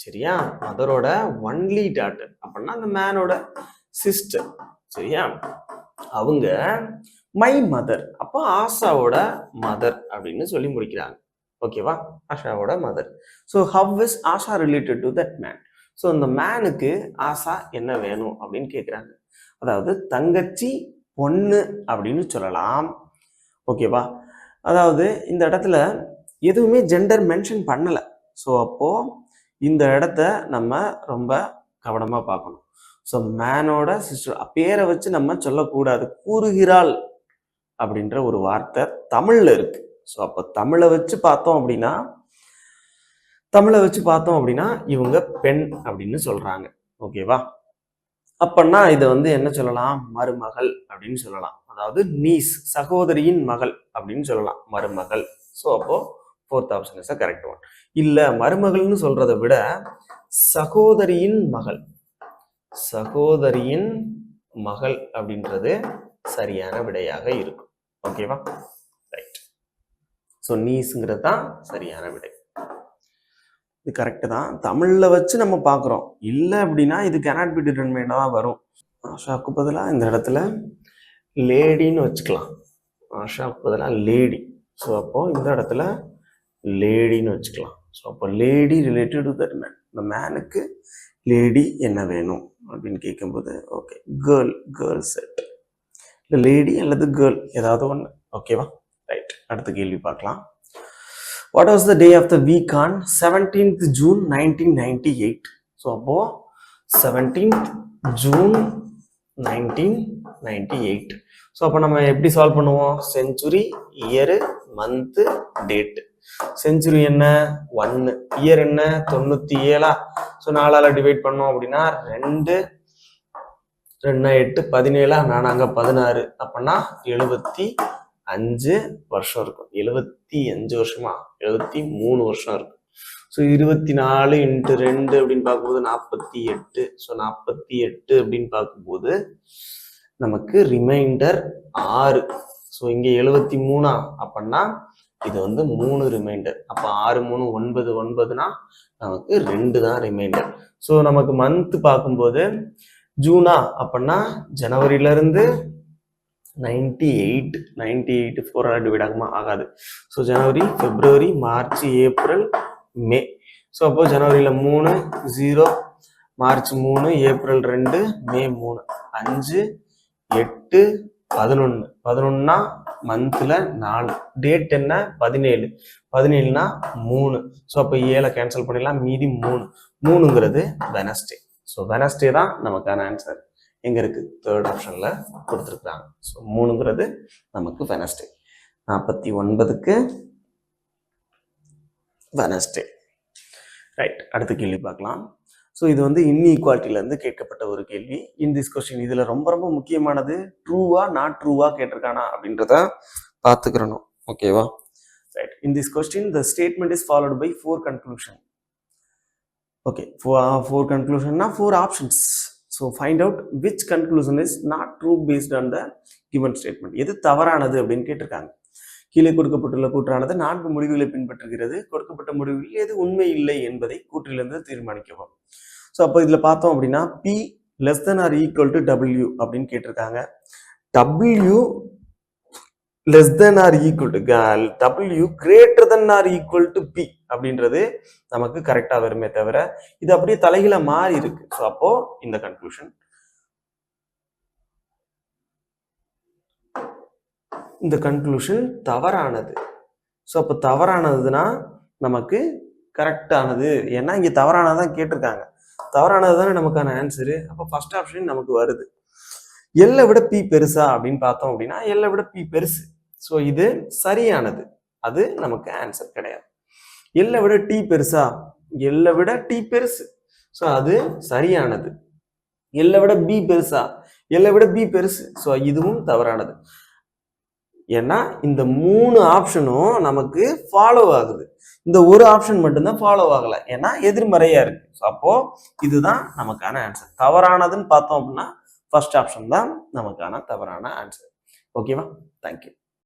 சரியா, மதரோட ஒன்லி டாட்டர் அப்படின்னா அந்த மேனோட சிஸ்டர். சரியா? அவங்க மை மதர். அப்போ ஆஷாவோட மதர் அப்படின்னு சொல்லி முடிக்கிறாங்க. ஓகேவா? ஆஷாவோட mother. So how is Asha related to that man. So இந்த மேனுக்கு ஆஷா என்ன வேணும் அப்படின்னு கேட்குறாங்க. அதாவது தங்கச்சி பொண்ணு அப்படின்னு சொல்லலாம். ஓகேவா? அதாவது இந்த இடத்துல எதுவுமே ஜெண்டர் மென்ஷன் பண்ணலை. ஸோ அப்போ இந்த இடத்த நம்ம ரொம்ப கவனமாக பார்க்கணும். ஸோ மேனோட சிஸ்டர் பேரை வச்சு நம்ம சொல்லக்கூடாது. கூறுகிறாள் அப்படின்ற ஒரு வார்த்தை தமிழ்ல இருக்கு. ஸோ அப்போ தமிழை வச்சு பார்த்தோம் அப்படின்னா இவங்க பெண் அப்படின்னு சொல்றாங்க. ஓகேவா? அப்பன்னா இதை என்ன சொல்லலாம்? மருமகள் அப்படின்னு சொல்லலாம். அதாவது நீஸ், சகோதரியின் மகள் அப்படின்னு சொல்லலாம், மருமகள். ஸோ அப்போ fourth option is correct one. இல்ல மருமகள்னு சொல்றதை விட சகோதரியின் மகள், சகோதரியின் மகள் அப்படின்றது சரியான விடையாக இருக்கும். ஓகேவா? ரைட். ஸோ நீஸ்ங்கிறது தான் சரியான விடை. இது கரெக்டு தான். தமிழ்ல வச்சு நம்ம பார்க்குறோம். இல்லை அப்படின்னா இது cannot be determined தான் வரும். ஆஷாவுக்கு பதிலாக இந்த இடத்துல லேடின்னு வச்சுக்கலாம். ஆஷாவுக்கு பதிலாக லேடி. ஸோ அப்போ இந்த இடத்துல லேடின்னு வச்சுக்கலாம். ஸோ அப்போ lady related to that man. இந்த மேனுக்கு லேடி என்ன வேணும் அப்படின்னு கேட்கும்போது ஓகே கேர்ள் செட். இல்லை லேடி அல்லது கேர்ள் ஏதாவது ஒன்று. ஓகேவா? ரைட். அடுத்த கேள்வி பார்க்கலாம். What was the day of the week on 17th June 1998? So அப்போ 17th June 1998. ஸோ அப்போ நம்ம எப்படி சால்வ் பண்ணுவோம்? Century, year, month, date. Century என்ன? 1. இயர் என்ன? 97. ஸோ 4ஆல டிவைட் பண்ணோம் அப்படின்னா 2 2 8 17 4 16. அப்படின்னா 75 வருஷம் இருக்கும். 75 வருஷமா? 73 வருஷம் இருக்கும். ஸோ 24 × 2 அப்படின்னு பார்க்கும்போது 48. ஸோ 48 அப்படின்னு பார்க்கும்போது நமக்கு ரிமைண்டர் 6. ஸோ இங்கே 73 அப்படின்னா இது 3 ரிமைண்டர். அப்போ 6 3 9 9னா நமக்கு 2 தான் ரிமைண்டர். ஸோ நமக்கு மந்த் பார்க்கும்போது ஜூனா அப்படின்னா ஜனவரியில இருந்து 98 4ஆல டிவைட் ஆகுமா? ஆகாது. ஸோ ஜனவரி, பிப்ரவரி, மார்ச், ஏப்ரல், மே. ஸோ அப்போ ஜனவரியில் 3 0, மார்ச் 3, ஏப்ரல் 2, மே 3, 5, 8, 11. 11னா மந்த்ல 4. டேட் என்ன? 17. 17னா 3. ஸோ அப்போ 7 கேன்சல் பண்ணிடலாம், மீதி 3. 3ங்கிறது வெனஸ்டே. ஸோ வெனஸ்டே தான் நமக்கான ஆன்சர். எங்க இருக்கு? தேர்ட் ஆப்ஷன்ல கொடுத்துருக்காங்க. ஸோ 3ங்கிறது நமக்கு வெனஸ்டே. 49க்கு வெனஸ்டே. ரைட், அடுத்த கேள்வி பார்க்கலாம். ஸோ இது வந்து இன்இக்வாலிட்டியிலேருந்து கேட்கப்பட்ட ஒரு கேள்வி. இன் திஸ் கொஸ்டின் இதில் ரொம்ப ரொம்ப முக்கியமானது ட்ரூவா நாட் ட்ரூவா கேட்டிருக்கானா அப்படின்றத பார்த்துக்கிறணும். ஓகேவா? Right, in this question the statement is followed by 4 conclusion. Okay, 4 கன்க்ளூஷன்னா 4 options. So find out which conclusion is not true based on the given statement. எது தவறானது அப்படின்னு கேட்டிருக்காங்க. கீழே கொடுக்கப்பட்டுள்ள கூற்றானது 4 முடிவுகளை பின்பற்றுகிறது. கொடுக்கப்பட்ட முடிவில் எது உண்மை இல்லை என்பதை கூற்றிலிருந்து தீர்மானிக்கவும். ஸோ அப்போ இதில் பார்த்தோம் அப்படின்னா P less than or equal to W அப்படின்னு கேட்டிருக்காங்க. W less than or equal to W greater than or equal to P அப்படின்றது நமக்கு கரெக்டா வருமே தவிர இது அப்படியே தலைகீழ மாறி இருக்கு. ஸோ அப்போ இந்த கன்க்ளூஷன் தவறானது. ஸோ அப்போ தவறானதுன்னா நமக்கு கரெக்டானது. ஏன்னா இங்கே தவறானதான் கேட்டிருக்காங்க. தவறானது தானே நமக்கான ஆன்சரு. அப்போ ஃபர்ஸ்ட் ஆப்ஷன் நமக்கு வருது. எல்லை விட P பெருசா அப்படின்னு பார்த்தோம் அப்படின்னா எல்லை விட P பெருசு. ஸோ இது சரியானது. அது நமக்கு ஆன்சர் கிடையாது. எல்லை விட T பெருசா? எல்லை விட T பெருசு. ஸோ அது சரியானது. எல்லை விட B பெருசா? எல்லை விட B பெருசு. ஸோ இதுவும் தவறானது. ஏன்னா இந்த 3 ஆப்ஷனும் நமக்கு ஃபாலோ ஆகுது. இந்த ஒரு ஆப்ஷன் மட்டும்தான் ஃபாலோ ஆகல. ஏன்னா எதிர்மறையா இருக்கு. அப்போ இதுதான் நமக்கான ஆன்சர். தவறானதுன்னு பார்த்தோம் அப்படின்னா ஃபர்ஸ்ட் ஆப்ஷன் தான் நமக்கான தவறான ஆன்சர். ஓகேவா? தேங்க்யூ.